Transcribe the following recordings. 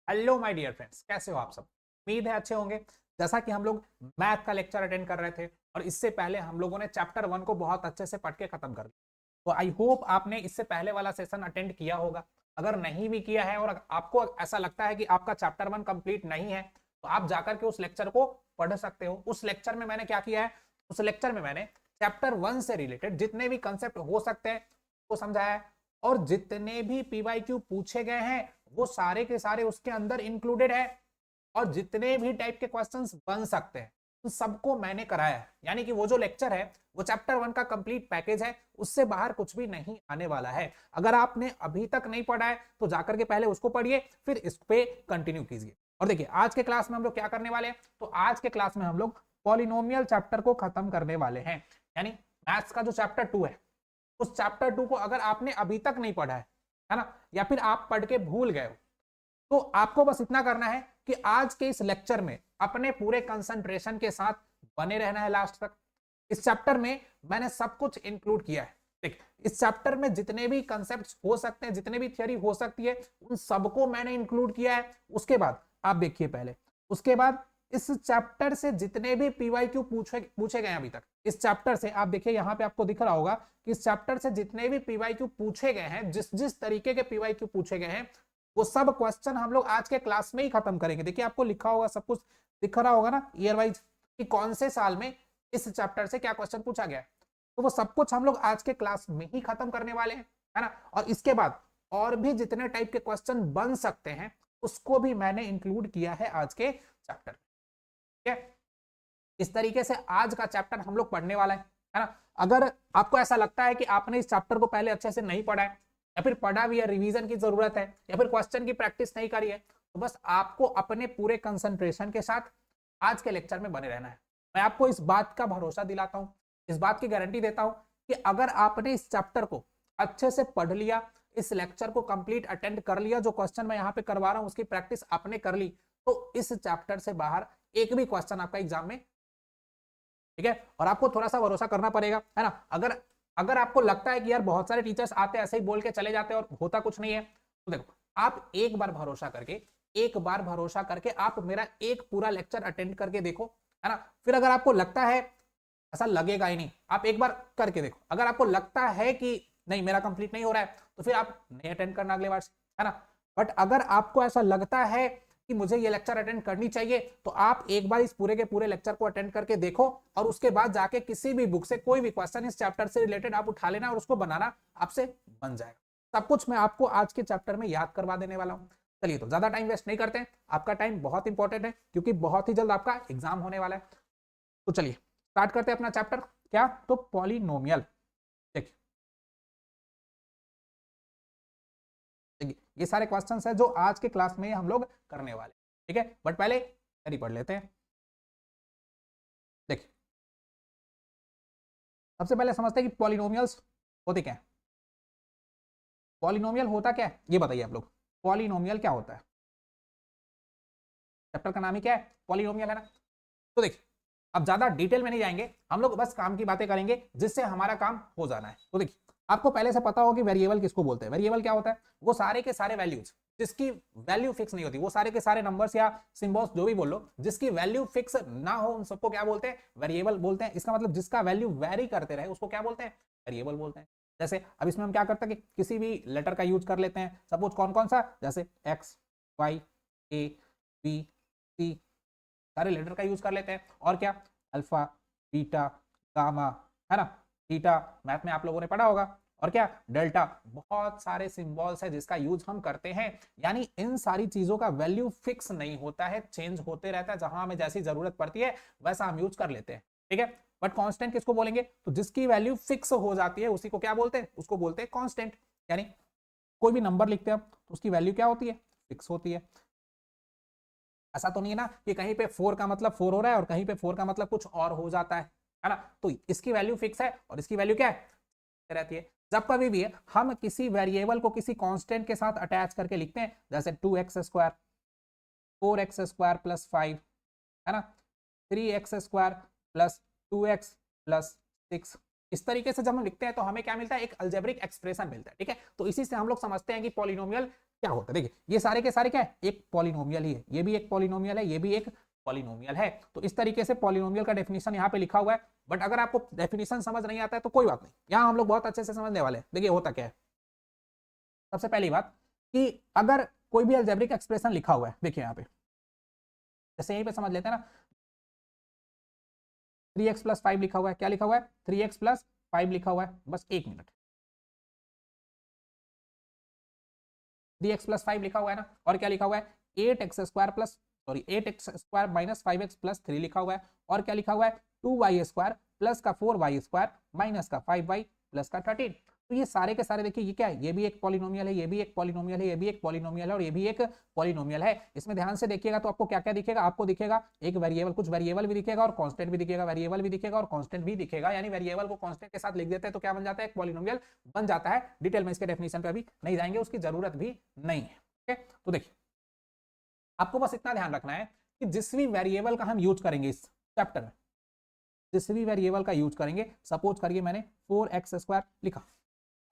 Hello my dear friends, कैसे हो आप सब। उम्मीद है अच्छे होंगे। जैसा कि हम लोग मैथ का लेक्चर अटेंड कर रहे थे और इससे पहले हम लोगों ने चैप्टर 1 को बहुत अच्छे से पढ़ के खत्म कर लिया। तो आई होप आपने इससे पहले वाला सेशन अटेंड किया होगा। अगर नहीं भी किया है और आपको ऐसा लगता है कि आपका चैप्टर 1 कंप्लीट नहीं है तो आप जाकर के उस लेक्चर को पढ़ सकते हो। उस लेक्चर में मैंने क्या किया है, उस लेक्चर में मैंने चैप्टर 1 से रिलेटेड जितने भी कंसेप्ट हो सकते हैं वो समझाया है और जितने भी पीवाईक्यू पूछे गए हैं वो सारे के सारे उसके अंदर इंक्लूडेड है और जितने भी टाइप के क्वेश्चंस बन सकते हैं उन सबको मैंने कराया है। यानी कि वो जो लेक्चर है वो चैप्टर 1 का कंप्लीट पैकेज है, उससे बाहर कुछ भी नहीं आने वाला है। अगर आपने अभी तक नहीं पढ़ा है तो जाकर के पहले उसको पढ़िए, फिर इस पे कंटिन्यू कीजिए। और देखिए आज के क्लास में हम लोग क्या करने वाले हैं, तो आज के क्लास में हम लोग पॉलिनोमियल चैप्टर को खत्म करने वाले हैं। यानी मैथ्स का जो चैप्टर 2 है उस चैप्टर 2 को अगर आपने अभी तक नहीं पढ़ा है ना, या फिर आप पढ़ के भूल गए हो, तो आपको बस इतना करना है कि आज के इस लेक्चर में अपने पूरे कंसंट्रेशन के साथ बने रहना है लास्ट तक। इस चैप्टर में मैंने सब कुछ इंक्लूड किया है। ठीक, इस चैप्टर में जितने भी कंसेप्ट्स हो सकते हैं, जितने भी थ्योरी हो सकती है, उन सबको मैंने इंक्लूड किया है। उसके बाद आप देखिए पहले, उसके बाद इस चैप्टर से जितने भी पीवाईक्यू पूछे गए अभी तक, इस चैप्टर से आप देखिए यहाँ पे आपको दिख रहा होगा कि इस चैप्टर से जितने भी पीवाईक्यू पूछे गए हैं, जिस जिस तरीके के पीवाईक्यू पूछे गए हैं, वो सब क्वेश्चन हम लोग आज के क्लास में ही खत्म करेंगे। देखिए आपको लिखा होगा, सब कुछ दिख रहा होगा ना ईयर वाइज कि कौन से साल में इस चैप्टर से क्या क्वेश्चन पूछा गया। तो वो सब कुछ हम लोग आज के क्लास में ही खत्म करने वाले हैं, है ना। और इसके बाद और भी जितने टाइप के क्वेश्चन बन सकते हैं उसको भी मैंने इंक्लूड किया है आज के चैप्टर। ठीक है, इस तरीके से आज का चैप्टर हम लोग पढ़ने वाला है ना। अगर आपको ऐसा लगता है कि आपने इस चैप्टर को पहले अच्छे से नहीं पढ़ा है, या फिर पढ़ा भी है, रिवीजन की जरूरत है, या फिर क्वेश्चन की प्रैक्टिस नहीं करी है, तो बस आपको अपने पूरे कंसंट्रेशन के साथ आज के लेक्चर में बने रहना है। मैं आपको इस बात का भरोसा दिलाता हूं, इस बात की गारंटी देता हूं कि अगर आपने इस चैप्टर को अच्छे से पढ़ लिया, इस लेक्चर को कंप्लीट अटेंड कर लिया, जो क्वेश्चन मैं यहाँ पे करवा रहा हूँ उसकी प्रैक्टिस आपने कर ली, तो इस चैप्टर से बाहर एक भी क्वेश्चन आपका एग्जाम में, ठीक है। और आपको थोड़ा सा भरोसा करना पड़ेगा, है ना। अगर अगर आपको लगता है कि यार बहुत सारे टीचर्स आते ऐसे ही बोल के चले जाते और होता कुछ नहीं है, तो देखो आप एक बार भरोसा करके आप मेरा एक पूरा लेक्चर अटेंड करके देखो, है ना। फिर अगर आपको लगता है, ऐसा लगेगा ही नहीं, आप एक बार करके देखो। अगर आपको लगता है कि नहीं मेरा कंप्लीट नहीं हो रहा है तो फिर आप नहीं अटेंड करना अगले बार से, है ना। बट अगर आपको ऐसा लगता है कि मुझे ये लेक्चर अटेंड करनी चाहिए तो आप एक बार इस पूरे के पूरे लेक्चर को अटेंड करके देखो और उसके बाद जाके किसी भी बुक से कोई भी क्वेश्चन इस चैप्टर से रिलेटेड आप उठा लेना और उसको बनाना आपसे बन जाएगा। सब कुछ मैं आपको आज के चैप्टर में याद करवा देने वाला हूं। चलिए तो ज्यादा टाइम वेस्ट नहीं करते हैं, आपका टाइम बहुत इंपॉर्टेंट है क्योंकि बहुत ही जल्द आपका एग्जाम होने वाला है। तो चलिए स्टार्ट करते हैं अपना चैप्टर। क्या, तो पॉलिनोमियल। देखिए ये सारे क्वेश्चंस है जो आज के क्लास में हम लोग करने वाले, ठीक है। बट पहले थ्योरी पढ़ लेते हैं। देखिए सबसे पहले समझते हैं कि पॉलिनोमियल्स होते क्या है। पॉलिनोमियल होता क्या है ये बताइए आप लोग। पॉलिनोमियल क्या होता है, चैप्टर का नाम ही क्या है, पॉलिनोमियल, है ना। तो देखिए अब ज्यादा डिटेल में नहीं जाएंगे, हम लोग बस काम की बातें करेंगे जिससे हमारा काम हो जाना है। तो देखिए आपको पहले से पता होगा कि वेरिएबल किसको बोलते हैं। वेरिएबल क्या होता है, वो सारे के सारे वैल्यूज जिसकी वैल्यू फिक्स नहीं होती, वो सारे के सारे नंबर्स या सिंबल्स जो भी बोल लो, जिसकी वैल्यू फिक्स ना हो उन सबको क्या बोलते हैं, वेरिएबल बोलते हैं। इसका मतलब जिसका वैल्यू वेरी करते रहे उसको क्या बोलते हैं, वेरिएबल बोलते हैं। जैसे अब इसमें हम क्या करते हैं कि किसी भी लेटर का यूज कर लेते हैं। सपोज कौन कौन सा, जैसे एक्स, वाई, ए, बी, सी, सारे लेटर का यूज कर लेते हैं। और क्या, अल्फा, बीटा, गामा, है ना, थीटा मैथ में आप लोगों ने पढ़ा होगा। और क्या, डेल्टा, बहुत सारे सिंबल्स है जिसका यूज हम करते हैं। यानी इन सारी चीजों का वैल्यू फिक्स नहीं होता है, चेंज होते रहता है, जहां हमें जैसी जरूरत पड़ती है वैसा हम यूज कर लेते हैं, ठीक है। बट कांस्टेंट किसको बोलेंगे, तो जिसकी वैल्यू फिक्स हो जाती है उसी को क्या बोलते हैं, उसको बोलते हैं कांस्टेंट। यानी कोई भी नंबर लिखते हैं तो उसकी वैल्यू क्या होती है, फिक्स होती है। ऐसा तो नहीं है ना कि कहीं पे 4 का मतलब 4 हो रहा है और कहीं पे 4 का मतलब कुछ और हो जाता है ना। तो इसकी वैल्यू फिक्स है और इसकी वैल्यू क्या है, रहती है। जब कभी भी हम किसी वेरिएबल को किसी कांस्टेंट के साथ अटैच करके लिखते हैं, जैसे 2x², 4x² प्लस 5, है ना, 3x² प्लस 2x प्लस 6, इस तरीके से जब हम लिखते हैं तो हमें क्या मिलता है, एक अलजेब्रिक एक्सप्रेशन मिलता है, ठीक है। तो इसी से हम लोग समझते हैं कि पॉलिनोमियल क्या होता है। देखिए ये सारे के सारे क्या है, एक पॉलिनोमियल ही है, ये भी एक पॉलिनोमियल है, ये भी एक पॉलिनोमियल है। तो इस तरीके से पॉलिनोमियल का डेफिनेशन यहाँ पे लिखा हुआ है। बट अगर आपको डेफिनेशन समझ नहीं आता है तो कोई बात नहीं, यहाँ हम लोग बहुत अच्छे से समझने वाले हैं। देखिए होता क्या है, सबसे पहली बात कि अगर कोई भी अलजेब्रिक एक्सप्रेशन लिखा हुआ है, देखिए यहाँ पे जैसे यहीं पे समझ लेते हैं ना, 3x प्लस 5 लिखा हुआ है, क्या लिखा हुआ है, 3x प्लस 5 लिखा हुआ है, बस एक मिनट, 3x प्लस 5 लिखा हुआ है ना, और क्या लिखा हुआ है, 8x माइनस 5x प्लस 3 लिखा हुआ है, और क्या लिखा हुआ है, 2y² प्लस का 4y² माइनस का 5y प्लस का 13। तो ये सारे के सारे देखिए ये क्या है, ये भी एक पॉलिनोमियल है, ये भी एक पॉलिनोमियल है, ये भी एक पॉलिनोमियल है, और ये भी एक पॉलिनोमियल है। इसमें ध्यान से देखिएगा तो आपको क्या क्या दिखेगा, आपको दिखेगा एक वेरिएबल, कुछ वेरिएबल भी दिखेगा और कांस्टेंट भी दिखेगा, वेरिएबल भी दिखेगा और कांस्टेंट भी दिखेगा, यानी वेरिएबल को कांस्टेंट के साथ लिख देते हैं तो क्या बन जाता है, एक पॉलिनोमियल बन जाता है। डिटेल में इसके डेफिनेशन पे अभी नहीं जाएंगे, उसकी जरूरत भी नहीं है। ओके, तो देखिए आपको बस इतना ध्यान रखना है कि जिस भी वेरिएबल का हम यूज करेंगे इस चैप्टर में, जिस भी वेरिएबल का यूज करेंगे, सपोज करिए मैंने 4x² लिखा,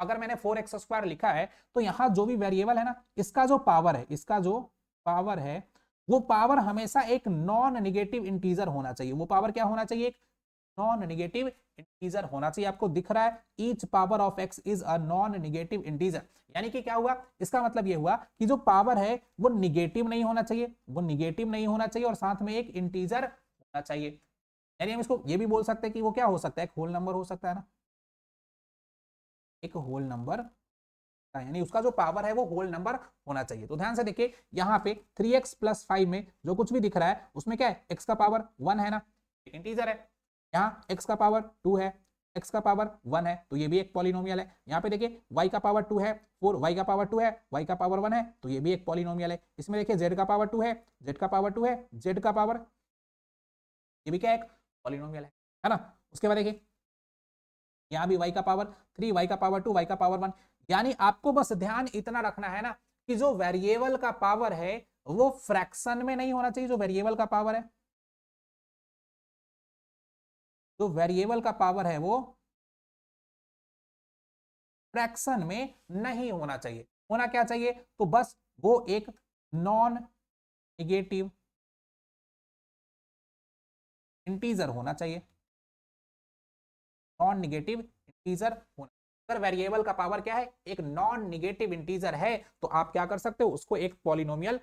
अगर मैंने 4x² लिखा है तो यहां जो भी वेरिएबल है ना, इसका जो पावर है, इसका जो पावर है वो पावर हमेशा एक नॉन नेगेटिव इंटीजर होना चाहिए। वो पावर क्या होना चाहिए, एक नॉन नेगेटिव इंटीजर होना चाहिए। आपको दिख रहा है each power of x is a non negative integer, यानी कि क्या हुआ, इसका मतलब ये हुआ कि जो पावर है वो निगेटिव नहीं होना चाहिए, वो निगेटिव नहीं होना चाहिए और साथ में एक इंटीजर होना चाहिए। यानी हम इसको ये भी बोल सकते हैं कि वो क्या हो सकता है, एक होल नंबर हो सकता है ना, एक होल नंबर, यानी उसका जो पावर है वो होल नंबर होना चाहिए। तो ध्यान से देखिए यहाँ पे 3x प्लस 5 में जो कुछ भी दिख रहा है उसमें क्या है, x का पावर 1 है ना, इंटीजर है, यहाँ x का पावर 2 है, x का पावर 1 है, तो ये भी एक पॉलिनोमियल है। यहाँ पे देखिए y का पावर 2 है, 4 y का पावर 2 है, y का पावर 1 है, तो ये भी एक पॉलिनोमियल है। इसमें देखिए z का पावर 2 है, z का पावर 2 है, z का पावर, ये भी क्या है, एक पॉलिनोमियल है ना। उसके बाद देखिए यहाँ भी y का पावर 3, y का पावर 2, y का पावर 1, यानी आपको बस ध्यान इतना रखना है ना कि जो वेरिएबल का पावर है वो फ्रैक्शन में नहीं होना चाहिए। जो वेरिएबल का पावर है, जो वेरिएबल का पावर है वो फ्रैक्शन में नहीं होना चाहिए। होना क्या चाहिए, तो बस वो एक नॉन नेगेटिव इंटीजर होना चाहिए, नॉन नेगेटिव इंटीजर होना। अगर वेरिएबल का पावर क्या है, एक नॉन नेगेटिव इंटीजर है, तो आप क्या कर सकते हो, उसको एक पॉलिनोमियल।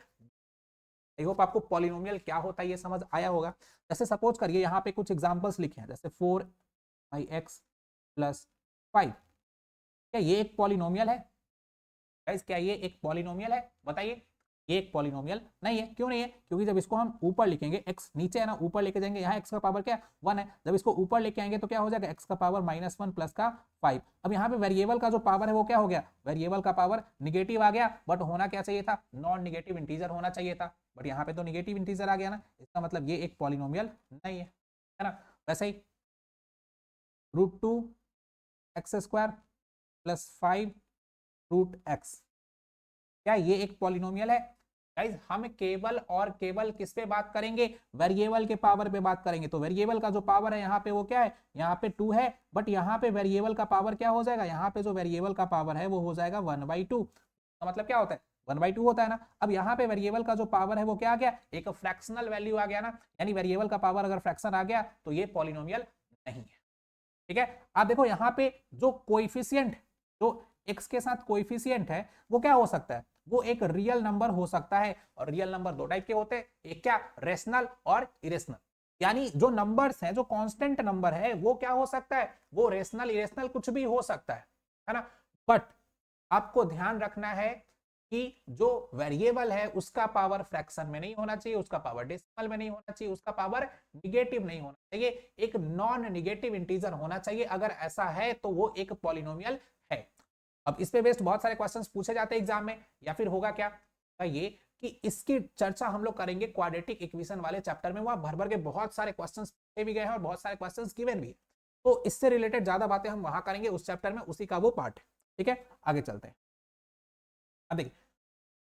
आई होप आपको पॉलिनोमियल क्या होता है ये समझ आया होगा। जैसे सपोज करिए यहाँ पे कुछ एग्जांपल्स लिखे हैं, जैसे 4x प्लस 5, क्या ये एक पॉलिनोमियल है गाइस, क्या ये एक पॉलिनोमियल है, बताइए। ये एक पॉलिनोमियल नहीं है, क्यों नहीं है, क्योंकि जब इसको हम ऊपर लिखेंगे, x नीचे है ना, ऊपर लेके जाएंगे, यहाँ x का पावर क्या 1 है, जब इसको ऊपर लेके आएंगे तो क्या हो जाएगा, x का पावर -1 प्लस का 5। अब यहाँ पे वेरिएबल का जो पावर है वो क्या हो गया, वेरिएबल का पावर निगेटिव आ गया, बट होना क्या चाहिए था, नॉन निगेटिव इंटीजर होना चाहिए था, बट यहाँ पे तो निगेटिव इंटीजर आ गया ना, इसका मतलब ये एक पॉलिनोमियल नहीं है ना। वैसे ही √2x² प्लस 5 √x, क्या ये एक पॉलिनोमियल है गाइज। हम केवल और केवल किस पे बात करेंगे, वेरिएबल के पावर पे बात करेंगे। तो वेरिएबल का जो पावर है यहाँ पे वो क्या है, यहाँ पे 2 है, बट यहाँ पे वेरिएबल का पावर क्या हो जाएगा, यहाँ पे जो वेरिएबल का पावर है वो हो जाएगा 1/2। तो मतलब क्या होता है, 1/2 होता है ना। अब यहाँ पे वेरिएबल का जो पावर है वो क्या आ गया, एक फ्रैक्शनल वैल्यू आ गया ना, यानी वेरिएबल का पावर अगर फ्रैक्शन आ गया तो ये पॉलिनोमियल नहीं है। ठीक है, आप देखो यहाँ पे जो कोएफिशिएंट, जो x के साथ कोएफिशिएंट है वो क्या हो सकता है, वो एक रियल नंबर हो सकता है। और रियल नंबर दो टाइप के होते हैं, एक क्या, रेशनल और इरेशनल। यानी जो नंबर्स हैं, जो कांस्टेंट नंबर है वो क्या हो सकता है, वो रेशनल इरेशनल कुछ भी हो सकता है ना। बट आपको ध्यान रखना है कि जो वेरिएबल है उसका पावर फ्रैक्शन में नहीं होना चाहिए, उसका पावर डेसिमल में नहीं होना चाहिए, उसका पावर निगेटिव नहीं होना चाहिए, एक नॉन निगेटिव इंटीजर होना चाहिए। अगर ऐसा है तो वो एक पॉलिनोमियल है। अब इस पे बेस्ड बहुत सारे क्वेश्चंस पूछे जाते हैं एग्जाम में, या फिर होगा क्या ये कि इसकी चर्चा हम लोग करेंगे क्वाड्रेटिक इक्वेशन वाले चैप्टर में। वहां भर भर के बहुत सारे क्वेश्चंस पूछे भी गए हैं और बहुत सारे क्वेश्चंस गिवन भी है, तो इससे रिलेटेड ज्यादा बातें हम वहां करेंगे उस चैप्टर में, उसी का वो पार्ट है। ठीक है, आगे चलते हैं। अब देखिए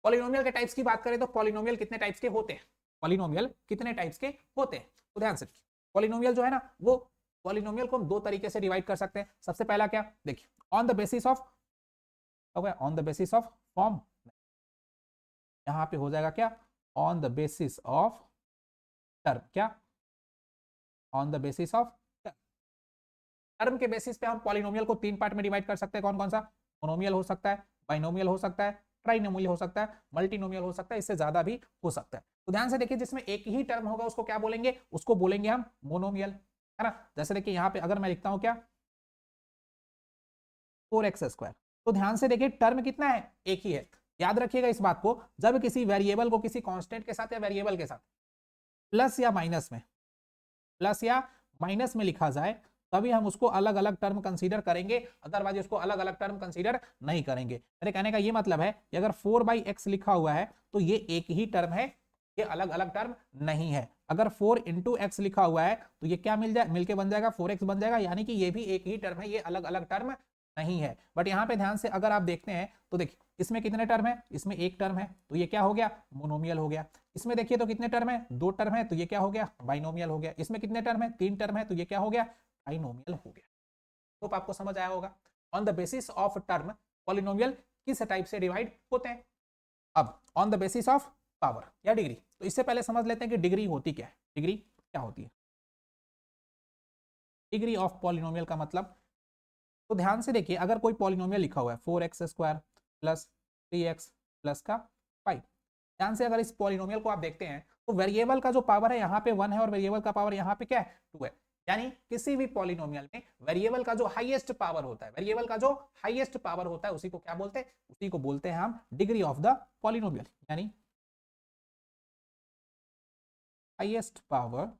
पॉलिनोमियल के टाइप्स की बात करें तो पॉलिनोमियल कितने टाइप्स के होते हैं, पॉलिनोमियल कितने टाइप्स के होते हैं, तो ध्यान से पॉलिनोमियल जो है ना, वो पॉलिनोमियल को हम दो तरीके से डिवाइड कर सकते हैं। सबसे पहला क्या, देखिए on the basis of, on the basis of form, यहाँ पे हो जाएगा क्या, on the basis of term, क्या, on the basis of term के बेसिस पे हम पॉलिनोमियल को तीन पार्ट में डिवाइड कर सकते हैं, कौन कौन सा, मोनोमियल हो सकता है, बाइनोमियल हो सकता है, ट्राइनोमियल हो सकता है, मल्टीनोमियल हो सकता है, इससे ज्यादा भी हो सकता है। तो ध्यान से देखिए, जिसमें एक ही टर्म होगा उसको क्या बोलेंगे, उसको बोलेंगे हम मोनोमियल, है ना। जैसे देखिए यहाँ पे अगर मैं लिखता हूँ क्या, 4x², तो ध्यान से देखिए टर्म कितना है, एक ही है। याद रखिएगा इस बात को, जब किसी वेरिएबल को किसी कांस्टेंट के साथ या वेरिएबल के साथ प्लस या माइनस में, प्लस या माइनस में लिखा जाए, तभी हम उसको अलग अलग टर्म कंसीडर करेंगे, अदरवाइज उसको अलग अलग टर्म कंसीडर नहीं करेंगे। मेरे कहने का ये मतलब है कि अगर 4/x लिखा हुआ है तो ये एक ही टर्म है, ये अलग अलग टर्म नहीं है। अगर 4 × x लिखा हुआ है तो ये क्या मिलके बन जाएगा, 4x बन जाएगा, यानी कि ये भी एक ही टर्म है, ये अलग अलग टर्म नहीं है। बट यहाँ पे ध्यान से अगर आप देखते हैं तो देखिए इसमें कितने टर्म है, इसमें एक टर्म है, तो ये क्या हो गया, मोनोमियल हो गया। इसमें देखिए तो कितने टर्म है, दो टर्म है, तो ये क्या हो गया, बाइनोमियल हो गया। इसमें कितने टर्म है, तीन टर्म है, तो ये क्या हो गया, ट्राइनोमियल हो गया। होप आपको समझ आया होगा। On the basis of term polynomial किस टाइप से डिवाइड होते हैं। अब on the basis of power या डिग्री, तो इससे पहले समझ लेते हैं कि डिग्री होती क्या है, डिग्री क्या होती है। डिग्री ऑफ पॉलिनोमियल का मतलब, तो ध्यान से देखिए अगर कोई पॉलिनोमियल लिखा हुआ है 4x² प्लस 3x प्लस का 5, ध्यान से अगर इस पॉलिनोमियल को आप देखते हैं तो वेरिएबल का जो पावर है यहाँ पे 1 है और वेरिएबल का पावर यहाँ पे क्या है, 2 है। यानी किसी भी पॉलिनोमियल में वेरिएबल का जो हाईएस्ट पावर होता है, वेरिएबल का जो हाईएस्ट पावर होता है उसी को क्या बोलते हैं, उसी को बोलते हैं हम डिग्री ऑफ द पॉलिनोमियल, यानी highest power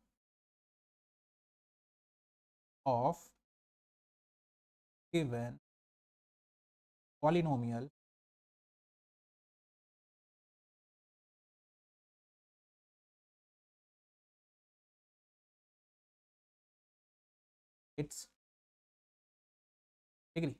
of given polynomial it's degree.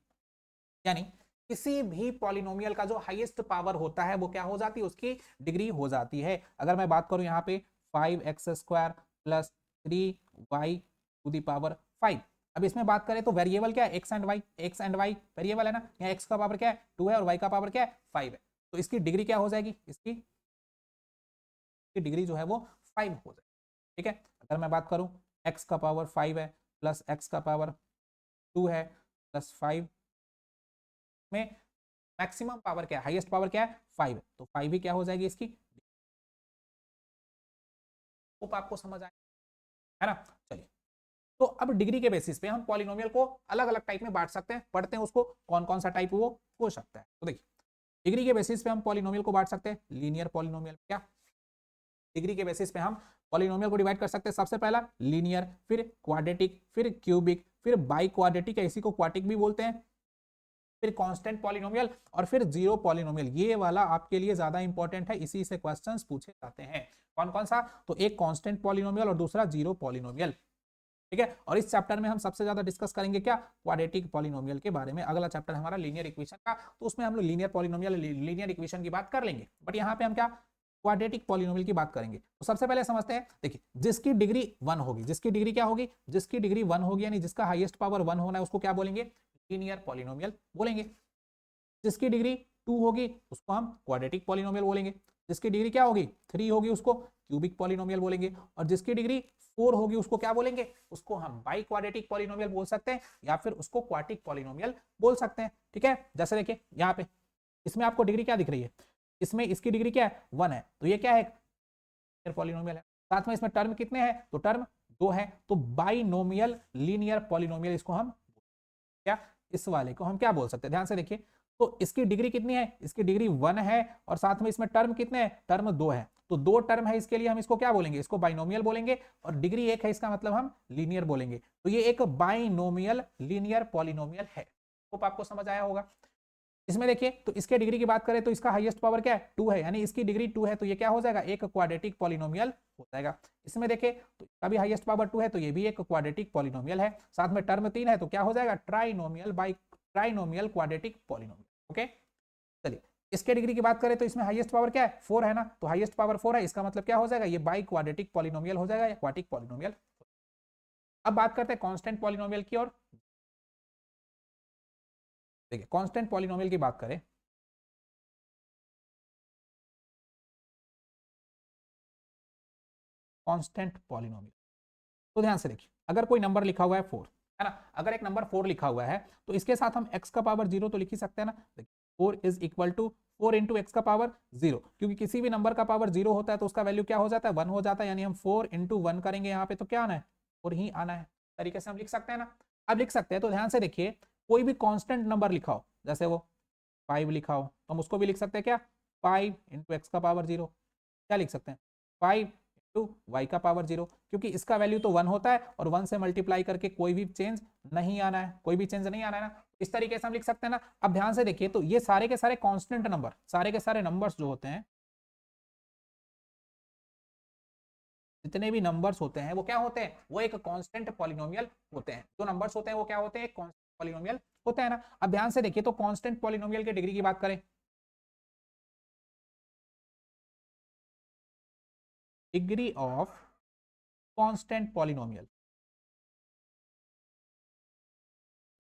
यानी किसी भी पॉलिनोमियल का जो हाईएस्ट पावर होता है वो क्या हो जाती है, उसकी डिग्री हो जाती है। अगर मैं बात करूं यहाँ पे 5x² प्लस 3y⁵। अब इसमें बात करें तो वेरिएबल क्या है, X and Y, X and Y variable है ना, यहाँ एक्स का पावर क्या है, 2 है, और वाई का पावर क्या है, 5 है। तो इसकी डिग्री क्या हो जाएगी, इसकी डिग्री जो है वो 5 हो जाएगी। ठीक है, अगर मैं बात करूं एक्स का पावर 5 है प्लस एक्स का पावर 2 है प्लस 5 में मैक्सिमम पावर क्या है, हाईएस्ट पावर क्या है, 5 है, तो 5 ही क्या हो जाएगी इसकी। होप आपको समझ आए, है ना। चलिए, तो अब डिग्री के बेसिस पे हम पॉलिनोमियल को अलग अलग टाइप में बांट सकते हैं, पढ़ते हैं उसको कौन कौन सा टाइप वो हो सकता है। तो देखिए डिग्री के बेसिस पे हम पॉलिनोमियल को बांट सकते हैं लीनियर पॉलिनोमियल, क्या, डिग्री के बेसिस पे हम पॉलिनोमियल को डिवाइड कर सकते हैं। सबसे पहला लीनियर, फिर क्वाड्रेटिक, फिर क्यूबिक, फिर बाई क्वाड्रेटिक, इसी को क्वाटिक भी बोलते हैं, फिर कांस्टेंट पॉलिनोमियल, और फिर जीरो पॉलिनोमियल। ये वाला आपके लिए ज्यादा इंपॉर्टेंट है, इसी से क्वेश्चंस पूछे जाते हैं। कौन कौन सा, तो एक कांस्टेंट पॉलिनोमियल और दूसरा जीरो पॉलिनोमियल। ठीक है, और इस चैप्टर में हम सबसे ज्यादा डिस्कस करेंगे क्या, क्वाड्रेटिक पॉलिनोमियल के बारे में। अगला चैप्टर हमारा लीनियर इक्वेशन का, तो उसमें हम लोग लीनियर पॉलिनोमियल, लीनियर इक्वेशन की बात कर लेंगे। बट यहाँ पे हम क्या, क्वाड्रेटिक पॉलिनोमियल की बात करेंगे। तो सबसे पहले समझते हैं, देखिए जिसकी डिग्री 1 होगी, जिसकी डिग्री क्या होगी, जिसकी डिग्री 1 होगी, यानी जिसका हाईएस्ट पावर 1 होना है, उसको क्या बोलेंगे, लीनियर पॉलिनोमियल बोलेंगे। जिसकी डिग्री 2 होगी उसको हम क्वाड्रेटिक पॉलिनोमियल बोलेंगे। जिसकी डिग्री क्या होगी, 3 होगी, उसको क्यूबिक पॉलिनोमियल बोलेंगे। और जिसकी डिग्री 4 होगी उसको क्या बोलेंगे, उसको हम बाई क्वाड्रेटिक पॉलिनोमियल बोल सकते हैं, या फिर उसको क्वाटिक पॉलिनोमियल बोल सकते हैं। ठीक है, जैसे देखिए यहाँ पे इसमें आपको डिग्री क्या दिख रही है, इसमें इसकी डिग्री क्या है, 1 है, तो ये क्या है, पॉलिनोमियल है। साथ में इसमें टर्म कितने हैं, तो टर्म 2 है, तो बाइनोमियल लीनियर पॉलिनोमियल इसको हम क्या, इस वाले को हम क्या बोल सकते हैं। ध्यान से देखिए, तो इसकी डिग्री कितनी है, इसकी डिग्री 1 है, और साथ में इसमें टर्म कितने हैं, टर्म 2 है, तो 2 टर्म है, इसके लिए हम इसको क्या बोलेंगे, इसको बाइनोमियल बोलेंगे। और डिग्री 1 है, इसका मतलब हम लीनियर बोलेंगे। तो ये एक बाइनोमियल लीनियर पॉलिनोमियल है। होप आपको समझ आया होगा। इसमें देखिए, तो इसके डिग्री की बात करें तो इसका हाईएस्ट पावर क्या है, 2 है, यानी इसकी डिग्री 2 है, तो ये क्या हो जाएगा, एक क्वाड्रेटिक पॉलिनोमियल हो जाएगा। इसमें देखिए तो इसका भी हाईएस्ट पावर 2 है, तो ये भी एक क्वाड्रेटिक पॉलिनोमियल है। साथ में टर्म 3 है, तो क्या हो जाएगा, trinomial by trinomial quadratic polynomial. Okay, चलिए इसके डिग्री की बात करें तो इसमें हाईएस्ट पावर क्या है, 4 है ना, तो हाईएस्ट पावर 4 है, इसका मतलब क्या हो जाएगा, ये बाई क्वाड्रेटिक पॉलिनोमियल हो जाएगा या क्वाटिक पॉलिनोमियल। अब बात करते हैं कांस्टेंट पॉलिनोमियल की। और देखिए कांस्टेंट पॉलिनोमियल की बात करें कांस्टेंट पॉलिनोमियल। तो ध्यान से देखिए, अगर कोई नंबर लिखा हुआ है 4, है ना, अगर एक नंबर 4 लिखा हुआ है तो इसके साथ हम x का पावर 0 तो लिख ही सकते हैं ना। देखिए 4 is equal to 4 into X का पावर 0, क्योंकि किसी भी नंबर का पावर 0 होता है तो उसका वैल्यू क्या हो जाता है, 1 हो जाता है, यानी हम 4 इंटू 1 करेंगे यहाँ पे तो क्या आना है, 4 ही आना है। तरीके से हम लिख सकते हैं ना। अब लिख सकते हैं तो ध्यान से देखिए, कोई भी कांस्टेंट नंबर लिखा हो, जैसे वो 5 लिखा हो तो हम उसको भी लिख सकते हैं क्या, 5 इंटू एक्स का पावर 0। क्या लिख सकते हैं, 5 इंटू वाई का पावर 0, क्योंकि इसका वैल्यू तो 1 होता है और 1 से मल्टीप्लाई करके कोई भी चेंज नहीं आना है, कोई भी चेंज नहीं आना है ना। इस तरीके से हम लिख सकते हैं ना। अब ध्यान से देखिए, तो ये सारे के सारे कांस्टेंट नंबर, सारे के सारे नंबर्स जो होते हैं, जितने भी नंबर्स होते हैं वो क्या होते हैं, वो एक कांस्टेंट पॉलिनोमियल होते हैं। जो नंबर्स होते हैं वो क्या होते हैं, एक कांस्टेंट पॉलिनोमियल होते हैं ना। अब ध्यान से देखिए, तो कांस्टेंट पॉलिनोमियल की डिग्री की बात करें, degree of constant polynomial,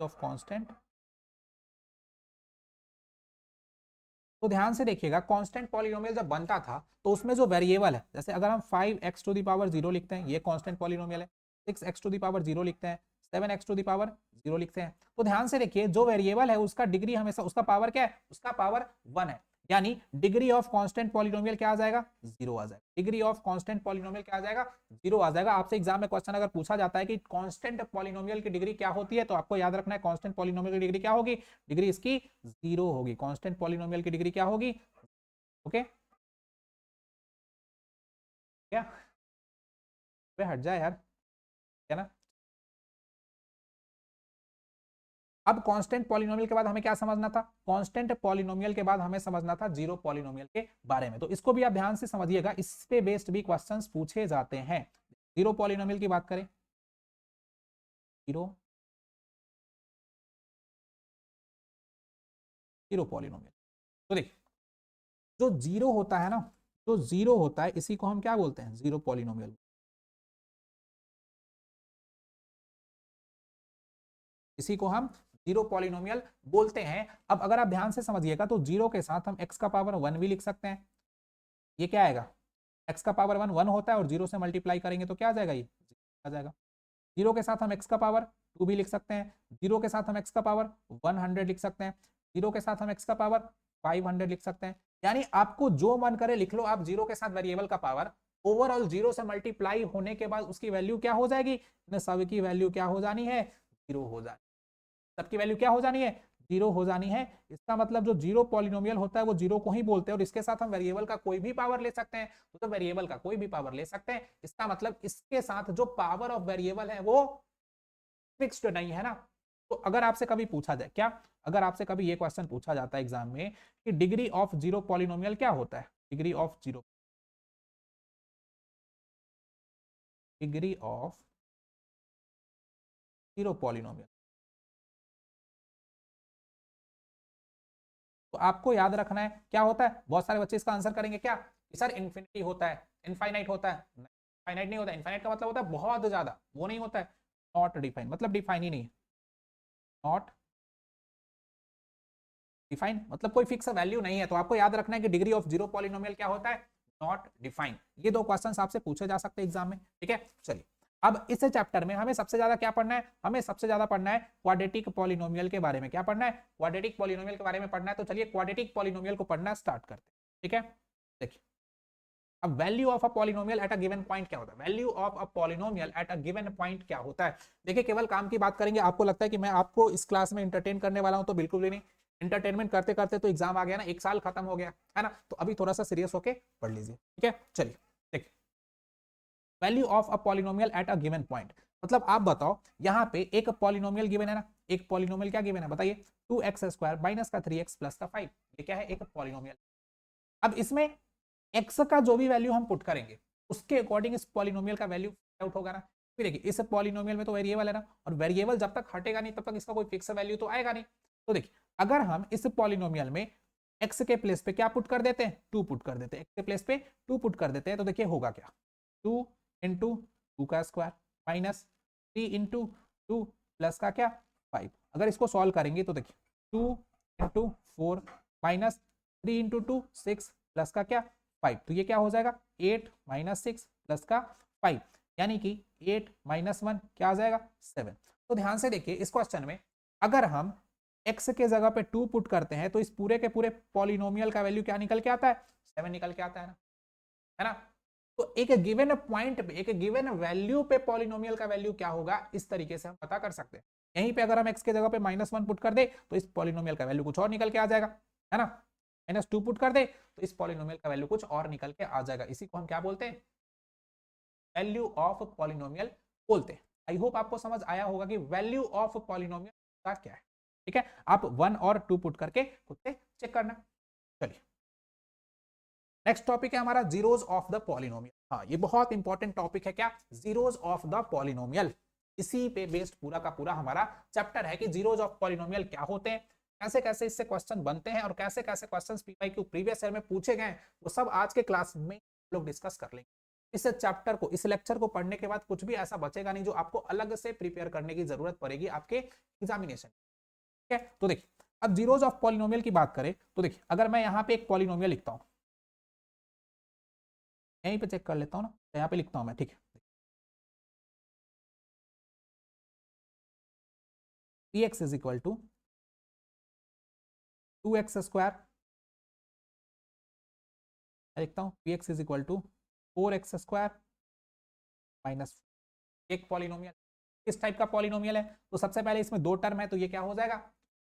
of constant, तो ध्यान से देखिएगा, कांस्टेंट पॉलिनोमियल जब बनता था तो उसमें जो वेरिएबल है, जैसे अगर हम 5x टू द पावर 0 लिखते हैं, ये कांस्टेंट पॉलिनोमियल है। 6x टू द पावर 0 लिखते हैं, 7x टू द पावर 0 लिखते हैं, तो ध्यान से देखिए, जो वेरिएबल है उसका डिग्री हमेशा, उसका पावर क्या है, उसका पावर 1 है, यानी डिग्री ऑफ कांस्टेंट पॉलिनोमियल क्या आ जाएगा, 0 आ जाएगा। डिग्री ऑफ कांस्टेंट पॉलिनोमियल क्या आ जाएगा, 0 आ जाएगा। आपसे एग्जाम में क्वेश्चन अगर पूछा जाता है कि कांस्टेंट पॉलिनोमियल की डिग्री क्या होती है, तो आपको याद रखना है कांस्टेंट पॉलिनोमियल की डिग्री क्या होगी, डिग्री इसकी 0 होगी। कांस्टेंट पॉलिनोमियल की डिग्री क्या होगी, ओके, क्या वे हट जाए यार, है ना। अब कांस्टेंट पॉलिनोमियल के बाद हमें क्या समझना था, कांस्टेंट पॉलिनोमियल के बाद हमें समझना था जीरो पॉलिनोमियल के बारे में। तो इसको भी आप ध्यान से समझिएगा, इस पे बेस्ड भी क्वेश्चंस पूछे जाते हैं। जीरो पॉलिनोमियल की बात करें, जीरो जीरो पॉलिनोमियल, तो देखिए, जो जीरो होता है ना, जो जीरो होता है इसी को हम क्या बोलते हैं, जीरो पॉलिनोमियल। इसी को हम जीरो पॉलिनोमियल बोलते हैं। अब अगर आप ध्यान से समझिएगा, तो जीरो के साथ हम एक्स का पावर 1 भी लिख सकते हैं। ये क्या आएगा, एक्स का पावर 1 1 होता है और जीरो से मल्टीप्लाई करेंगे तो क्या आ जाएगा, ये आ जाएगा। जीरो के साथ हम एक्स का पावर 2 भी लिख सकते हैं, जीरो के साथ हम एक्स का पावर 100 लिख सकते हैं, जीरो के साथ हम एक्स का पावर 500 लिख सकते हैं। यानी आपको जो मन करे लिख लो आप, जीरो के साथ वेरिएबल का पावर ओवरऑल जीरो से मल्टीप्लाई होने के बाद उसकी वैल्यू क्या हो जाएगी, सब की वैल्यू क्या हो जानी है, जीरो हो जानी, सबकी वैल्यू क्या हो जानी है, जीरो हो जानी है। इसका मतलब जो जीरो पॉलिनोमियल होता है वो जीरो को ही बोलते हैं, और इसके साथ हम वेरिएबल का कोई भी पावर ले सकते हैं, तो वेरिएबल का कोई भी पावर ले सकते हैं। इसका मतलब इसके साथ जो पावर ऑफ वेरिएबल है वो फिक्स्ड नहीं है ना। तो अगर आपसे कभी पूछा जाए, क्या, अगर आपसे कभी ये क्वेश्चन पूछा जाता है एग्जाम में कि डिग्री ऑफ जीरो पॉलिनोमियल क्या होता है, degree of zero, degree of zero polynomial, तो आपको याद रखना है क्या होता है। बहुत सारे बच्चे इसका आंसर करेंगे क्या, सर इन्फिनिटी होता है, इनफाइनाइट होता है, इनफाइनाइट नहीं होता। इनफाइनाइट का मतलब होता है बहुत ज्यादा, वो नहीं होता है। नॉट डिफाइन मतलब डिफाइन ही नहीं है, नॉट डिफाइन मतलब कोई फिक्स वैल्यू नहीं है। तो आपको याद रखना है कि डिग्री ऑफ जीरो पॉलिनोमियल क्या होता है, नॉट डिफाइन। ये दो क्वेश्चंस आपसे पूछे जा सकते हैं एग्जाम में, ठीक है। चलिए, अब इस चैप्टर में हमें सबसे ज्यादा क्या पढ़ना है, हमें सबसे ज्यादा पढ़ना है क्वाड्रेटिक पॉलिनोमियल के बारे में। क्या पढ़ना है, क्वाड्रेटिक पॉलिनोमियल के बारे में पढ़ना है। तो चलिए क्वाड्रेटिक पॉलिनोमियल को पढ़ना स्टार्ट करते हैं, ठीक है। देखिए, अब value of a polynomial at a given point क्या होता है, value of a polynomial at a given point क्या होता है। देखिए, केवल काम की बात करेंगे, आपको लगता है कि मैं आपको इस क्लास में इंटरटेन करने वाला हूं, तो बिल्कुल भी नहीं। इंटरटेनमेंट करते करते तो एग्जाम आ गया ना, एक साल खत्म हो गया है ना। तो अभी थोड़ा सा सीरियस होके पढ़ लीजिए, ठीक है। चलिए देखिए, value of a polynomial at a given point, मतलब आप बताओ, यहाँ पे एक पॉलिनोमियल गिवन है ना, एक पॉलिनोमियल क्या गिवन है बताइए, 2x² माइनस का 3x प्लस का 5, ये क्या है, एक पॉलिनोमियल। अब इसमें x का जो भी वैल्यू हम पुट करेंगे उसके अकॉर्डिंग इस पॉलिनोमियल का वैल्यू आउट होगा ना। फिर देखिए, इस पॉलिनोमियल में तो वेरिएबल है ना, और वेरिएबल जब तक हटेगा नहीं तब तक इसका कोई फिक्स वैल्यू तो आएगा नहीं। तो देखिए, अगर हम इस पॉलिनोमियल में x के प्लेस पे क्या पुट कर देते हैं, 2 पुट कर देते हैं, x के प्लेस पे 2 पुट कर देते हैं, तो देखिए होगा क्या, 2 इंटू 2 का स्क्वायर माइनस 3 इंटू 2 प्लस का क्या 5। अगर इसको सॉल्व करेंगे तो देखिए 2 इंटू 4 माइनस 3 इंटू 2 6 प्लस का क्या 5, तो ये क्या हो जाएगा 8 माइनस 6 प्लस का 5, यानी कि 8 माइनस 1 क्या आ जाएगा 7। तो ध्यान से देखिए इस क्वेश्चन में अगर हम x के जगह पे 2 पुट करते हैं तो इस पूरे के पूरे पॉलिनोमियल का वैल्यू क्या निकल के आता है 7 निकल के आता है ना। तो एक गिवन पॉइंट पे एक गिवन वैल्यू पे पॉलिनोमियल का वैल्यू क्या होगा इस तरीके से हम पता कर सकते हैं। यहीं पे अगर हम x के जगह पे -1 पुट कर दे तो इस पॉलिनोमियल का वैल्यू कुछ और निकल के आ जाएगा, है ना। -2 पुट कर दे तो इस पॉलिनोमियल का वैल्यू कुछ और निकल के आ जाएगा। इसी को हम क्या बोलते हैं वैल्यू ऑफ पॉलिनोमियल बोलते हैं। आई होप आपको समझ आया होगा कि वैल्यू ऑफ पॉलिनोमियल का क्या है। ठीक है, आप 1 और 2 पुट करके खुद से चेक करना। चलिए नेक्स्ट टॉपिक है हमारा जीरोज ऑफ द पॉलिनोमियल। हाँ ये बहुत इंपॉर्टेंट टॉपिक है, क्या जीरोज ऑफ द पॉलिनोमियल। इसी पे बेस्ड पूरा का पूरा हमारा चैप्टर है कि जीरोज ऑफ पॉलिनोमियल क्या होते हैं, कैसे कैसे इससे क्वेश्चन बनते हैं और कैसे कैसे क्वेश्चंस पीवाईक्यू प्रीवियस ईयर में पूछे गए वो सब आज के क्लास में लोग डिस्कस कर लेंगे। इस चैप्टर को इस लेक्चर को पढ़ने के बाद कुछ भी ऐसा बचेगा नहीं जो आपको अलग से प्रिपेयर करने की जरूरत पड़ेगी आपके एग्जामिनेशन। ठीक है, तो देखिए अब जीरोज ऑफ पॉलिनोमियल की बात करें तो देखिए अगर मैं यहाँ पे एक पॉलिनोमियल लिखता हूँ, यहीं पे चेक कर लेता हूँ ना, यहाँ पे लिखता हूँ मैं, ठीक है px is equal to 2x square, लिखता हूँ px is equal to 4x square minus एक पॉलिनोमियल। किस टाइप का पॉलिनोमियल है तो सबसे पहले इसमें 2 टर्म है तो ये क्या हो जाएगा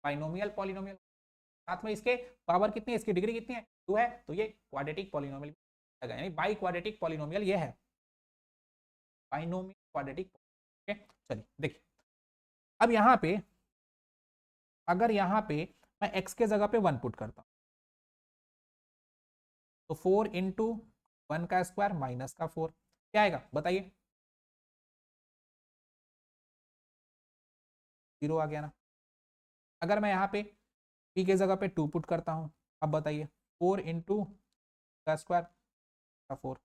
बाइनोमियल पॉलिनोमियल। साथ में इसके पावर कितनी है, इसकी डिग्री कितनी है 2 है तो ये क्वाड्रेटिक पॉलिनोमियल, यानी बाई क्वाड्रेटिक पॉलिनोमियल ये है बाइनोमियल क्वाड्रेटिक। चलिए देखिए अब यहाँ पे अगर यहाँ पे मैं x के जगह पे 1 पुट करता हूँ तो 4 इंटू 1 का स्क्वायर माइनस का 4 क्या आएगा बताइए, 0 आ गया ना। अगर मैं यहाँ पे p के जगह पे 2 पुट करता हूँ अब बताइए 4 इंटू का स्क्वायर का 4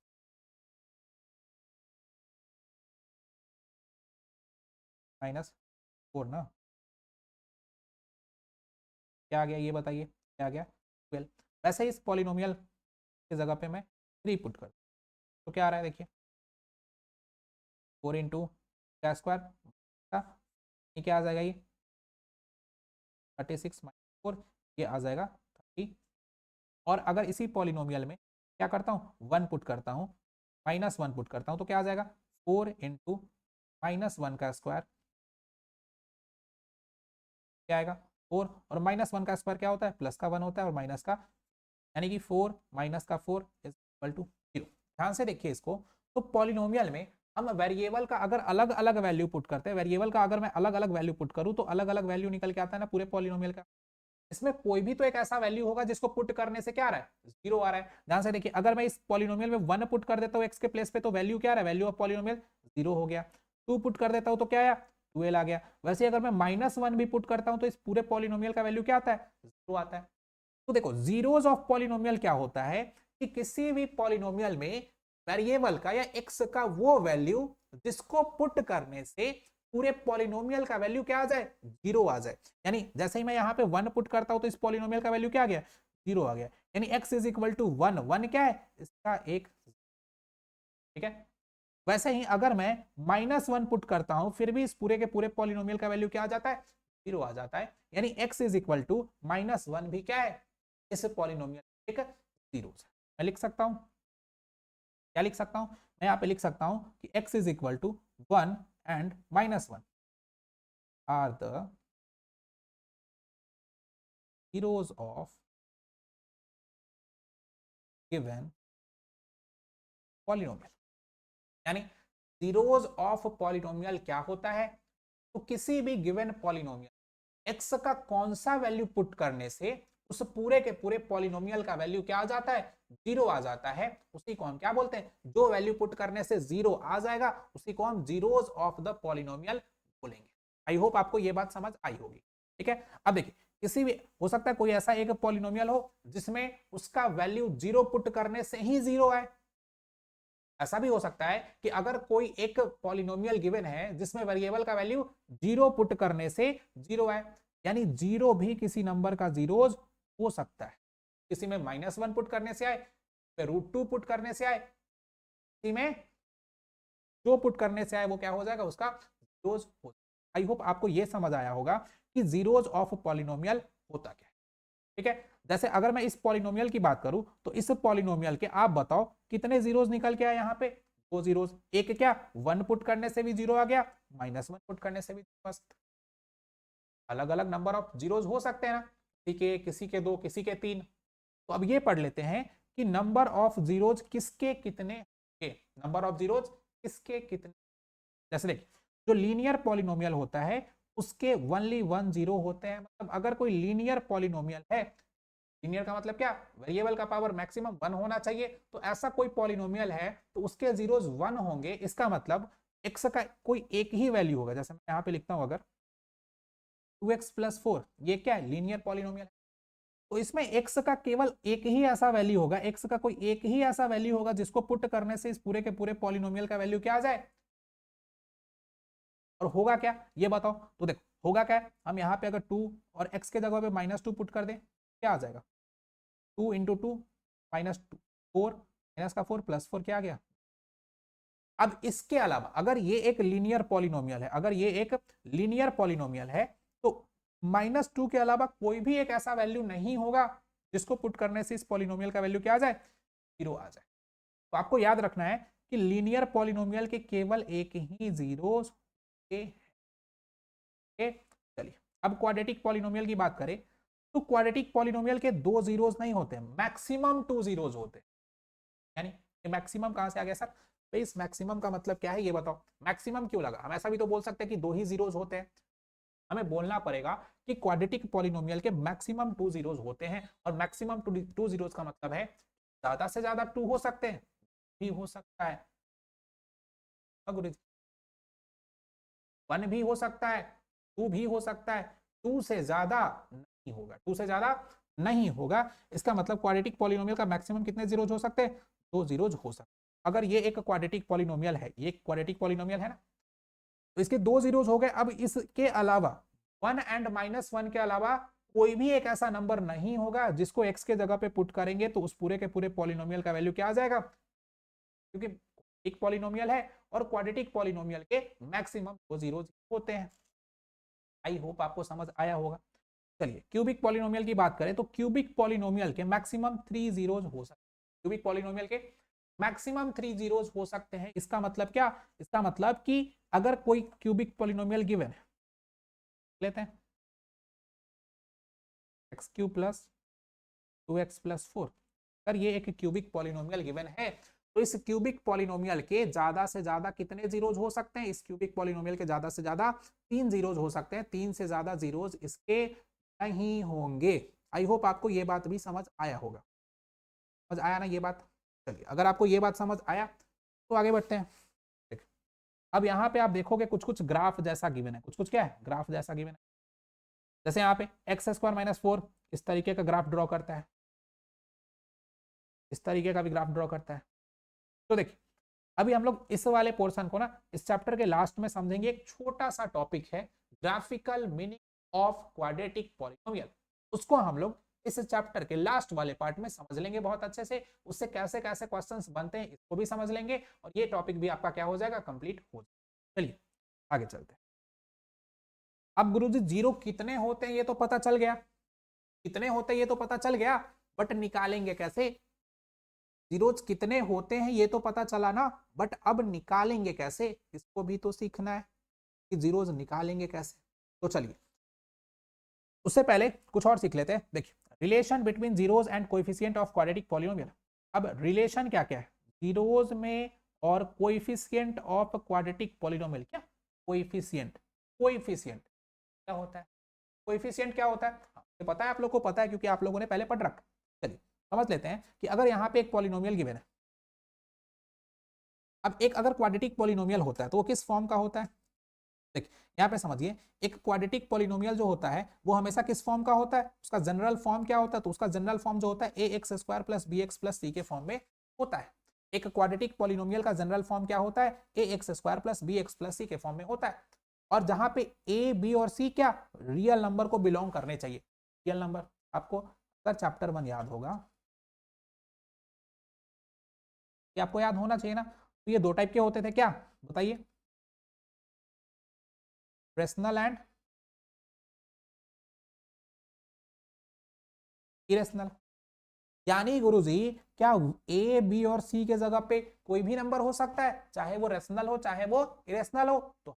माइनस 4 ना, क्या आ गया ये बताइए क्या आ गया 12। वैसे ही इस पॉलिनोमियल की जगह पे मैं 3 पुट कर तो क्या आ रहा है देखिए 4 इंटू का स्क्वायर का ये क्या आ जाएगा ये 36 माइनस 4 ये आ जाएगा 30। और अगर इसी पॉलिनोमियल में क्या करता हूँ 1 पुट करता हूँ -1 पुट करता हूँ तो क्या आ जाएगा 4 इंटू -1 का स्क्वायर क्या आएगा 4 और -1 का स्क्वायर क्या होता है प्लस का 1 होता है और माइनस का, यानी कि 4 माइनस का 4 इज इक्वल टू 0। ध्यान से देखिए इसको, तो पॉलिनोमियल में हम वेरिएबल का अगर अलग अलग वैल्यू पुट करते हैं, वेरिएबल का अगर मैं अलग अलग वैल्यू पुट करूं तो अलग अलग वैल्यू निकल के आता है ना पूरे पॉलिनोमियल का। इसमें कोई भी तो एक ऐसा वैल्यू होगा जिसको पुट करने से क्या आ रहा है 0 आ रहा है। ध्यान से देखिए अगर मैं इस पॉलिनोमियल में 1 पुट कर देता हूँ x के प्लेस पे तो वैल्यू क्या आ रहा है वैल्यू ऑफ पॉलिनोमियल 0 हो गया। 2 पुट कर देता हूँ तो क्या आया 12 आ गया। वैसे अगर मैं -1 भी पुट करता हूँ तो इस पूरे पॉलिनोमियल का वैल्यू क्या आता है 0 आता है। तो देखो जीरोज ऑफ पॉलिनोमियल क्या होता है कि किसी भी पॉलिनोमियल में वेरिएबल का या x का वो वैल्यू जिसको पुट करने से पूरे पॉलिनोमियल का वैल्यू क्या आ जाए 0 आ जाए। यानी जैसे ही मैं यहाँ पे 1 पुट करता हूं तो इस पॉलिनोमियल का वैल्यू क्या आ गया 0 आ गया, यानी x इज इक्वल टू 1, 1 क्या है इसका एक, ठीक है। वैसे ही अगर मैं -1 पुट करता हूं फिर भी इस पूरे के पूरे पॉलिनोमियल का वैल्यू क्या आ जाता है 0 आ जाता है, यानी x इज इक्वल टू -1 भी क्या है इस पॉलिनोमियल एक 0। मैं लिख सकता हूं क्या लिख सकता हूं, मैं यहाँ पे लिख सकता हूं कि x is equal to 1 and -1 are the zeros of given polynomial। यानी zeros of polynomial क्या होता है तो किसी भी गिवन पॉलिनोमियल x का कौन सा वैल्यू पुट करने से उस पूरे के पूरे पॉलिनोमियल का वैल्यू क्या आ जाता है 0 आ जाता है, उसी को हम क्या बोलते हैं जो वैल्यू पुट करने से 0 आ जाएगा उसी को हम जीरोज ऑफ द पॉलिनोमियल बोलेंगे। आई होप आपको यह बात समझ आई होगी। ठीक है, अब देखिए किसी भी हो सकता है कोई ऐसा एक पॉलिनोमियल हो जिसमें उसका वैल्यू 0 पुट करने से ही 0 आए। ऐसा भी हो सकता है कि अगर कोई एक पॉलिनोमियल गिवन है जिसमें वेरिएबल का वैल्यू 0 पुट करने से 0 आए, यानी 0 भी किसी नंबर का जीरोज हो सकता है। किसी में -1 पुट करने से आए, √2 पुट करने से आए, किसी में जो पुट करने से आए वो क्या हो जाएगा, उसका जीरोज हो। आई होप आपको ये समझ आया होगा कि जीरोज ऑफ पॉलिनोमियल होता क्या है। ठीक है, जैसे अगर मैं इस पॉलिनोमियल की बात करूं तो इस पॉलिनोमियल के आप बताओ कितने जीरोज निकल के आए यहाँ पे, 2 जीरोज। एक क्या 1 पुट करने से भी जीरो आ गया, -1 पुट करने से भी। मस्त, अलग अलग नंबर ऑफ जीरोज हो सकते हैं ना, किसी के 2, किसी के 3। तो अब ये पढ़ लेते हैं कि नंबर ऑफ जीरोज किसके कितने के, नंबर ऑफ जीरोज किसके कितने। जैसे देखिए, जो लीनियर पॉलिनोमियल होता है उसके ओनली 1 जीरो होते हैं। मतलब अगर कोई लीनियर पॉलिनोमियल है, लीनियर का मतलब क्या, वेरिएबल का पावर मैक्सिमम 1 होना चाहिए, तो ऐसा कोई पॉलिनोमियल है तो उसके जीरोज 1 होंगे। इसका मतलब x का कोई एक ही वैल्यू होगा। जैसे मैं यहाँ पे लिखता हूं अगर 2x + 4, ये क्या है, लीनियर पॉलिनोमियल है, तो इसमें x का केवल एक ही ऐसा वैल्यू होगा, x का कोई एक ही ऐसा वैल्यू होगा जिसको पुट करने से इस पूरे के पूरे पॉलिनोमियल का वैल्यू क्या आ जाए। और होगा क्या ये बताओ। तो देखो होगा क्या है, हम यहाँ पे अगर 2 और x के जगह पे -2 पुट कर दें, क्या आ जाएगा, 2 × 2 -2 4 -4 +4 क्या आ गया। अब इसके अलावा अगर ये एक लीनियर पॉलिनोमियल है, अगर ये एक लीनियर पॉलिनोमियल है तो -2 के अलावा कोई भी एक ऐसा वैल्यू नहीं होगा जिसको पुट करने से इस पॉलिनोमियल का वैल्यू क्या आ जाए, जीरो आ जाए। तो आपको याद रखना है कि लीनियर पॉलिनोमियल के केवल एक ही जीरोस होते हैं। चलिए अब क्वाड्रेटिक पॉलिनोमियल की बात करें तो क्वाड्रेटिक पॉलिनोमियल के 2 जीरोस नहीं होते, मैक्सिमम 2 जीरोस होते हैं। यानी ये मैक्सिमम कहां से आ गया सर, तो इस मैक्सिमम का मतलब क्या है ये बताओ। मैक्सिमम क्यों लगा, हम ऐसा भी तो बोल सकते हैं कि 2 ही जीरोस होते हैं। हमें बोलना पड़ेगा कि क्वाड्रेटिक पॉलिनोमियल के मैक्सिमम 2 जीरोस होते हैं, और मैक्सिमम 2 जीरोस का मतलब है ज्यादा से ज्यादा 2 हो सकते हैं, भी हो सकता है, 1 भी हो सकता है, 2 भी हो सकता है, 2 से ज्यादा नहीं होगा, 2 से ज्यादा नहीं होगा। इसका मतलब क्वाड्रेटिक पॉलिनोमियल का मैक्सिमम कितने जीरोज हो सकते हैं, 2 जीरोज हो सकते हैं। अगर ये एक क्वाड्रेटिक पॉलिनोमियल है, ये क्वाड्रेटिक पॉलिनोमियल है ना, तो इसके 2 जीरोज हो गए। अब इसके अलावा 1 एंड -1 के अलावा कोई भी एक ऐसा नंबर नहीं होगा जिसको x के जगह पे पुट करेंगे तो उस पूरे के पूरे पॉलिनोमियल का वैल्यू क्या आ जाएगा, क्योंकि एक पॉलिनोमियल है और क्वाड्रेटिक पॉलिनोमियल के मैक्सिमम 2 जीरोज होते हैं। आई होप आपको समझ आया होगा। चलिए क्यूबिक पॉलिनोमियल की बात करें तो क्यूबिक पॉलिनोमियल के मैक्सिमम 3 जीरोज हो सकते हैं। क्यूबिक पॉलिनोमियल के मैक्सिमम 3 जीरोज हो सकते हैं। इसका मतलब क्या, इसका मतलब कि अगर कोई क्यूबिक पॉलिनोमियल गिवन है, लेते हैं x³ + 2x + 4, अगर ये एक क्यूबिक पॉलिनोमियल गिवन है तो इस क्यूबिक पॉलिनोमियल के ज्यादा से ज्यादा कितने जीरोज हो सकते हैं, इस क्यूबिक पॉलिनोमियल के ज्यादा से ज्यादा 3 जीरोज हो सकते हैं, 3 से ज्यादा जीरोज इसके नहीं होंगे। आई होप आपको ये बात भी समझ आया होगा, समझ आया ना ये बात। चलिए अगर आपको ये बात समझ आया तो आगे बढ़ते हैं। अब यहाँ पे आप देखोगे कुछ कुछ ग्राफ जैसा गिवन है, कुछ कुछ क्या है, ग्राफ जैसा गिवन है। जैसे यहाँ पे x² - 4 इस तरीके का ग्राफ ड्रॉ करता है, इस तरीके का भी ग्राफ ड्रॉ करता है। तो देखिए अभी हम लोग इस वाले पोर्शन को ना इस चैप्टर के लास्ट में समझेंगे। एक छोटा सा टॉपिक है graphical meaning of quadratic polynomial, उसको हम लोग इस चैप्टर के लास्ट वाले पार्ट में समझ लेंगे बहुत अच्छे से। उससे कैसे कैसे क्वेश्चंस बनते हैं इसको भी समझ लेंगे, और ये टॉपिक भी आपका क्या हो जाएगा, कंप्लीट हो जाएगा। चलिए आगे चलते हैं। अब गुरुजी जीरो कितने होते हैं ये तो पता चल गया, कितने होते हैं ये तो पता चल गया, बट निकालेंगे कैसे। जीरोज कितने होते हैं ये तो पता चला ना, बट अब निकालेंगे कैसे, इसको भी तो सीखना है कि जीरोज निकालेंगे कैसे। तो चलिए उससे पहले कुछ और सीख लेते हैं। देखिए relation between zeros and coefficient of quadratic polynomial. अब रिलेशन क्या क्या है जीरोज में और कोएफिशिएंट ऑफ क्वाड्रेटिक पॉलिनोमियल। क्या कोएफिशिएंट, कोएफिशिएंट क्या होता है, कोएफिशिएंट क्या होता है ये पता है, आप लोग को पता है क्योंकि आप लोगों ने पहले पढ़ रखा। चलिए समझ लेते हैं कि अगर यहाँ पे एक पॉलिनोमियल गिवन है, अब एक अगर क्वाड्रेटिक पॉलिनोमियल होता है तो वो किस फॉर्म का होता है। देखिए यहाँ पे समझिए, एक क्वाड्रेटिक पॉलिनोमियल जो होता है वो हमेशा किस फॉर्म का होता है, उसका जनरल फॉर्म क्या होता है, तो उसका जनरल फॉर्म जो होता है ax² + bx + c के फॉर्म में होता है। एक क्वाड्रेटिक पॉलिनोमियल का जनरल फॉर्म क्या होता है, ax² + bx + c के फॉर्म में होता है। और जहां पे a, b और c क्या रियल नंबर को बिलोंग करने चाहिए। रियल नंबर आपको अगर चैप्टर 1 याद होगा, ये आपको याद होना चाहिए ना, तो ये दो टाइप के होते थे क्या, बताइए, रेशनल एंड इरेशनल। यानी गुरुजी क्या ए बी और सी के जगह पे कोई भी नंबर हो सकता है, चाहे वो रेशनल हो चाहे वो इरेशनल हो? तो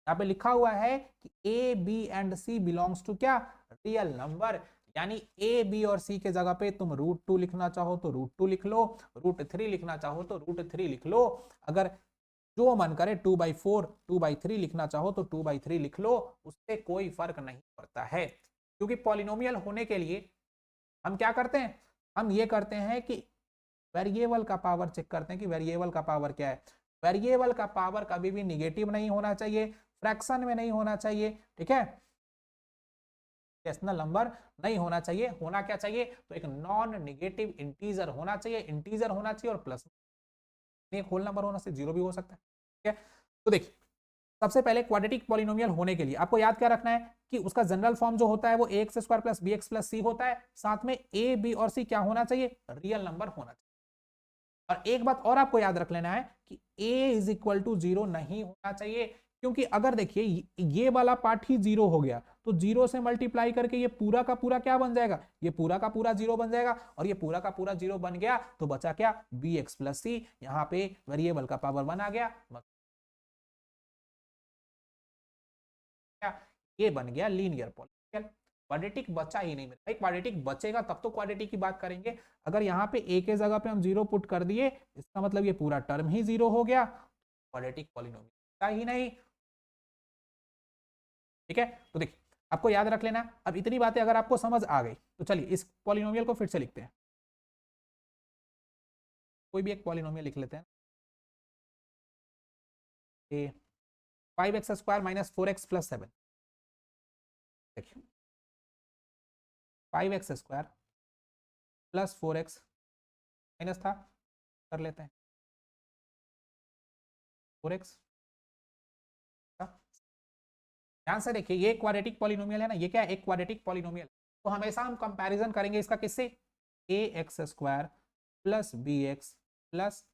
यहाँ पे लिखा हुआ है कि A B and C belongs to क्या, रियल नंबर। यानी ए बी और सी के जगह पे तुम √2 लिखना चाहो तो √2 लिख लो, √3 लिखना चाहो तो √3 लिख लो, अगर जो मन करे 2/4 2/3 लिखना चाहो तो 2/3 लिख लो, उससे कोई फर्क नहीं पड़ता है। क्योंकि पॉलिनोमियल होने के लिए हम क्या करते हैं, हम ये करते हैं कि वेरिएबल का पावर चेक करते हैं कि वेरिएबल का पावर क्या है। वेरिएबल का पावर कभी भी निगेटिव नहीं होना चाहिए, फ्रैक्शन में नहीं होना चाहिए, ठीक है, डेसिमल नंबर नहीं होना चाहिए। होना क्या चाहिए, तो एक नॉन निगेटिव इंटीजर होना चाहिए, इंटीजर होना चाहिए और प्लस एक होल नंबर होना चाहिए, जीरो भी हो सकता है, ठीक है। तो देखिए सबसे पहले क्वाड्रेटिक पॉलिनोमियल होने के लिए आपको याद क्या रखना है कि उसका जनरल फॉर्म जो होता है वो ax square plus B X plus C होता है, साथ में ए बी और सी क्या होना चाहिए, रियल नंबर होना चाहिए। और एक बात और आपको याद रख लेना है कि a इज इक्वल टू 0 नहीं होना चाहिए, क्योंकि अगर देखिए ये वाला पार्ट ही 0 हो गया तो 0 से मल्टीप्लाई करके ये पूरा का पूरा क्या बन जाएगा, ये पूरा का पूरा 0 बन जाएगा, और ये पूरा का पूरा 0 बन गया तो बचा क्या, बी एक्स प्लस सी, यहाँ पे वेरिएबल का पावर 1 आ गया, ये बन गया लीनियर पॉलिनोमियल। क्वाड्रेटिक बचा ही नहीं मेरा भाई, क्वाड्रेटिक बचेगा तब तो क्वाड्रेटिक की बात करेंगे। अगर यहाँ पे a के जगह पे हम 0 पुट कर दिए, इसका मतलब ये पूरा टर्म ही 0 हो गया, क्वाड्रेटिक पॉलिनोमियल बचा ही नहीं, ठीक है। तो देखिए आपको याद रख लेना। अब इतनी बातें अगर आपको समझ आ गई तो चलिए इस पॉलिनोमियल को फिर से लिखते हैं, कोई भी एक पॉलिनोमियल लिख लेते हैं। 5x² माइनस 4x प्लस 7, देखिए 5x² प्लस 4x माइनस था, कर लेते हैं 4x। ध्यान से देखिए ये क्वाड्रेटिक पॉलिनोमियल है ना, ये क्या है, एक क्वाड्रेटिक पॉलिनोमियल। तो हमेशा हम कंपैरिजन करेंगे इसका किससे, ax² प्लस bx प्लस,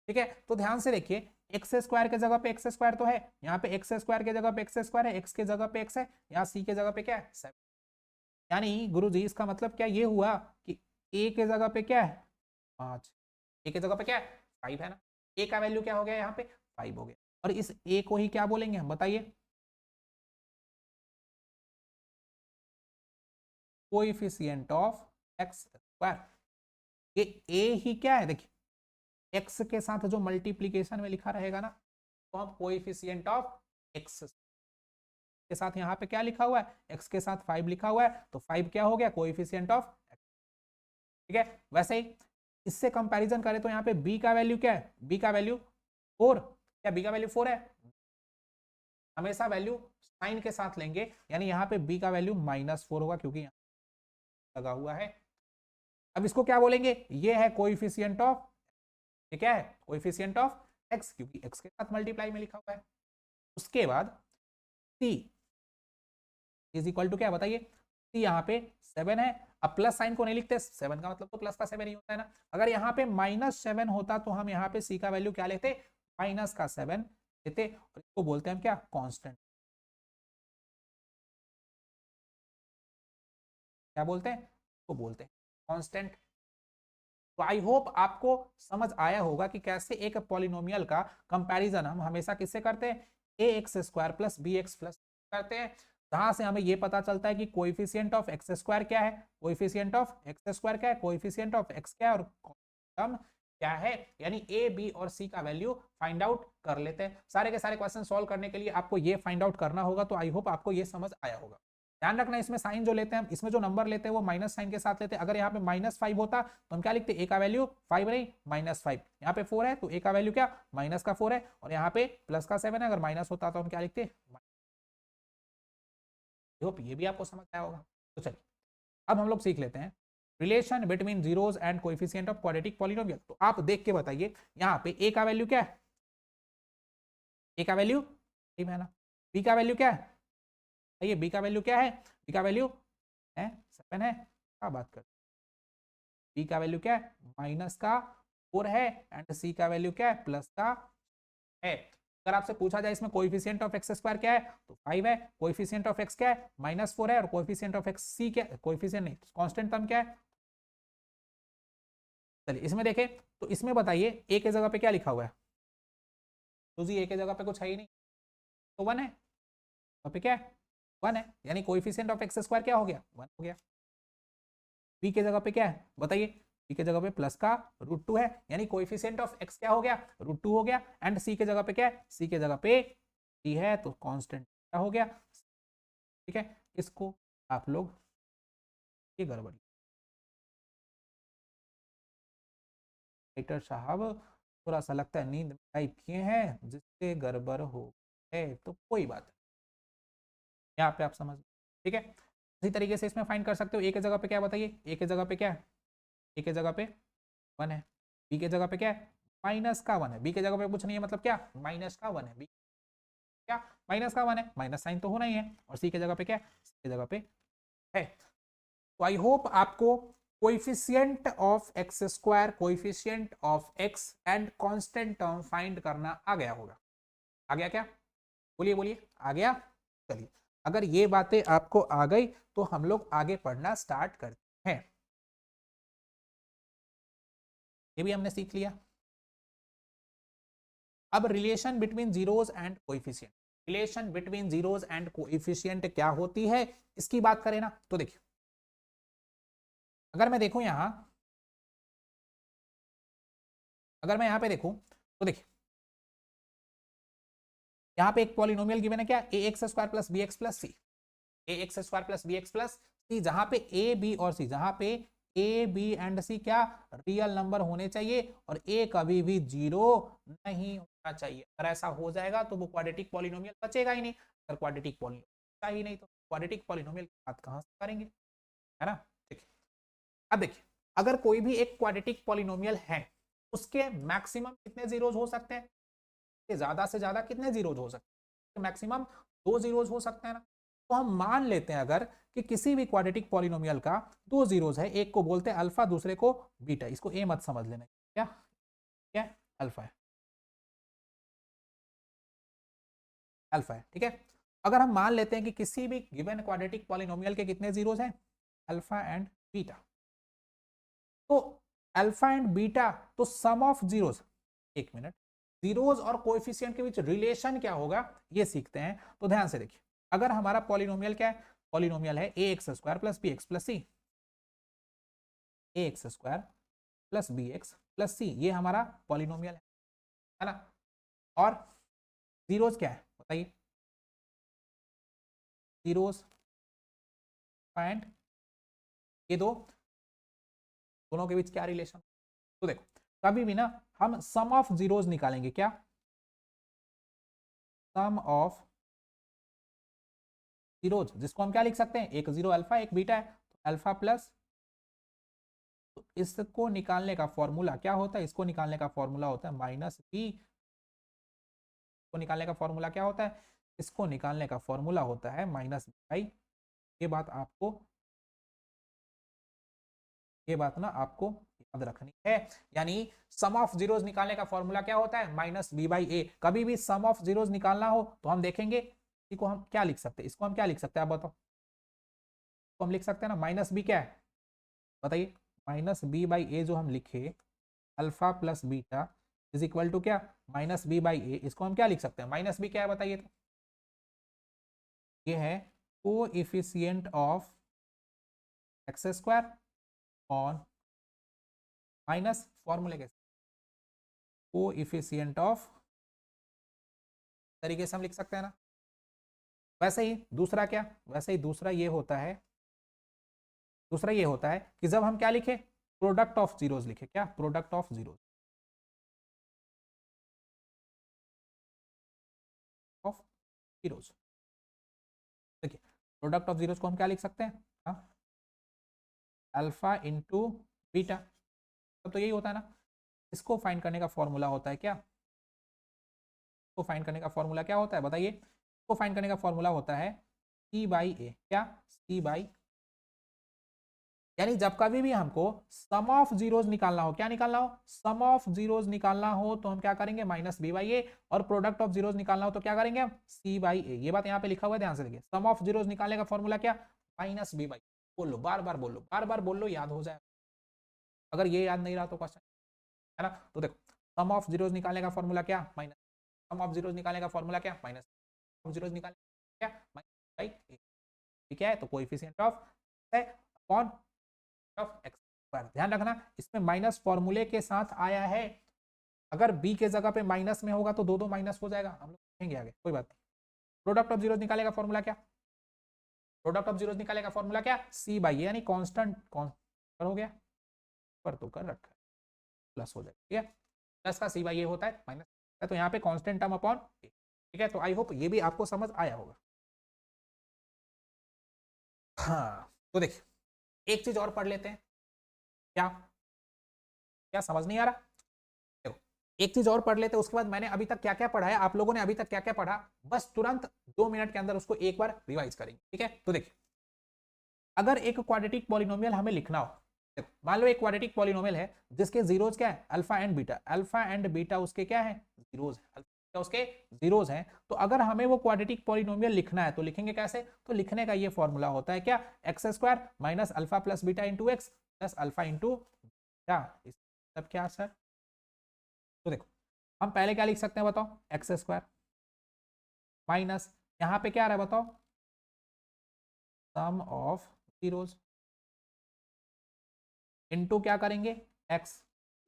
ठीक है। तो ध्यान से देखिए x² के जगह पे x² तो है, यहाँ पे x² के जगह पे x² है, x के जगह पे x है, यहाँ c के जगह पे क्या है 7। यानी गुरुजी इसका मतलब क्या ये हुआ कि a के जगह पे क्या है 5, a के जगह पे क्या है 5 है ना, a का वैल्यू क्या हो गया यहाँ पे 5 हो गया। और इस a को ही क्या बोलेंगे हम बताइए, कोएफिशिएंट ऑफ x²। ये a ही क्या है, देखिए x के साथ जो मल्टीप्लीकेशन में लिखा रहेगा ना, तो हम कोएफिशिएंट ऑफ x के साथ यहाँ पे क्या लिखा हुआ है, x के साथ 5 लिखा हुआ है, तो 5 क्या हो गया कोएफिशिएंट ऑफ x, ठीक है। वैसे ही इससे कंपैरिजन करें तो यहाँ पे b का वैल्यू क्या है, b का वैल्यू 4, क्या b का वैल्यू 4 है, हमेशा वैल्यू साइन के साथ लेंगे, यानी यहाँ पे b का वैल्यू -4 होगा क्योंकि यहाँ लगा हुआ है। अब इसको क्या बोलेंगे, ये है कोएफिशिएंट ऑफ, ये क्या है कोएफिशिएंट ऑफ x, क्योंकि x के साथ मल्टीप्लाई में लिखा हुआ है। उसके बाद c इज इक्वल टू क्या बताइए, c यहाँ पे 7 है। अब प्लस साइन को नहीं लिखते, 7 का मतलब तो प्लस का 7 ही होता है ना। अगर यहाँ पे -7 होता तो हम यहाँ पे c का वैल्यू क्या लेते, -7 लेते, और इसको बोलते हैं हम क्या, कांस्टेंट। क्या बोलते हैं, इसको बोलते हैं कांस्टेंट। तो आई होप आपको समझ आया होगा कि कैसे एक पॉलिनोमियल का कंपैरिजन हम हमेशा किससे करते हैं, ax² प्लस bx प्लस करते हैं, जहां से हमें ये पता चलता है कि कोएफिशिएंट ऑफ x² क्या है, कोएफिशिएंट ऑफ x² क्या है, कोएफिशिएंट ऑफ x क्या है, और टर्म क्या है, यानी a b और c का वैल्यू फाइंड आउट कर लेते हैं। सारे के सारे क्वेश्चन सॉल्व करने के लिए आपको ये फाइंड आउट करना होगा। तो आई होप आपको ये समझ आया होगा। ध्यान रखना इसमें साइन जो लेते हैं, इसमें जो नंबर लेते हैं वो माइनस साइन के साथ लेते हैं। अगर यहाँ पे -5 होता तो हम क्या लिखते, a का वैल्यू 5 नहीं -5, यहाँ पे 4 है तो a का वैल्यू क्या -4 है, और यहाँ पे प्लस का 7 है, अगर माइनस होता तो हम क्या लिखते, ये भी आपको समझ आया होगा। तो चलिए अब हम लोग सीख लेते हैं relation between zeros and coefficient of quadratic polynomial. तो आप देख के बताइए यहाँ पे a का वैल्यू क्या है, a का वैल्यू है ना, b का वैल्यू क्या है, ये b का वैल्यू क्या है, b का वैल्यू है 7 है, क्या बात कर, b का वैल्यू क्या है -4 4 है एंड सी का वैल्यू क्या है, प्लस का है। अगर आपसे पूछा जाए इसमें कोएफिशिएंट ऑफ एक्स स्क्वायर क्या है, तो 5 है। कोएफिशिएंट ऑफ एक्स क्या है, -4 है। और कोएफिशिएंट ऑफ एक्स सी क्या, कोएफिशिएंट नहीं, कांस्टेंट टर्म क्या है। चलिए इसमें देखें, तो इसमें बताइए ए के जगह पे क्या लिखा हुआ है, तो जी ए के जगह पे कुछ है ही नहीं, तो 1 है। वहां पे क्या है, 1 है, यानी कोएफिशिएंट ऑफ एक्स स्क्वायर क्या हो गया, 1 हो गया। बी के जगह पे क्या है बताइए, बी के जगह पे प्लस का √2 है, यानी कोएफिशिएंट ऑफ एक्स क्या हो गया, √2 हो गया। एंड सी के जगह पे क्या है, सी के जगह पे सी है, तो कांस्टेंट क्या हो गया, ठीक है। इसको आप लोग, ये गड़बड़ी राइटर साहब थोड़ा सा लगता है नींद टाइप किए हैं जिससे गड़बड़ हो है, तो कोई बात नहीं, यहाँ पे आप समझ, ठीक है। इसी तरीके से इसमें फाइंड कर सकते हो, ए के जगह पे क्या बताइए, ए के जगह पे क्या है, ए के जगह पे 1 है। बी के जगह पे क्या है, माइनस का 1 है। बी के जगह पे कुछ नहीं है, मतलब क्या, माइनस का 1 है। बी क्या, माइनस का 1 है, माइनस साइन तो होना ही है। और सी के जगह पे क्या है, सी के जगह पे है। तो आई होप आपको coefficient of x square, coefficient of x and constant term find करना आ गया होगा। आ गया क्या, बोलिए बोलिए, आ गया। चलिए, अगर ये बातें आपको आ गई तो हम लोग आगे पढ़ना स्टार्ट करते हैं। ये भी हमने सीख लिया। अब relation between zeros and coefficient, relation between zeros and coefficient क्या होती है, इसकी बात करें ना, तो देखिए अगर मैं देखूं यहां, अगर मैं यहां पे देखूं तो देखिए यहां पे एक पॉलिनोमियल गिवन है क्या, A X square plus B X plus C, A X square plus B X plus C, जहां पे ए बी और सी, जहां पे ए बी एंड सी क्या रियल नंबर होने चाहिए और ए कभी भी जीरो नहीं होना चाहिए। अगर ऐसा हो जाएगा तो वो क्वाड्रेटिक पॉलिनोमियल बचेगा ही नहीं। अगर क्वाड्रेटिक पॉलिनोमियल ही नहीं तो क्वाड्रेटिक पॉलिनोमियल की बात कहां से करेंगे, है ना। ठीक है, अब देखिए अगर कोई भी एक क्वाड्रेटिक पॉलिनोमियल है, उसके मैक्सिमम कितने जीरोज हो सकते हैं, ज्यादा से ज्यादा कितने जीरोज हो सकते हैं, मैक्सिमम 2 जीरोज हो सकते हैं ना। तो हम मान लेते हैं अगर कि किसी भी क्वाड्रेटिक पॉलिनोमियल का 2 जीरोज है, एक को बोलते हैं अल्फा, दूसरे को बीटा, इसको ए मत समझ लेना, क्या क्या अल्फा है, अल्फा है, ठीक है। अगर हम मान लेते हैं कि किसी भी गिवन क्वाड्रेटिक पॉलिनोमियल के कितने जीरोज हैं, अल्फा एंड बीटा, तो अल्फा एंड बीटा, तो सम ऑफ जीरोज, एक मिनट, जीरोज और कोएफिशिएंट के बीच रिलेशन क्या होगा ये सीखते हैं। तो ध्यान से देखिए, अगर हमारा पॉलिनोमियल क्या है, पॉलिनोमियल है A X square plus B X plus C, A X square plus B X plus C, ये हमारा पॉलिनोमियल है ना। और जीरोज क्या है बताइए, जीरोज एंड ये दो, दोनों के बीच क्या रिलेशन, तो देखो कभी भी ना हम सम ऑफ जीरोज निकालेंगे, क्या सम ऑफ जीरोज, जिसको हम क्या लिख सकते हैं, एक जीरो अल्फा एक बीटा है, तो अल्फा प्लस, तो इसको निकालने का फॉर्मूला क्या होता है, इसको निकालने का फॉर्मूला होता है माइनस बी, इसको निकालने का फॉर्मूला क्या होता है, इसको निकालने का फॉर्मूला होता है माइनस बाई, ये बात आपको, ये बात ना आपको याद रखनी है। यानी सम ऑफ जीरोज निकालने का फॉर्मूला क्या होता है, माइनस बी बाई ए। कभी भी सम ऑफ जीरोज निकालना हो तो हम देखेंगे, इसको हम क्या लिख सकते हैं, इसको हम क्या लिख सकते हैं, आप बताओ, तो हम लिख सकते हैं ना माइनस बी क्या है बताइए, माइनस बी बाई ए जो हम लिखे, alpha plus beta is equal to क्या, माइनस बी बाई ए, इसको हम क्या लिख सकते हैं, माइनस बी क्या है बताइए, तो ये है कोएफिशिएंट ऑफ एक्स स्क्वायर और माइनस फॉर्मूले के कोएफिशिएंट ऑफ, तरीके से हम लिख सकते हैं ना। वैसे ही दूसरा क्या, वैसे ही दूसरा ये होता है, दूसरा ये होता है कि जब हम क्या लिखे, प्रोडक्ट ऑफ जीरोज लिखे, क्या product of zeros of zeros, देखिए प्रोडक्ट ऑफ जीरोज को हम क्या लिख सकते हैं, अल्फा इंटू बीटा, तो यही होता है ना। इसको फाइंड करने का फॉर्मूला होता है क्या, इसको फाइंड करने का फॉर्मूला क्या होता है बताइए, इसको फाइंड करने का फॉर्मूला होता है सी बाई ए, क्या सी बाई यानी जब कभी भी हमको सम ऑफ जीरोज निकालना हो, क्या निकालना हो, सम ऑफ जीरोज निकालना हो, तो हम क्या करेंगे, माइनस बी बाई ए, और प्रोडक्ट ऑफ जीरोज निकालना हो तो क्या करेंगे हम, सी बाई ए। ये बात यहाँ पे लिखा हुआ है, ध्यान से देखिए, सम ऑफ जीरोज निकालने का फॉर्मूला क्या, माइनस बी बाई, बोल लो, बार बार बोल लो, बार बार बोल लो, याद हो जाए। अगर ये याद नहीं रहा तो क्वेश्चन है ना। तो देखो, सम ऑफ जीरोज निकालने का फॉर्मूला क्या, माइनस, सम ऑफ जीरोज निकालने का फॉर्मूला क्या, माइनस ऑफ जीरोज निकालने क्या, माइनस बाई ए। ठीक है, तो कोएफिशिएंट ऑफ है अपॉन ऑफ एक्स स्क्वायर। ध्यान रखना इसमें माइनस फॉर्मूले के साथ आया है, अगर बी के जगह पे माइनस में होगा तो दो दो माइनस हो जाएगा, हम लोग देखेंगे आगे, कोई बात नहीं। प्रोडक्ट ऑफ जीरोज निकालेगा फॉर्मूला क्या, प्रोडक्ट ऑफ जीरोज निकालेगा फॉर्मूला क्या, सी बाई ए, यानी कांस्टेंट हो गया, पर तो कर रखा है, प्लस हो जाएगा, ठीक है, प्लस का सी बाई ए होता है माइनस, तो यहाँ पे कांस्टेंट टर्म अपॉन ए। ठीक है, तो आई होप ये भी आपको समझ आया होगा। हाँ, तो देखिए एक चीज और पढ़ लेते हैं, क्या क्या समझ नहीं आ रहा, देखो एक चीज और पढ़ लेते हैं, उसके बाद मैंने अभी तक क्या क्या पढ़ा है, आप लोगों ने अभी तक क्या क्या पढ़ा, बस तुरंत 2 मिनट के अंदर उसको एक बार रिवाइज करेंगे। ठीक है, तो देखिए अगर एक क्वाड्रेटिक पॉलिनोमियल हमें लिखना हो, देखो मान लो एक क्वाड्रेटिक पॉलिनोमियल है जिसके जीरोज क्या है, alpha and beta, alpha and beta उसके क्या है, जीरोज है, उसके जीरोज हैं, तो अगर हमें वो क्वाड्रेटिक पॉलिनोमियल लिखना है तो लिखेंगे कैसे, तो लिखने का ये फॉर्मूला होता है क्या, X square minus alpha plus beta into x plus alpha into क्या, सब क्या सर। तो देखो हम पहले क्या लिख सकते हैं बताओ, एक्स स्क्वायर माइनस यहाँ पे क्या आ रहा है बताओ, सम ऑफ जीरोज इनटू क्या करेंगे, एक्स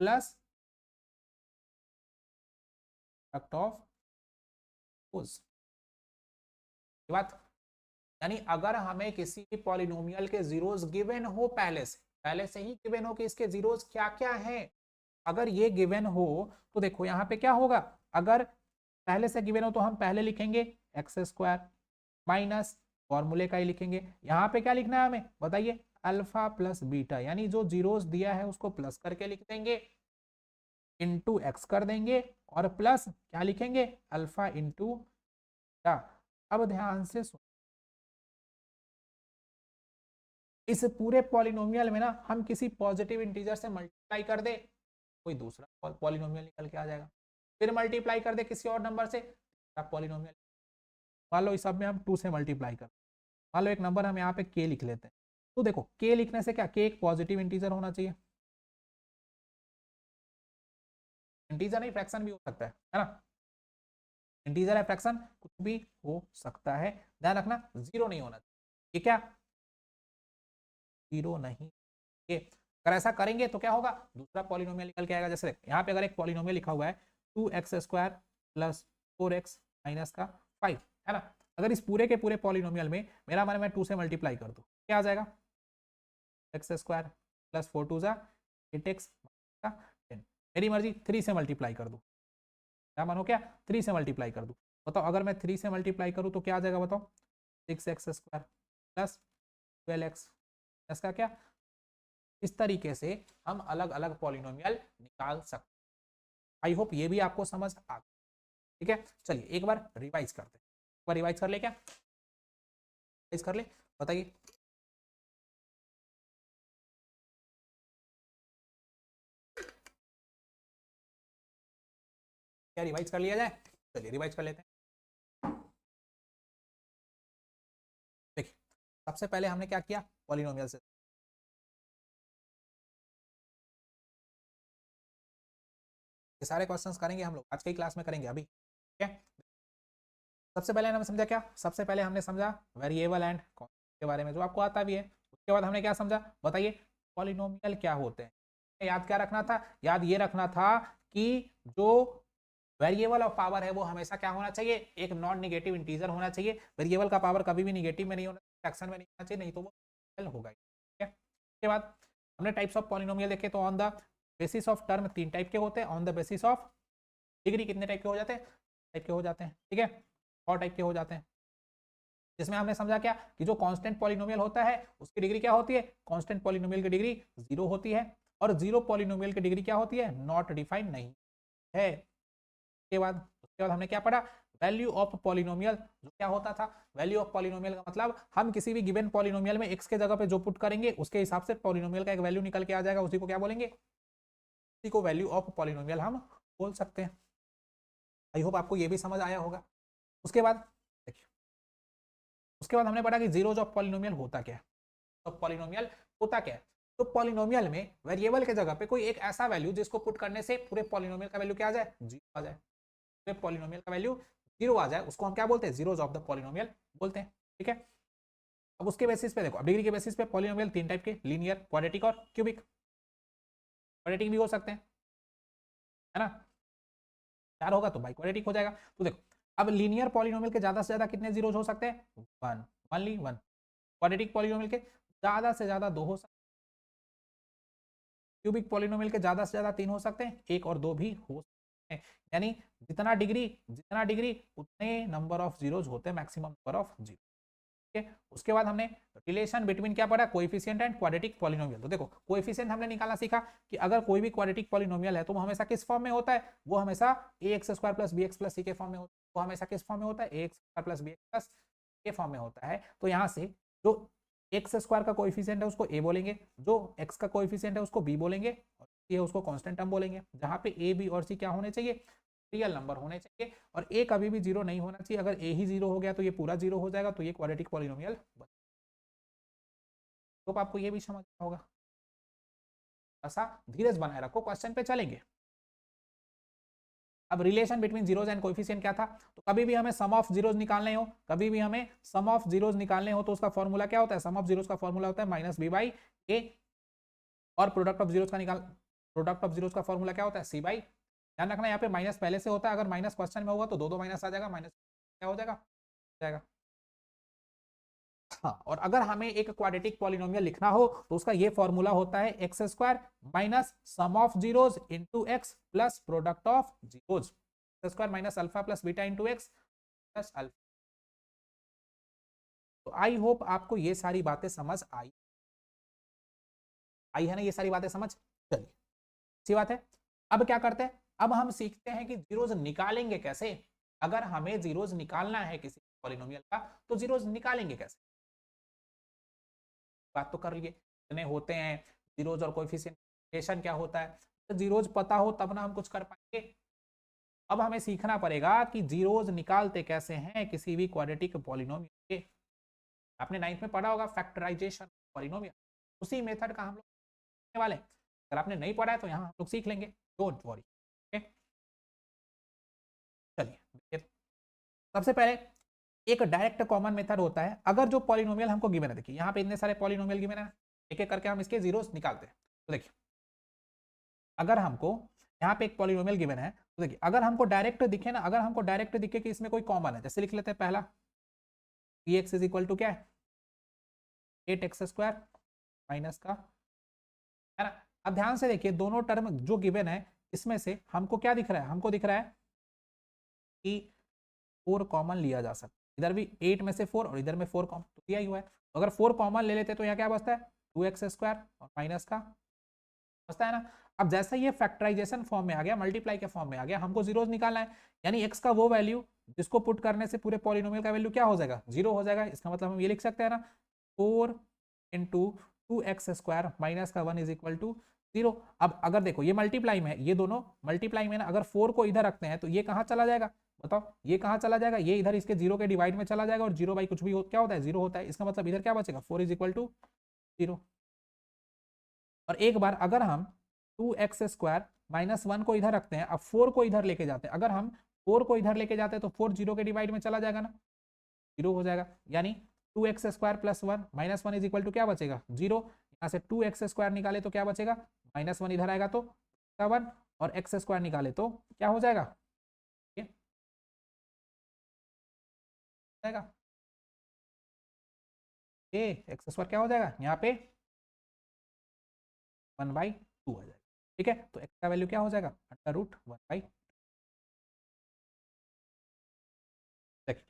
प्लस प्रोडक्ट ऑफ उस बात। यानी अगर हमें किसी भी पॉलिनोमियल के जीरोस गिवन हो, पहले से ही गिवन हो कि इसके जीरोस क्या क्या हैं, अगर ये गिवन हो तो देखो यहाँ पे क्या होगा, अगर पहले से गिवन हो तो हम पहले लिखेंगे एक्स स्क्वायर माइनस फॉर्मूले का ही लिखेंगे, यहाँ पे क्या लिखना है हमें बताइए, अल्फा प्लस बीटा, यानी जो जीरोस दिया है उसको प्लस करके लिख देंगे, इंटू एक्स कर देंगे, और प्लस क्या लिखेंगे, अल्फा इंटू क्या। अब ध्यान से सुन, इस पूरे पॉलिनोमियल में ना हम किसी पॉजिटिव इंटीजर से मल्टीप्लाई कर दे, कोई दूसरा पॉलिनोमियल निकल के आ जाएगा, फिर मल्टीप्लाई कर दे किसी और नंबर से, पॉलिनोमियल। मान लो इस सब में हम 2 से मल्टीप्लाई कर, मान लो एक नंबर हम यहाँ पे k लिख लेते हैं, तो देखो k लिखने से क्या, k एक पॉजिटिव इंटीजर होना चाहिए, इंटीजर नहीं फ्रैक्शन भी हो सकता है ना, इंटीजर है फ्रैक्शन कुछ भी हो सकता है, ध्यान रखना जीरो नहीं होना चाहिए, ये क्या जीरो नहीं, ये अगर ऐसा करेंगे तो क्या होगा, दूसरा पॉलिनोमियल निकल के आएगा। जैसे यहाँ पे अगर एक पॉलिनोमियल लिखा हुआ है 2x square plus 4x minus का 5 है ना, अगर इस पूरे के पूरे पॉलिनोमियल में मेरा मन मैं 2 से मल्टीप्लाई कर दूं, क्या आ जाएगा, एक्स स्क्वायर प्लस 4 2 जा 8x 10, मेरी मर्जी 3 से मल्टीप्लाई कर दूं, क्या मानो क्या 3 से मल्टीप्लाई कर दूं, बताओ अगर मैं 3 से मल्टीप्लाई करूं तो क्या आ जाएगा बताओ, 6x स्क्वायर प्लस 12x इसका क्या। इस तरीके से हम अलग अलग पॉलिनोमियल निकाल सकते हैं। आई होप ये भी आपको समझ आ गई, ठीक है, चलिए एक बार रिवाइज करते हैं, एक बार रिवाइज कर ले, क्या रिवाइज कर ले बताइए, क्या रिवाइज कर लिया जाए, चलिए रिवाइज कर लेते हैं। देखिए सबसे पहले हमने क्या किया, पॉलिनोमियल से ये सारे क्वेश्चंस करेंगे हम लोग आज की क्लास में करेंगे अभी, ठीक है। सबसे पहले हमने समझा क्या, सबसे पहले हमने समझा वेरिएबल एंड के बारे में जो आपको आता भी है, उसके बाद हमने क्या समझा बताइए, पॉलिनोमियल क्या होते हैं, याद क्या रखना था, याद ये रखना था कि जो वेरिएबल ऑफ पावर है वो हमेशा क्या होना चाहिए, एक नॉन निगेटिव इंटीजर होना चाहिए, वेरिएबल का पावर कभी भी निगेटिव में नहीं होना, फ्रैक्शन में नहीं होना चाहिए, नहीं तो वो होगा, ठीक है। उसके बाद हमने टाइप्स ऑफ पॉलिनोमियल देखे, तो on the basis of term 3 type के होते हैं, on the basis of degree कितने टाइप के हो जाते हैं, टाइप के हो जाते हैं, ठीक है, और टाइप के हो जाते हैं, जिसमें हमने समझा क्या कि जो कांस्टेंट पॉलिनोमियल होता है उसकी डिग्री क्या होती है, कांस्टेंट पॉलिनोमियल की डिग्री 0 होती है, और 0 पॉलिनोमियल की डिग्री क्या होती है, नॉट डिफाइंड नहीं है। उसके बाद हमने क्या पढ़ा, वैल्यू ऑफ पॉलिनोमियल जो क्या होता था, वैल्यू ऑफ पॉलिनोमियल का मतलब हम किसी भी गिवन पॉलिनोमियल में x के जगह पे जो पुट करेंगे उसके हिसाब से पॉलिनोमियल का एक वैल्यू निकल के आ जाएगा, उसी को क्या बोलेंगे, उसी को वैल्यू ऑफ पॉलिनोमियल हम बोल सकते हैं। आई होप आपको ये भी समझ आया होगा। उसके बाद देखिए, उसके बाद हमने पढ़ा कि जीरोज ऑफ पॉलिनोमियल होता क्या है। तो पॉलिनोमियल होता क्या है, तो पॉलिनोमियल में वेरिएबल के जगह पे कोई एक ऐसा वैल्यू जिसको पुट करने से पूरे पॉलिनोमियल का वैल्यू क्या आ जाए, जीरो आ जाए, पूरे पॉलिनोमियल का वैल्यू जीरो आ जाए, उसको हम क्या बोलते हैं, जीरोज ऑफ द पॉलिनोमियल बोलते हैं। ठीक है, अब उसके बेसिस पे देखो, अब डिग्री के बेसिस पे पॉलिनोमियल तीन टाइप के, लीनियर, क्वाड्रेटिक और क्यूबिक। क्वाड्रेटिक भी हो सकते हैं, है ना, चार होगा तो बाई क्वाड्रेटिक हो जाएगा। तो देखो, अब लीनियर पॉलिनोमियल के ज्यादा से ज्यादा कितने जीरोज हो सकते हैं, one, only one. Quadratic polynomial के ज्यादा से ज्यादा दो हो सकते हैं, क्यूबिक पॉलिनोमियल के ज्यादा से ज्यादा तीन हो सकते हैं, एक और दो भी हो सकते हैं। यानी जितना डिग्री उतने नंबर ऑफ जीरोज होते हैं, मैक्सिमम नंबर ऑफ जीरो। ठीक है, उसके बाद हमने रिलेशन बिटवीन क्या पढ़ा, कोएफिशिएंट एंड क्वाड्रेटिक पॉलिनोमियल। तो देखो, कोएफिशिएंट हमने निकालना सीखा कि अगर कोई भी क्वाड्रेटिक पॉलिनोमियल है तो वो हमेशा किस फॉर्म में होता है, वो हमेशा ax square plus bx plus c के फॉर्म में होता है। वो हमेशा किस फॉर्म में होता है, ax square plus bx plus के फॉर्म में होता है। तो यहाँ से जो एक्स स्क्वायर का कोएफिशिएंट है उसको a बोलेंगे, जो x का कोएफिशिएंट है उसको b बोलेंगे, और c है उसको कांस्टेंट टर्म बोलेंगे, जहाँ पे a b और c क्या होने चाहिए, रियल नंबर होने चाहिए। और a कभी भी जीरो नहीं होना चाहिए, अगर a ही जीरो हो गया तो ये पूरा जीरो हो जाएगा, तो ये क्वाड्रेटिक पॉलिनोमियल। तो आपको ये भी समझ होगा, ऐसा धीरज बनाए रखो, क्वेश्चन पे चलेंगे। अब relation between zeros and coefficient क्या था, तो कभी भी हमें सम ऑफ जीरोज निकालने हो, कभी भी हमें सम ऑफ जीरोज निकालने हो तो उसका फॉर्मूला क्या होता है, सम ऑफ जीरोज का फॉर्मूला होता है माइनस बी बाई ए, और प्रोडक्ट ऑफ जीरोज का प्रोडक्ट ऑफ जीरोज का फॉर्मूला क्या होता है, सी बाई। ध्यान रखना यहाँ पे माइनस पहले से होता है, अगर माइनस क्वेश्चन में होगा तो दो दो माइनस आ जाएगा, माइनस क्या हो जाएगा। हाँ, और अगर हमें एक क्वाड्रेटिक पॉलिनोमियल लिखना हो तो उसका ये फॉर्मूला होता है X square minus sum of zeros into x plus product of zeros, square minus alpha plus beta into x plus alpha. तो आई होप आपको ये सारी बातें समझ आई है ना, ये सारी बातें समझ, चलिए अच्छी बात है। अब क्या करते हैं, अब हम सीखते हैं कि जीरोज निकालेंगे कैसे। अगर हमें जीरोज निकालना है किसी पॉलिनोमियल का तो जीरोज निकालेंगे कैसे, बात तो कर लिए, कितने होते हैं जीरोज और कोएफिशिएंट, रिलेशन क्या होता है, तो जीरोज पता हो तब ना हम कुछ कर पाएंगे। अब हमें सीखना पड़ेगा कि जीरोज निकालते कैसे हैं किसी भी क्वाड्रेटिक पॉलिनोमियल के। आपने नाइन्थ में पढ़ा होगा फैक्टराइजेशन पॉलिनोमियल, उसी मेथड का हम लोग सीखने वाले हैं। अगर आपने नहीं पढ़ा है तो यहाँ हम लोग सीख लेंगे, डोंट वरी। चलिए, सबसे पहले एक डायरेक्ट कॉमन मेथड होता है, अगर जो पॉलिनोमियल हमको गिवन है, देखिए यहाँ पे इतने सारे पॉलिनोमियल गिवन है, एक एक करके हम इसके जीरोस निकालते हैं। तो देखिए, अगर हमको यहाँ पे एक पॉलिनोमियल गिवन है, तो देखिए अगर हमको डायरेक्ट दिखे ना, अगर हमको डायरेक्ट दिखे कि इसमें कोई कॉमन है, जैसे लिख लेते हैं पहला, P X is equal to क्या है, 8x स्क्वायर माइनस का, है ना। अब ध्यान से देखिए, दोनों टर्म जो गिवन है इसमें से हमको क्या दिख रहा है, हमको दिख रहा है कि 4 कॉमन लिया जा सकता है, इधर भी 8 में से 4 और इधर में 4 कॉमन तो दिया ही हुआ है। तो अगर 4 कॉमन ले लेते तो यहाँ क्या बचता है, 2x स्क्वायर और माइनस का बचता है ना। अब जैसे ये फैक्टराइजेशन फॉर्म में आ गया, मल्टीप्लाई के फॉर्म में आ गया, हमको जीरोज निकालना है, यानी x का वो वैल्यू जिसको पुट करने से पूरे पॉलिनोमियल का वैल्यू क्या हो जाएगा, जीरो हो जाएगा। इसका मतलब हम ये लिख सकते हैं ना, 4 इंटू 2x स्क्वायर माइनस का 1 इज इक्वल टू 0। अब अगर देखो ये मल्टीप्लाई में है, ये दोनों मल्टीप्लाई में ना, अगर 4 को इधर रखते हैं तो ये कहाँ चला जाएगा, बताओ ये कहाँ चला जाएगा, ये इधर इसके जीरो के डिवाइड में चला जाएगा, और जीरो बाई कुछ भी क्या होता है, जीरो होता है। इसका मतलब इधर क्या बचेगा, 4 इज इक्वल टू 0। और एक बार अगर हम 2x स्क्वायर माइनस 1 को इधर रखते हैं, अब 4 को इधर लेके जाते हैं, अगर हम 4 को इधर लेके जाते हैं तो 4 जीरो के डिवाइड में चला जाएगा ना, जीरो हो जाएगा। यानी 2x square plus 1 minus 1 is equal to क्या बचेगा, जीरो। यहाँ से 2x स्क्वायर निकाले तो क्या बचेगा, माइनस 1 इधर आएगा तो 1, और x स्क्वायर निकाले तो क्या हो जाएगा, ये जाएगा ए एक्स स्क्वायर क्या हो जाएगा यहाँ पे 1/2 आ जाएगा। ठीक है, तो x का वैल्यू क्या हो जाएगा, अंडर रूट 1/2। देखिए,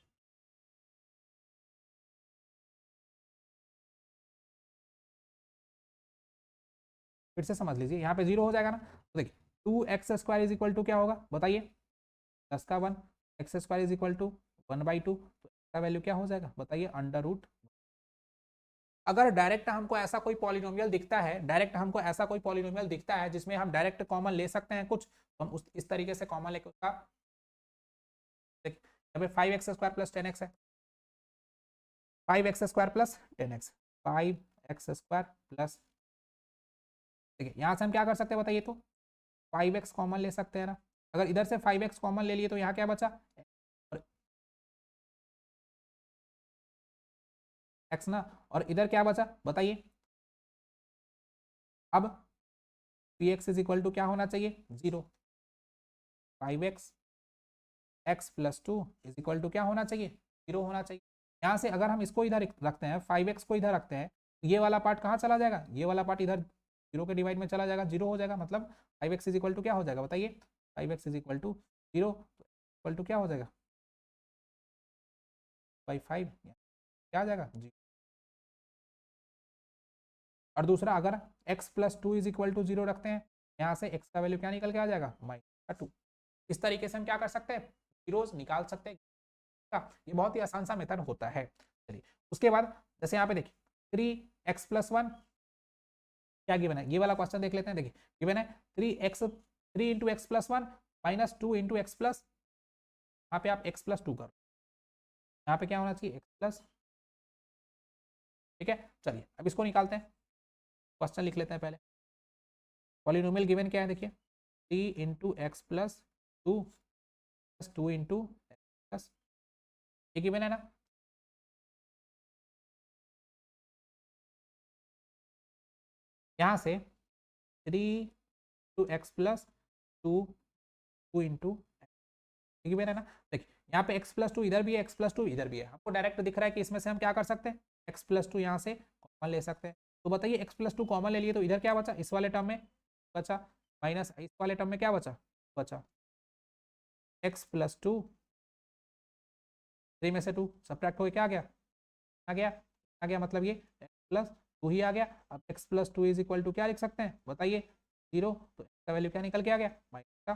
फिर से समझ लीजिए, यहाँ पे जीरो हो जाएगा ना, तो देखिए 2x square is equal to क्या होगा बताइए, 10 का 1 X square is equal to 1/2, तो इसका वैल्यू क्या हो जाएगा बताइए, अंडर रूट। अगर डायरेक्ट हमको ऐसा कोई पॉलिनोमियल दिखता है, डायरेक्ट हमको ऐसा कोई पॉलिनोमियल दिखता है जिसमें हम डायरेक्ट कॉमन ले सकते हैं कुछ, तो हम उस इस तरीके से कॉमन लेके उसका, यहाँ पे 5x स्क्वायर प्लस 10x है, 5x square plus 10x, 5x square plus, देखिए यहाँ से हम क्या कर सकते हैं बताइए, तो 5x कॉमन ले सकते हैं ना। अगर इधर से 5x कॉमन ले लिए तो यहाँ क्या बचा, x ना, और इधर क्या बचा बताइए। अब 3x इज इक्वल टू क्या होना चाहिए, 0, 5x x plus 2 is equal to क्या होना चाहिए, 0 होना चाहिए। यहाँ से अगर हम इसको इधर रखते हैं, 5x को इधर रखते हैं, ये वाला पार्ट कहाँ चला जाएगा, ये वाला पार्ट इधर 0 के डिवाइड में चला जाएगा, 0 हो जाएगा, मतलब 5x इज इक्वल टू क्या हो जाएगा बताइए, 5x is equal to 0, equal to क्या हो जाएगा 5 क्या आ जाएगा जी। और दूसरा अगर x plus 2 is equal to 0 रखते हैं, यहाँ से x का वैल्यू क्या निकल के आ जाएगा -2। इस तरीके से हम क्या कर सकते हैं, जीरोस निकाल सकते हैं। ये बहुत ही आसान सा मेथड होता है। चलिए उसके बाद जैसे यहाँ पे देखिए 3x प्लस 1 क्या गिवन है, ये वाला क्वेश्चन देख लेते हैं। देखिए गिवन है 3 into x plus 1 minus 2 into x plus, यहाँ पे आप x प्लस 2 करो, यहाँ पे क्या होना चाहिए x प्लस, ठीक है। चलिए अब इसको निकालते हैं, क्वेश्चन लिख लेते हैं पहले। पॉलिनोमियल गिवन क्या है देखिए, 3 into x plus 2 plus 2 into x plus, ये गिवन है ना। यहाँ से 3 into x plus 2 into given है ना। देखिए यहाँ पे x प्लस 2 इधर भी है, x प्लस 2 इधर भी है, हमको डायरेक्ट दिख रहा है कि इसमें से हम क्या कर सकते हैं, x प्लस 2 यहाँ से कॉमन ले सकते हैं। तो बताइए x प्लस 2 कॉमन ले लिए तो इधर क्या बचा, इस वाले टर्म में बचा, माइनस इस वाले टर्म में क्या बचा, x प्लस 2, 3 में से 2 सब्ट्रैक्ट हो क्या आ गया, आ गया मतलब ये x प्लस 2 ही आ गया। अब x plus 2 is equal to क्या लिख सकते हैं बताइए, 0, तो x का वैल्यू क्या निकल के आ गया माइनस का।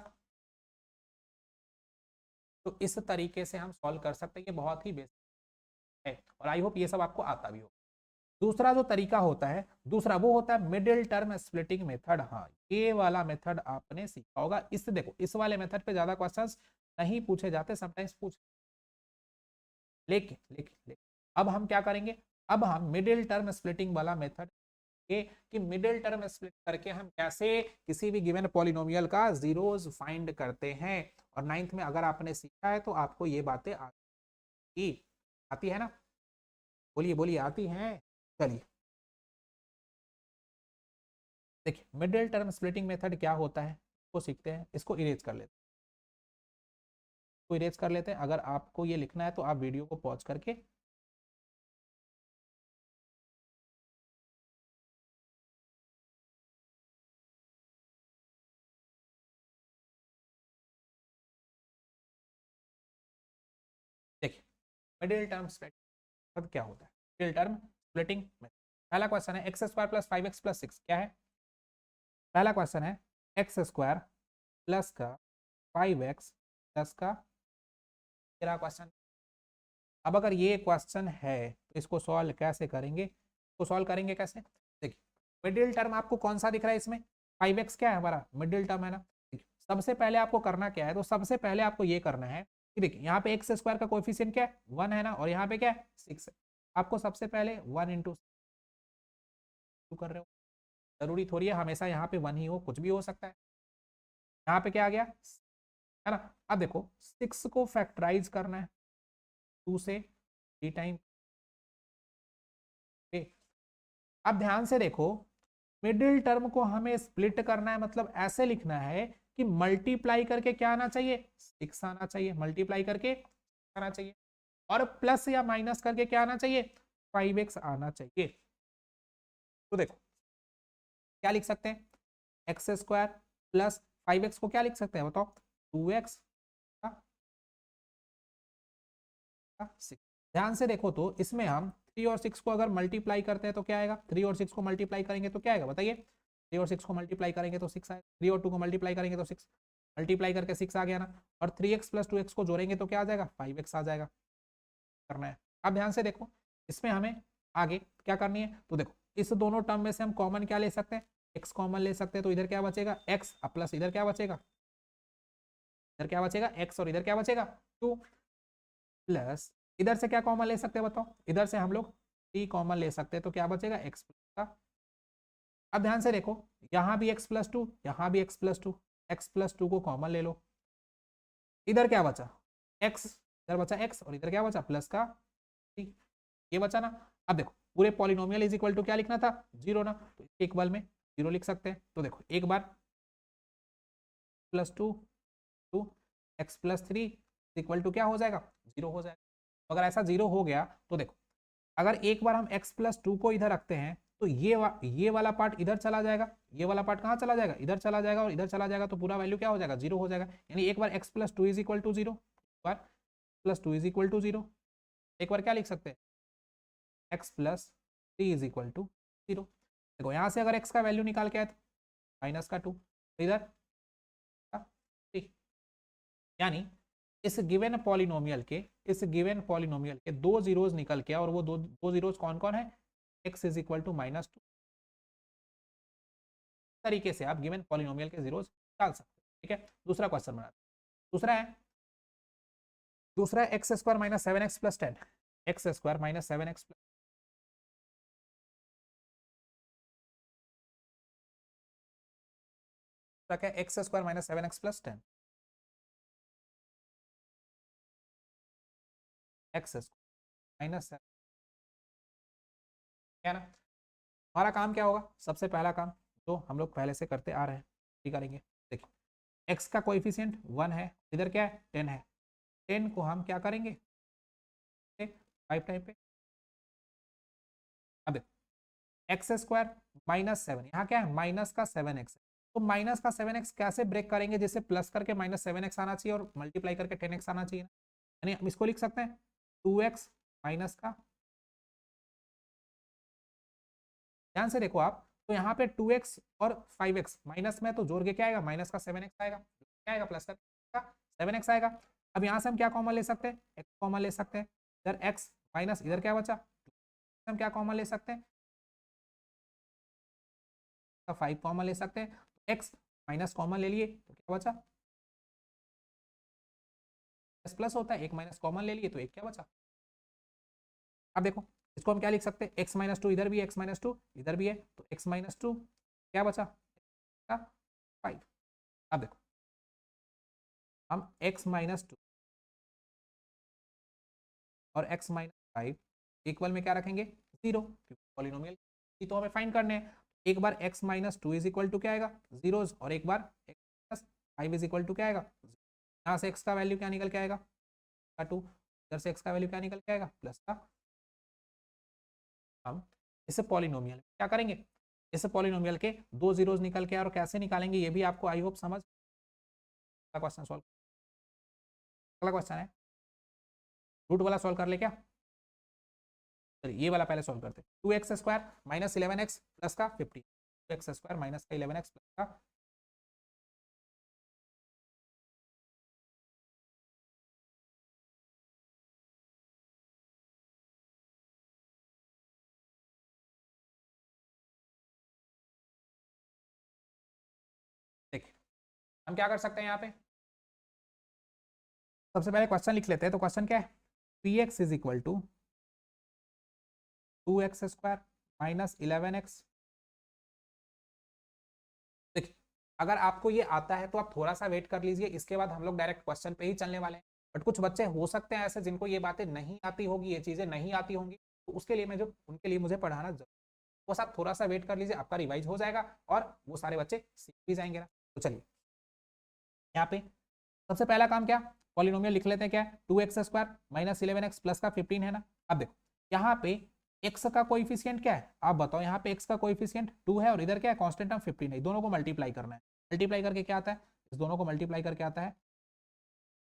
तो इस तरीके से हम सॉल्व कर सकते हैं, ये बहुत ही बेसिक है और आई होप ये सब आपको आता भी हो। दूसरा जो तरीका होता है, दूसरा वो होता है मिडिल टर्म स्प्लिटिंग मेथड। हाँ ये वाला मेथड आपने सीखा होगा। इससे देखो इस वाले मेथड पे ज्यादा क्वेश्चंस नहीं पूछे जाते, समटाइम्स पूछ, लेकिन अब हम क्या करेंगे, अब हम मिडिल टर्म स्प्लिटिंग वाला मेथड कि मिडिल टर्म स्प्लिट करके हम कैसे किसी भी गिवन पॉलिनोमियल का जीरोस फाइंड करते हैं। और 9th में अगर आपने सीखा है तो आपको ये बातें आती है ना, बोलिए बोलिए आती हैं। चलिए देखिए मिडिल टर्म स्प्लिटिंग मेथड क्या होता है इसको सीखते हैं, इसको इरेज कर लेते हैं, अगर आपको ये लिखना है तो आप वीडियो को पॉज करके देखिए मिडिल टर्म स्प्लिटिंग क्या होता है। मिडिल टर्म स्प्लिटिंग मेथड, पहला क्वेश्चन है X square plus 5x plus 6 क्या है, पहला क्वेश्चन है एक्स स्क्वायर प्लस का 5x प्लस का, तेरा क्वेश्चन। अब अगर ये क्वेश्चन है तो इसको सॉल्व कैसे करेंगे, इसको सॉल्व करेंगे कैसे, देखिए मिडिल टर्म आपको कौन सा दिख रहा है इसमें, 5x क्या है हमारा मिडिल टर्म है ना। सबसे पहले आपको करना क्या है, तो सबसे पहले आपको ये करना है कि देखिए यहाँ पे एक्स स्क्वायर का कोएफिशिएंट क्या है 1 है ना, और यहाँ पे क्या है 6 है। आपको सबसे पहले 1 इंटू कर रहे हो, जरूरी थोड़ी है हमेशा यहाँ पे 1 ही हो, कुछ भी हो सकता है। यहाँ पे क्या आ गया है ना। अब देखो 6 को फैक्टराइज करना है 2 से 3 टाइम। अब ध्यान से देखो मिडिल टर्म को हमें स्प्लिट करना है, मतलब ऐसे लिखना है कि मल्टीप्लाई करके क्या आना चाहिए 6 आना चाहिए, मल्टीप्लाई करके आना चाहिए, और प्लस या माइनस करके क्या आना चाहिए 5x आना चाहिए। तो देखो क्या लिख सकते हैं, एक्स स्क्वायर प्लस 5x को क्या लिख सकते हैं बताओ 2x। ध्यान से देखो तो इसमें हम 3 और 6 को अगर मल्टीप्लाई करते हैं तो क्या आएगा, 3 और 6 को मल्टीप्लाई करेंगे तो क्या आएगा बताइए, 3 और 6 को मल्टीप्लाई करेंगे तो 6 आएगा, 3 और 2 को मल्टीप्लाई करेंगे तो 6। मल्टीप्लाई करके 6 आ गया ना, और 3x प्लस 2x को जोड़ेंगे तो क्या आ जाएगा, 5x आ जाएगा। करना है। अब ध्यान से देखो, इसमें हमें आगे क्या करनी है, तो देखो इस दोनों टर्म में से हम कॉमन क्या ले सकते हैं, x कॉमन ले सकते हैं, तो इधर क्या बचेगा x, प्लस इधर क्या बचेगा, इधर क्या बचेगा x, और इधर क्या बचेगा 2, प्लस इधर से क्या कॉमन ले सकते हैं बताओ, इधर से हम लोग 3 कॉमन ले सकते हैं, तो क्या बचेगा x प्लस का। अब ध्यान से देखो, यहां भी x प्लस 2, यहां भी x प्लस 2, x प्लस 2 को कॉमन ले लो, इधर क्या बचा x, इधर बचा x, और इधर क्या बचा प्लस का 3, ये बचा ना। अब देखो पूरे पॉलिनोमियल इज इक्वल टू क्या लिखना था, 0 ना, तो एक बार में 0 लिख सकते हैं। तो देखो एक बार plus 2 2 x plus 3 equal to क्या हो जाएगा, 0 हो जाएगा। अगर ऐसा 0 हो गया तो देखो, अगर एक बार हम x प्लस 2 को इधर रखते हैं तो ये वाला पार्ट इधर चला जाएगा, ये वाला पार्ट कहाँ चला जाएगा, इधर चला जाएगा, और इधर चला जाएगा, तो पूरा वैल्यू क्या हो जाएगा, 0 हो जाएगा। यानी एक बार x plus 2 is equal to 0, एक बार प्लस 2 इज इक्वल टू 0, एक बार क्या लिख सकते हैं x plus 3 is equal to 0। देखो यहाँ से अगर x का वैल्यू निकाल के आए तो माइनस का 2, तो इधर 3, यानी इस गिवन पॉलिनोमियल के दो जीरोज निकल के, और वो दो जीरोज कौन कौन है, x is equal to minus 2। तरीके से आप गिवन पॉलिनोमियल के जीरोज निकाल सकते हैं। ठीक है, दूसरा क्वेश्चन बनाते हैं। दूसरा है X square minus 7x plus 10, X square minus 7x plus, क्या X square minus 7x plus 10, X square minus 7, क्या ना। हमारा काम क्या होगा, सबसे पहला काम जो हम लोग पहले से करते आ रहे हैं ठीक करेंगे। देखो x का कोएफिशिएंट 1 है, इधर क्या है 10 है, 10 को हम क्या करेंगे 5 टाइम पे। अब देखो एक्स स्क्वायर माइनस 7, यहाँ क्या है माइनस का 7x है, तो माइनस का 7x कैसे ब्रेक करेंगे, जिससे प्लस करके माइनस 7x आना चाहिए और मल्टीप्लाई करके 10x आना चाहिए, यानी हम इसको लिख सकते हैं 2x माइनस का, ध्यान से देखो आप, तो यहाँ पे 2x और 5x माइनस में, तो जोड़ के क्या आएगा माइनस का 7x आएगा, क्या आएगा प्लस का 7x आएगा। अब यहाँ से हम क्या कॉमन ले सकते हैं, x कॉमन ले सकते हैं, इधर x माइनस इधर क्या बचा, हम क्या कॉमन ले सकते हैं, 5 कॉमन ले सकते हैं, तो x माइनस कॉमन ले लिए तो क्या बचा, प्लस प्लस होता है, एक माइनस कॉमन ले लिए तो एक क्या बचा। अब देखो इसको हम क्या लिख सकते हैं, x माइनस 2, इधर भी है x माइनस 2, इधर भी है, तो x माइनस 2 क्या बचा 5। अब देखो हम x माइनस 2 और x माइनस 5 इक्वल में क्या रखेंगे 0, क्योंकि पॉलिनोमियल तो हमें फाइंड करने हैं। एक बार x minus 2 is equal to क्या आएगा 0, और एक बार x minus 5 is equal to क्या आएगा, यहाँ से x का वैल्यू क्या निकल के आएगा 2, इधर से x का वैल्यू क्या निकल के आएगा प्लस का। हम इसे पॉलिनोमियल क्या करेंगे, इस पॉलिनोमियल के दो जीरोज निकल के और कैसे निकालेंगे ये भी आपको आई होप समझ। क्वेश्चन सॉल्व, अगला क्वेश्चन है रूट वाला सॉल्व कर ले क्या, चलिए ये वाला पहले सॉल्व करते हैं। 2x square minus 11x plus का 15, 2x स्क्वायर माइनस का 11x प्लस का, देखिए हम क्या कर सकते हैं यहाँ पे, सबसे पहले क्वेश्चन लिख लेते हैं। तो क्वेश्चन क्या है, P X is equal to 2x square minus 11x। देखिए अगर आपको ये आता है तो आप थोड़ा सा वेट कर लीजिए, इसके बाद हम लोग डायरेक्ट क्वेश्चन पे ही चलने वाले हैं। बट कुछ बच्चे हो सकते हैं ऐसे जिनको ये बातें नहीं आती होगी, ये चीजें नहीं आती होंगी, तो उसके लिए मैं जो उनके लिए मुझे पढ़ाना जरूर, बस आप थोड़ा सा वेट कर लीजिए, आपका रिवाइज हो जाएगा और वो सारे बच्चे सीख भी जाएंगे ना। तो चलिए यहाँ पे सबसे पहला काम क्या, पॉलिनोमियल लिख लेते हैं, क्या 2x square minus 11x plus का 15 है ना। अब देखो यहाँ पे x का कोएफिशिएंट क्या है, आप बताओ, यहाँ पे x का कोएफिशिएंट 2 है और इधर क्या है कांस्टेंट टर्म 15 है, दोनों को मल्टीप्लाई करना है। मल्टीप्लाई करके क्या आता है, इस दोनों को मल्टीप्लाई करके आता है,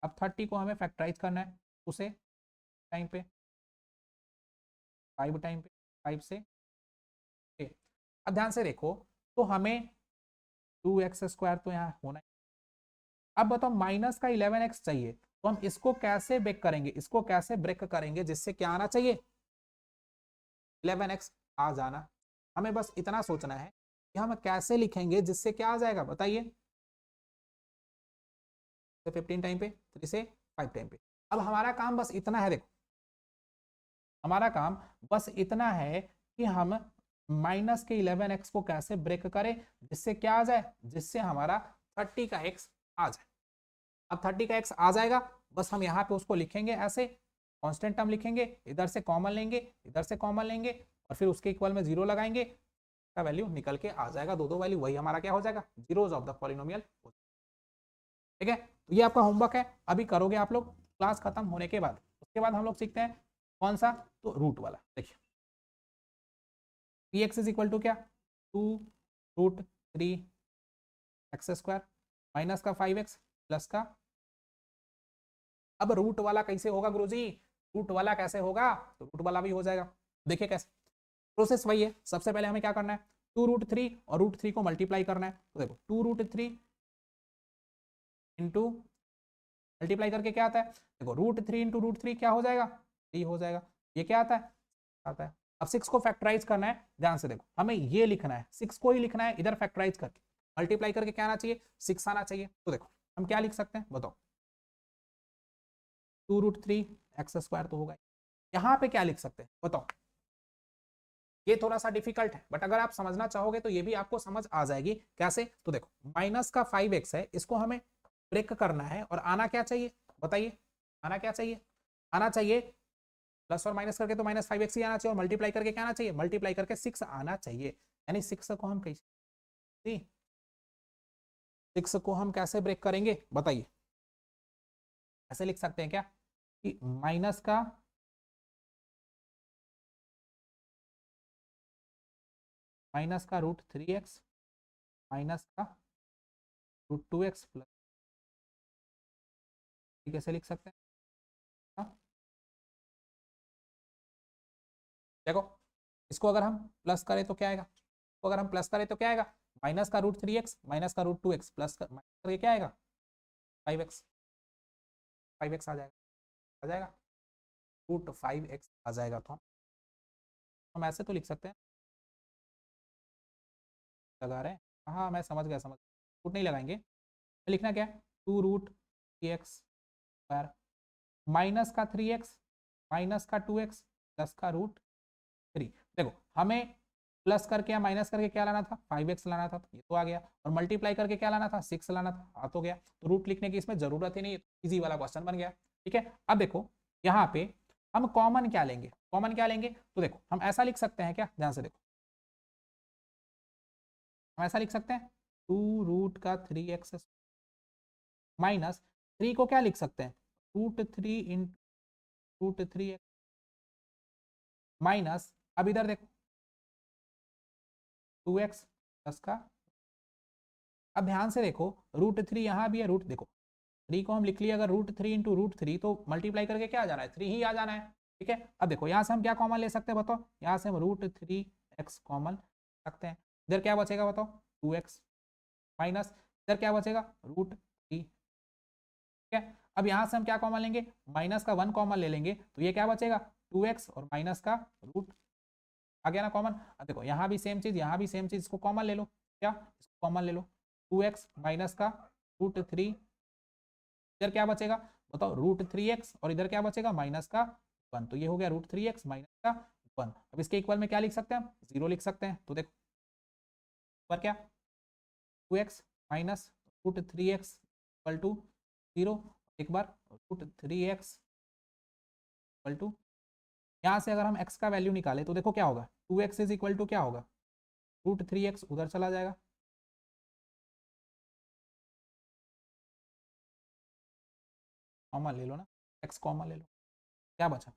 अब 30 को हमें फैक्टराइज करना है, उसे टाइम पे 5 टाइम पे 5 से 6। अब ध्यान से देखो, तो हमें 2x स्क्वायर तो यहाँ होना है, अब बताओ माइनस का 11x चाहिए, तो हम इसको कैसे ब्रेक करेंगे, इसको कैसे ब्रेक करेंगे जिससे क्या आना चाहिए, 11x आ जाना। हमें बस इतना सोचना है कि हम कैसे लिखेंगे जिससे क्या आ जाएगा, बताइए। 15 टाइम पे, 3 से 5 टाइम पे। अब हमारा काम बस इतना है, देखो हमारा काम बस इतना है कि हम माइनस के 11x को कैसे ब्रेक करें जिससे क्या आ जाए, जिससे हमारा 30 का x आ जाए। अब 30 का x आ जाएगा, बस हम यहाँ पे उसको लिखेंगे ऐसे, कांस्टेंट टर्म लिखेंगे, इधर से कॉमन लेंगे, इधर से कॉमन लेंगे और फिर उसके इक्वल में 0 लगाएंगे, का वैल्यू निकल के आ जाएगा, दो वैल्यू, वही हमारा क्या हो जाएगा, जीरोस ऑफ द पॉलिनोमियल। ठीक है, तो ये आपका होमवर्क है, अभी करोगे आप लोग क्लास खत्म होने के बाद। उसके बाद हम लोग सीखते हैं कौन सा, तो रूट वाला। देखिए px इज इक्वल टू क्या, 2√3x² माइनस का 5x प्लस का, अब रूट वाला कैसे होगा गुरुजी, रूट वाला कैसे होगा, तो रूट वाला भी हो जाएगा। देखिए कैसे, प्रोसेस वही है। सबसे पहले हमें क्या करना है, 2√3 और √3 को मल्टीप्लाई करना है। तो देखो 2√3 इंटू मल्टीप्लाई करके क्या आता है, देखो √3 इंटू √3 क्या हो जाएगा, 3 हो जाएगा। ये क्या आता है। अब 6 को फैक्टराइज करना है, ध्यान से देखो हमें ये लिखना है, 6 को ही लिखना है, इधर फैक्टराइज करके मल्टीप्लाई करके क्या आना चाहिए, 6 आना चाहिए। तो देखो हम क्या लिख सकते हैं बताओ, 2√3x² तो होगा। यहाँ पे क्या लिख सकते हैं बताओ, ये थोड़ा सा डिफिकल्ट है, बट अगर आप समझना चाहोगे तो ये भी आपको समझ आ जाएगी। कैसे, तो देखो माइनस का 5x है, इसको हमें ब्रेक करना है और आना क्या चाहिए, बताइए आना क्या चाहिए, आना चाहिए प्लस और माइनस करके तो -5x ही आना चाहिए, और मल्टीप्लाई करके क्या आना चाहिए, मल्टीप्लाई करके 6 आना चाहिए। यानी 6 को हम कैसे, 6 को हम कैसे ब्रेक करेंगे बताइए, ऐसे लिख सकते हैं क्या कि माइनस का √3x माइनस का √2x प्लस, कैसे लिख सकते हैं। हाँ? देखो इसको अगर हम प्लस करें तो क्या आएगा, तो अगर हम प्लस करें तो क्या आएगा, माइनस का √3x माइनस का √2x प्लस करके क्या आएगा, 5x, 5x आ जाएगा √5x आ जाएगा। तो हम ऐसे तो लिख सकते हैं, लगा रहे हैं, हाँ मैं समझ गया, रूट नहीं लगाएंगे, लिखना क्या है, 2√3x² माइनस का 3x माइनस का 2x प्लस का √3। देखो हमें प्लस करके या माइनस करके क्या लाना था, 5x लाना था, ये तो आ गया, और मल्टीप्लाई करके क्या लाना था, 6 लाना था, आ तो गया। तो रूट लिखने की इसमें जरूरत ही नहीं, इजी वाला क्वेश्चन बन गया। ठीक है, अब देखो यहाँ पे हम कॉमन क्या लेंगे, कॉमन क्या लेंगे, तो देखो हम ऐसा लिख सकते हैं क्या, ध्यान से देखो हम ऐसा लिख सकते हैं 2√3x माइनस 3 को क्या लिख सकते हैं, √3 इंटू √3x माइनस, अब इधर देखो 2x प्लस का, अब ध्यान से देखो √3 यहाँ भी है, रूट देखो 3 को हम लिख लिया, अगर √3 इंटू √3 तो मल्टीप्लाई करके क्या आ जाना है, 3 ही आ जाना है। ठीक है, अब देखो यहाँ से हम क्या कॉमन ले सकते हैं बताओ, यहाँ से हम √3x कॉमन सकते हैं, इधर क्या बचेगा बताओ 2x माइनस, इधर क्या बचेगा √3। ठीक है, अब यहाँ से हम क्या कॉमन लेंगे, माइनस का 1 कॉमन ले लेंगे, तो ये क्या बचेगा 2x और माइनस का रूट आ गया ना कॉमन। अब देखो यहाँ भी सेम चीज, यहाँ भी सेम चीज, इसको कॉमन ले लो, क्या इसको कॉमन ले लो, 2x माइनस का √3, इधर क्या बचेगा बताओ √3x और इधर क्या बचेगा माइनस का 1, तो ये हो गया √3x माइनस का 1। अब इसके इक्वल में क्या लिख सकते हैं हम, 0 लिख सकते हैं। तो देखो पर क्या 2x minus √3x equal to 0, एक बार √3x इक्वल टू, यहाँ से अगर हम x का वैल्यू निकाले तो देखो क्या होगा, 2x इज इक्वल टू क्या होगा, √3x उधर चला जाएगा, कॉमन ले लो ना, x कॉमन ले लो, क्या बचा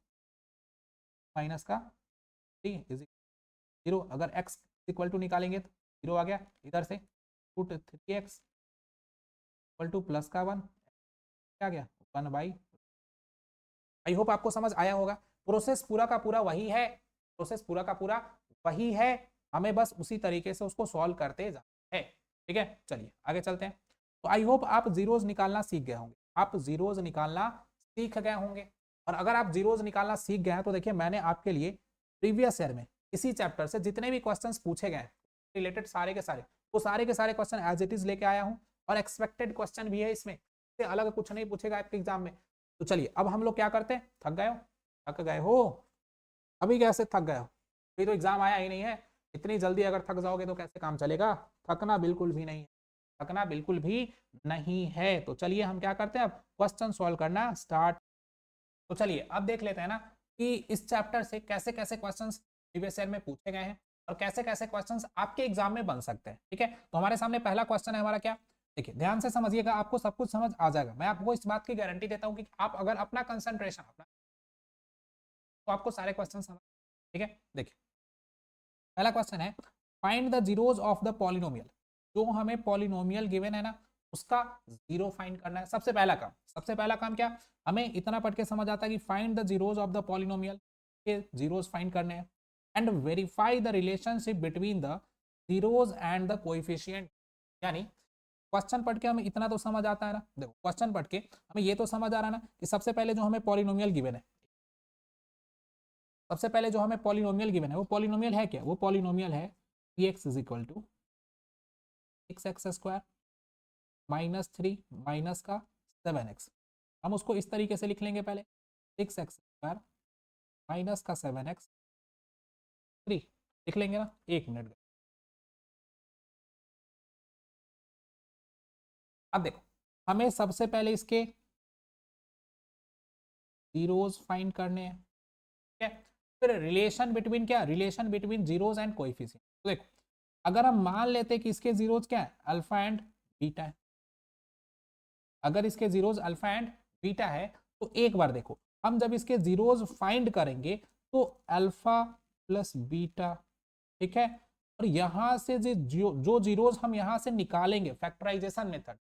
माइनस का 3 इज 0, अगर x इक्वल टू निकालेंगे तो 0 आ गया, इधर से √3x इक्वल टू प्लस का 1 क्या गया 1/। आई होप आपको समझ आया होगा, प्रोसेस पूरा का पूरा वही है, प्रोसेस पूरा का पूरा वही है, हमें बस उसी तरीके से उसको सॉल्व करते जाना है। ठीक है, चलिए आगे चलते हैं। तो आई होप आप जीरोज निकालना सीख गए होंगे, आप जीरोज निकालना सीख गए होंगे। और अगर आप जीरोज निकालना सीख गए हैं तो देखिए मैंने आपके लिए प्रीवियस ईयर में इसी चैप्टर से जितने भी क्वेश्चंस पूछे गए रिलेटेड सारे के सारे, वो सारे के सारे क्वेश्चन एज इट इज लेके आया हूं, और एक्सपेक्टेड क्वेश्चन भी है इसमें, इससे अलग कुछ नहीं पूछेगा आपके एग्जाम में। तो चलिए अब हम लोग क्या करते हैं, थक गए हो, थक गए हो, अभी कैसे थक गए हो, अभी तो एग्जाम आया ही नहीं है, इतनी जल्दी अगर थक जाओगे तो कैसे काम चलेगा, थकना बिल्कुल भी नहीं है, थकना बिल्कुल भी नहीं है। तो चलिए हम क्या करते हैं, अब क्वेश्चन सॉल्व करना स्टार्ट। तो चलिए अब देख लेते हैं ना कि इस चैप्टर से कैसे कैसे क्वेश्चंस प्रीवियस ईयर में पूछे गए हैं और कैसे कैसे क्वेश्चंस आपके एग्जाम में बन सकते हैं। ठीक है, तो हमारे सामने पहला क्वेश्चन है हमारा, क्या, देखिए ध्यान से समझिएगा, आपको सब कुछ समझ आ जाएगा, मैं आपको इस बात की गारंटी देता हूं कि आप अगर अपना कंसंट्रेशन अपना तो आपको सारे क्वेश्चन समझ। ठीक है, देखिए पहला क्वेश्चन है, find the zeros of the polynomial. जो हमें पॉलिनोमियल गिवन है ना उसका जीरो फाइंड करना है। सबसे पहला काम, सबसे पहला काम क्या, हमें इतना पढ़ के समझ आता है कि find the zeros of the polynomial, के जीरोज फाइंड करने हैं, and verify the relationship between the zeros and the coefficient. यानी क्वेश्चन पढ़ के हमें इतना तो समझ आता है ना, देखो क्वेश्चन पढ़ के हमें ये तो समझ आ रहा है ना कि सबसे पहले जो हमें पॉलिनोमियल गिवन है, सबसे पहले जो हमें पॉलिनोमियल गिवन है वो पॉलिनोमियल है क्या, वो पॉलिनोमियल है px is equal to 6x square minus 3 minus का 7x। हम उसको इस तरीके से लिख लेंगे, पहले 6x स्क्वायर माइनस का 7x 3 लिख लेंगे ना, एक मिनट। अब देखो हमें सबसे पहले इसके जीरोज फाइंड करने हैं, ठीक है, फिर रिलेशन बिटवीन, क्या, relation between zeros and coefficient. तो देखो अगर हम मान लेते हैं कि इसके जीरोज क्या है, अल्फा एंड बीटा है, अगर इसके जीरोज अल्फा एंड बीटा है तो एक बार देखो हम जब इसके जीरोज फाइंड करेंगे तो अल्फा प्लस बीटा, ठीक है, और यहां से जो जीरोज हम यहां से निकालेंगे फैक्टराइजेशन मेथड,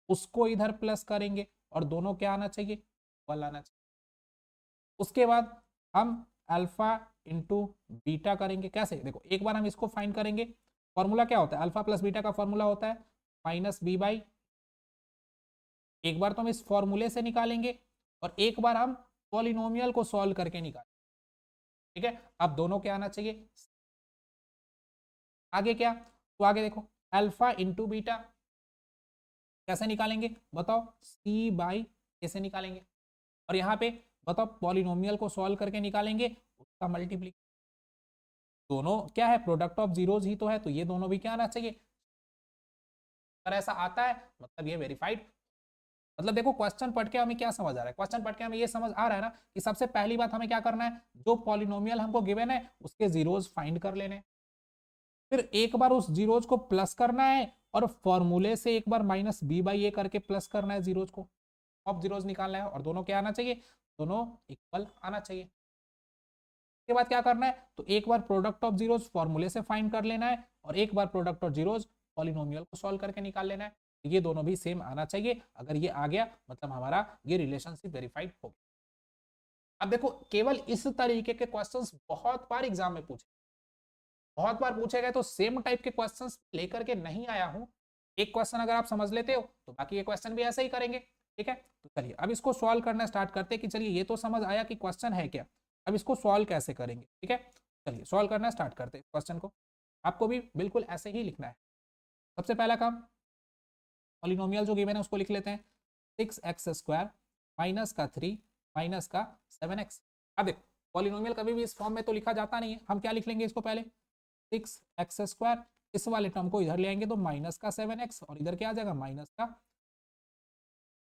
उसको इधर प्लस करेंगे और दोनों क्या आना चाहिए, इक्वल आना चाहिए। उसके बाद हम अल्फा इंटू बीटा करेंगे, कैसे, देखो एक बार हम इसको फाइंड करेंगे, फॉर्मूला क्या होता है, अल्फा प्लस बीटा का फॉर्मूला होता है माइनस बी बाई, एक बार तो हम इस फॉर्मूले से निकालेंगे और एक बार हम पॉलिनोमियल को सॉल्व करके निकालेंगे। ठीक है, अब दोनों क्या आना चाहिए, आगे क्या, तो आगे देखो अल्फा इंटू बीटा कैसे निकालेंगे बताओ, सी बाई कैसे निकालेंगे, और यहाँ पे बताओ पॉलिनोमियल को सॉल्व करके निकालेंगे उसका मल्टीप्लीकेशन, दोनों क्या है, प्रोडक्ट ऑफ जीरोज ही तो है, तो ये दोनों भी क्या आना चाहिए, अगर ऐसा आता है मतलब ये वेरीफाइड। मतलब देखो क्वेश्चन पढ़ के हमें क्या समझ आ रहा है, क्वेश्चन पढ़ के हमें ये समझ आ रहा है ना कि सबसे पहली बात हमें क्या करना है, जो पॉलिनोमियल हमको गिवन है उसके जीरोज फाइंड कर लेने, फिर एक बार उस जीरोज को प्लस करना है और फॉर्मूले से एक बार माइनस बी बाई ए करके प्लस करना है जीरोज को, ऑफ जीरोज निकालना है और दोनों क्या आना चाहिए, दोनों इक्वल आना चाहिए। के बाद क्या करना है, तो एक बार प्रोडक्ट ऑफ जीरोज फॉर्मूले से फाइंड कर लेना है और एक बार प्रोडक्ट ऑफ जीरोज पॉलिनोमियल को सॉल्व करके निकाल लेना है, ये दोनों भी सेम आना चाहिए। अगर ये आ गया मतलब हमारा ये रिलेशनशिप वेरीफाइड हो गया। अब देखो केवल इस तरीके के क्वेश्चंस बहुत बार एग्जाम में पूछे, बहुत बार पूछे गए, तो सेम टाइप के क्वेश्चंस लेकर के नहीं आया हूं। एक क्वेश्चन अगर आप समझ लेते हो तो बाकी ये क्वेश्चन भी ऐसे ही करेंगे। ठीक है, तो चलिए अब इसको सॉल्व करना स्टार्ट करते हैं कि चलिए ये तो समझ आया कि क्वेश्चन है क्या, अब इसको सॉल्व कैसे करेंगे। ठीक है, चलिए सॉल्व करना स्टार्ट करते हैं क्वेश्चन को, आपको भी बिल्कुल ऐसे ही लिखना है। सबसे पहला काम, पॉलिनोमियल जो गिवन है उसको लिख लेते हैं, 6x स्क्वायर माइनस का 3 माइनस का 7x। अब देखो पॉलिनोमियल कभी भी इस फॉर्म में तो लिखा जाता नहीं है, हम क्या लिख लेंगे इसको, पहले 6x स्क्वायर, इस वाले टर्म को इधर ले आएंगे तो माइनस का 7x और इधर क्या आ जाएगा माइनस का।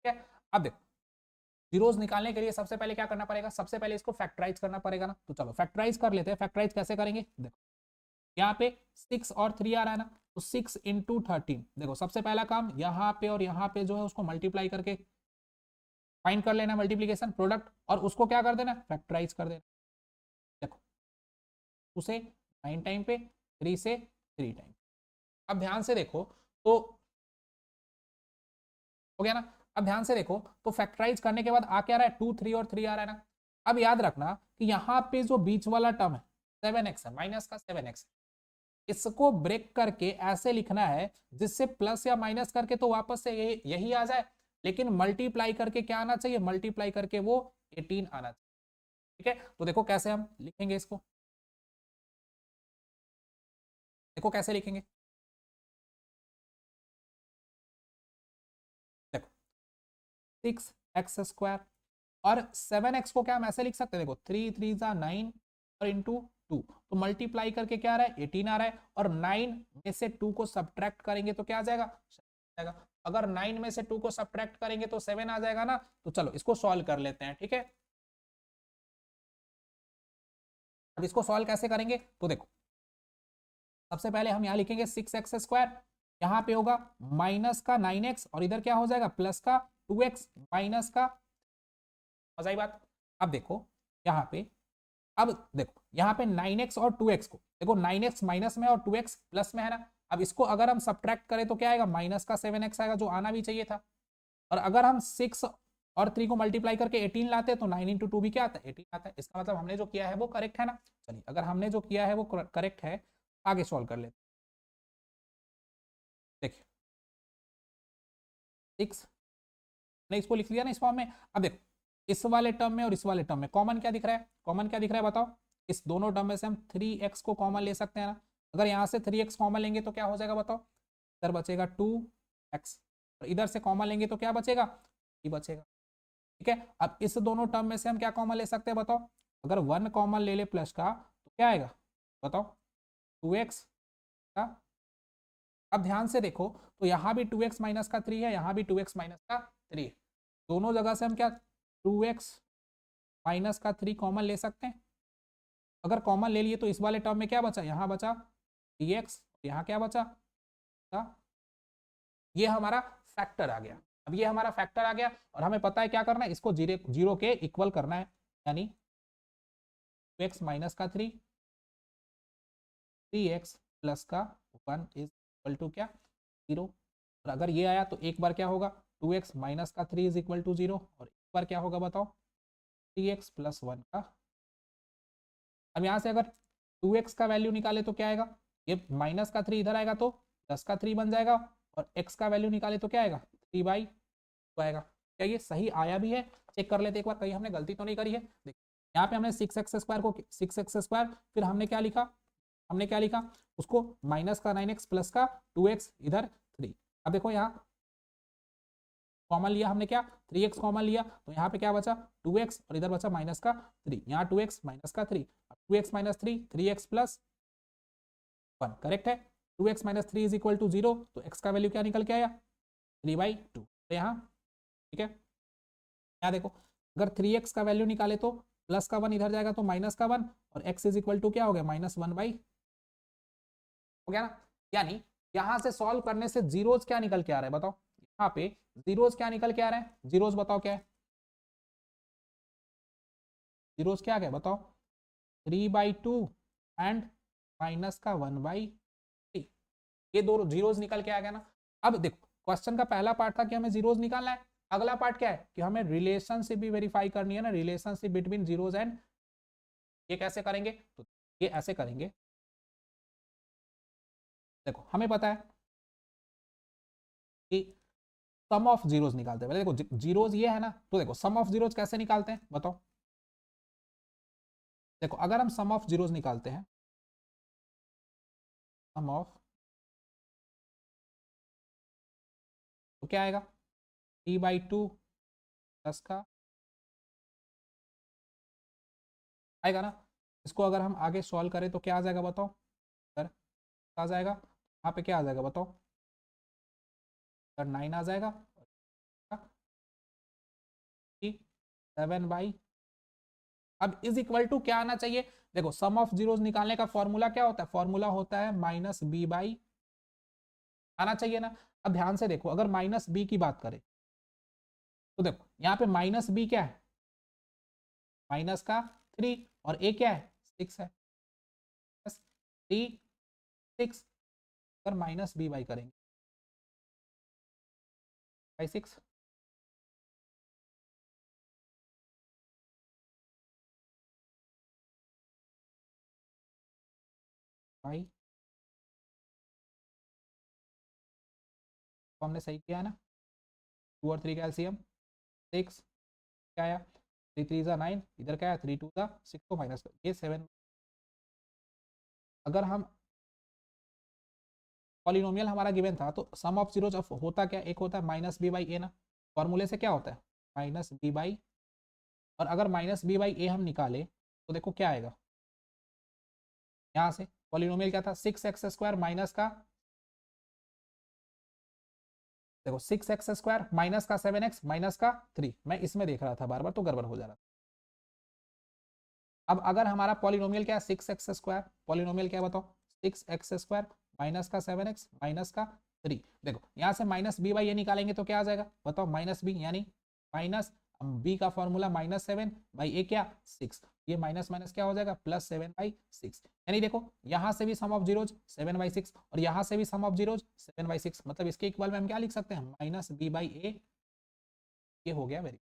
ठीक है, अब देखो जीरोज निकालने के लिए सबसे पहले क्या करना पड़ेगा, सबसे पहले इसको फैक्टराइज करना पड़ेगा ना, तो चलो फैक्टराइज कर लेते हैं। फैक्टराइज कैसे करेंगे, देखो यहाँ पे 6 और 3 आ रहा है ना, तो 6 इंटू 13, देखो सबसे पहला काम यहाँ पे और यहाँ पे जो है उसको मल्टीप्लाई करके फाइंड कर लेना मल्टीप्लीकेशन प्रोडक्ट, और उसको क्या कर देना, फैक्टराइज कर देना। देखो उसे 9 टाइम पे 3 से 3 टाइम। अब ध्यान से देखो तो हो गया ना, अब ध्यान से देखो तो फैक्टराइज करने के बाद आ क्या रहा है, 2 3 और 3 आ रहा है ना। अब याद रखना कि यहाँ पे जो बीच वाला टर्म है 7x है, माइनस का 7x, इसको ब्रेक करके ऐसे लिखना है जिससे प्लस या माइनस करके तो वापस से यही आ जाए, लेकिन मल्टीप्लाई करके क्या आना चाहिए, मल्टीप्लाई करके वो 18 आना चाहिए। ठीक है, तो देखो कैसे हम लिखेंगे इसको, देखो कैसे लिखेंगे। देखो 6x² और 7x को क्या हम ऐसे लिख सकते हैं, देखो 3 3 जा 9 और इंटू 2, तो मल्टीप्लाई करके क्या आ रहा है 18 आ रहा है, और 9 में से 2 को सब्ट्रैक्ट करेंगे तो क्या आ जाएगा, अगर 9 में से 2 को सब्ट्रैक्ट करेंगे तो 7 आ जाएगा ना। तो चलो इसको सॉल्व कर लेते हैं, ठीक है। अब इसको सॉल्व कैसे करेंगे, तो देखो सबसे पहले हम यहाँ लिखेंगे 6x², यहाँ पे होगा माइनस का 9x और इधर क्या हो जाएगा प्लस का 2x माइनस का, मजा आई बात। अब देखो यहाँ पे, अब देखो यहाँ पे 9x और 2x को देखो, 9x माइनस में और 2x प्लस में है ना। अब इसको अगर हम सब्ट्रैक्ट करें तो क्या आएगा, माइनस का 7x आएगा जो आना भी चाहिए था। और अगर हम 6 और 3 को मल्टीप्लाई करके 18 लाते हैं तो 9 इंटू 2 भी क्या आता है 18 आता है। इसका मतलब हमने जो किया है वो करेक्ट है ना। चलिए अगर हमने जो किया है वो करेक्ट है, आगे सॉल्व कर लेते हैं। देखिए 6 ने इसको लिख लिया ना इस फॉर्म में। अब देखो इस वाले टर्म में और इस वाले टर्म में कॉमन क्या दिख रहा है, कॉमन क्या दिख रहा है बताओ। इस दोनों टर्म में से हम 3x को कॉमन ले सकते हैं ना। अगर यहाँ से 3x कॉमन लेंगे तो क्या हो जाएगा बताओ, इधर बचेगा 2x, और इधर से कॉमन लेंगे तो क्या बचेगा, ये बचेगा। ठीक है, अब इस दोनों टर्म में से हम क्या कॉमन ले सकते हैं बताओ, अगर 1 कॉमन ले ले प्लस का तो क्या आएगा बताओ, 2x का। अब ध्यान से देखो तो यहाँ भी 2x माइनस का 3 है, यहाँ भी 2x माइनस का 3 है। दोनों जगह से हम क्या 2x माइनस का 3 कॉमन ले सकते हैं। अगर कॉमन ले लिए तो इस वाले टर्म में क्या बचा, यहाँ बचा 3x, यहाँ क्या बचा, ये हमारा फैक्टर आ गया। अब ये हमारा फैक्टर आ गया और हमें पता है क्या करना है, इसको जीरो जीरो के इक्वल करना है, यानी 2x माइनस का 3, 3x प्लस का 1 इज इक्वल टू क्या 0। और अगर ये आया तो एक बार क्या होगा 2x माइनस का 3 इज इक्वल टू 0, और एक बार क्या होगा बताओ 3x प्लस 1 का। अब यहाँ से अगर 2x का वैल्यू निकाले तो क्या आएगा, ये माइनस का 3 इधर आएगा तो प्लस का 3 बन जाएगा, और x का वैल्यू निकाले तो क्या आएगा 3/2 आएगा। क्या ये सही आया भी है, चेक कर लेते एक बार, कहीं हमने गलती तो नहीं करी है। देखिए यहाँ पे हमने 6x² को 6x², फिर हमने क्या लिखा, हमने क्या लिखा उसको माइनस का 9x प्लस का 2x इधर 3। अब देखो यहाँ कॉमन लिया हमने क्या 3x कॉमन लिया, तो यहाँ पे क्या बचा 2x और इधर बचा माइनस का 3, यहाँ 2x माइनस का 3, 2x minus 3 3x plus 1 correct है। 2x minus 3 is equal to 0, तो x का वैल्यू क्या निकल के आया 3/2। तो यहाँ ठीक है, यहाँ देखो अगर 3x का वैल्यू निकाले तो प्लस का 1 इधर जाएगा तो माइनस का 1, और x इज इक्वल टू क्या हो गया -1/, हो गया ना। यानी यहाँ से सॉल्व करने से जीरोज क्या निकल के आ रहा है बताओ, यहाँ पे जीरोज क्या निकल के आ रहे हैं, जीरोज बताओ क्या है, जीरोज क्या है बताओ 3/2 एंड माइनस का 1/3, ये दो जीरोज निकल के आ गया ना। अब देखो क्वेश्चन का पहला पार्ट था कि हमें जीरोज निकालना है, अगला पार्ट क्या है कि हमें रिलेशनशिप भी वेरीफाई करनी है ना, रिलेशनशिप बिटवीन जीरोज एंड, ये कैसे करेंगे, तो ये ऐसे करेंगे। देखो हमें पता है कि सम ऑफ जीरोज निकालते हैं, पहले देखो जीरोज ये है ना, तो देखो सम ऑफ जीरोज कैसे निकालते हैं बताओ। देखो अगर हम सम ऑफ जीरोज निकालते हैं, सम ऑफ, तो क्या आएगा 3/2 प्लस का आएगा ना। इसको अगर हम आगे सॉल्व करें तो क्या आ जाएगा बताओ, सर आ जाएगा यहाँ पे क्या आ जाएगा बताओ, सर 9 आ जाएगा, 7/, अब इज इक्वल टू क्या आना चाहिए, देखो सम ऑफ जीरोज निकालने का फॉर्मूला क्या होता है, फॉर्मूला होता है -b/, आना चाहिए ना। अब ध्यान से देखो अगर -b की बात करें तो देखो यहाँ पे -b क्या है, माइनस का 3, और a क्या है 6 है, 3 6, अगर -b/, करेंगे बाई 6, बाई तो हमने सही किया है ना, 2 और 3 का एलसीएम 6, क्या आया 3 3 ज़ा 9, इधर क्या आया 3 2 ज़ा 6 को माइनस कर, ये 7। अगर हम पॉलिनोमियल हमारा गिवन था तो सम ऑफ जीरोज होता क्या, एक होता है माइनस बी बाई ए ना, फॉर्मूले से क्या होता है माइनस बी बाई, और अगर माइनस बी बाई ए हम निकाले तो देखो क्या आएगा, यहाँ से पॉलिनोमियल क्या था 6x² माइनस का, देखो 6x² माइनस का 7x माइनस का 3, मैं इसमें देख रहा था बार बार तो गड़बड़ हो जा रहा था। अब अगर हमारा पॉलिनोमियल क्या है 6x², पॉलिनोमियल क्या है बताओ 6x² माइनस का 7x माइनस का 3, देखो यहाँ से माइनस बी बाई ए निकालेंगे तो क्या आ जाएगा बताओ माइनस बी, यानी माइनस बी का फॉर्मूला -7 बाई ए क्या 6, ये माइनस माइनस क्या हो जाएगा +7/6, यानी देखो यहाँ से भी सम ऑफ जीरोज 7/6 और यहाँ से भी सम ऑफ जीरोज 7/6, मतलब इसके इक्वल में हम क्या लिख सकते हैं माइनस बी बाई ए, ये हो गया वेरी,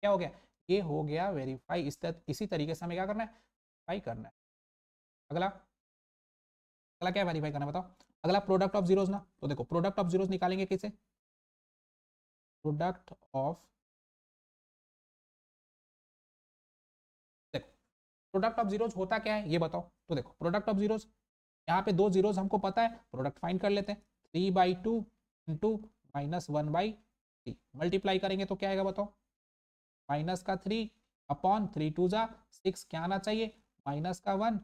क्या हो गया ये हो गया वेरीफाई। इसी तरीके से हमें क्या करना है वेरीफाई करना है। अगला अगला क्या वेरीफाई करना है बताओ, अगला प्रोडक्ट ऑफ जीरोज ना, तो देखो प्रोडक्ट ऑफ जीरोज निकालेंगे कैसे, प्रोडक्ट ऑफ, देखो प्रोडक्ट ऑफ जीरोज होता क्या है ये बताओ, तो देखो प्रोडक्ट ऑफ जीरोज यहाँ पे 2 जीरोज हमको पता है, प्रोडक्ट फाइंड कर लेते हैं 3/2 इंटू -1/3, मल्टीप्लाई करेंगे तो क्या आएगा बताओ माइनस का 3 अपॉन 3 2 ज़ा 6, क्या आना चाहिए माइनस का 1/,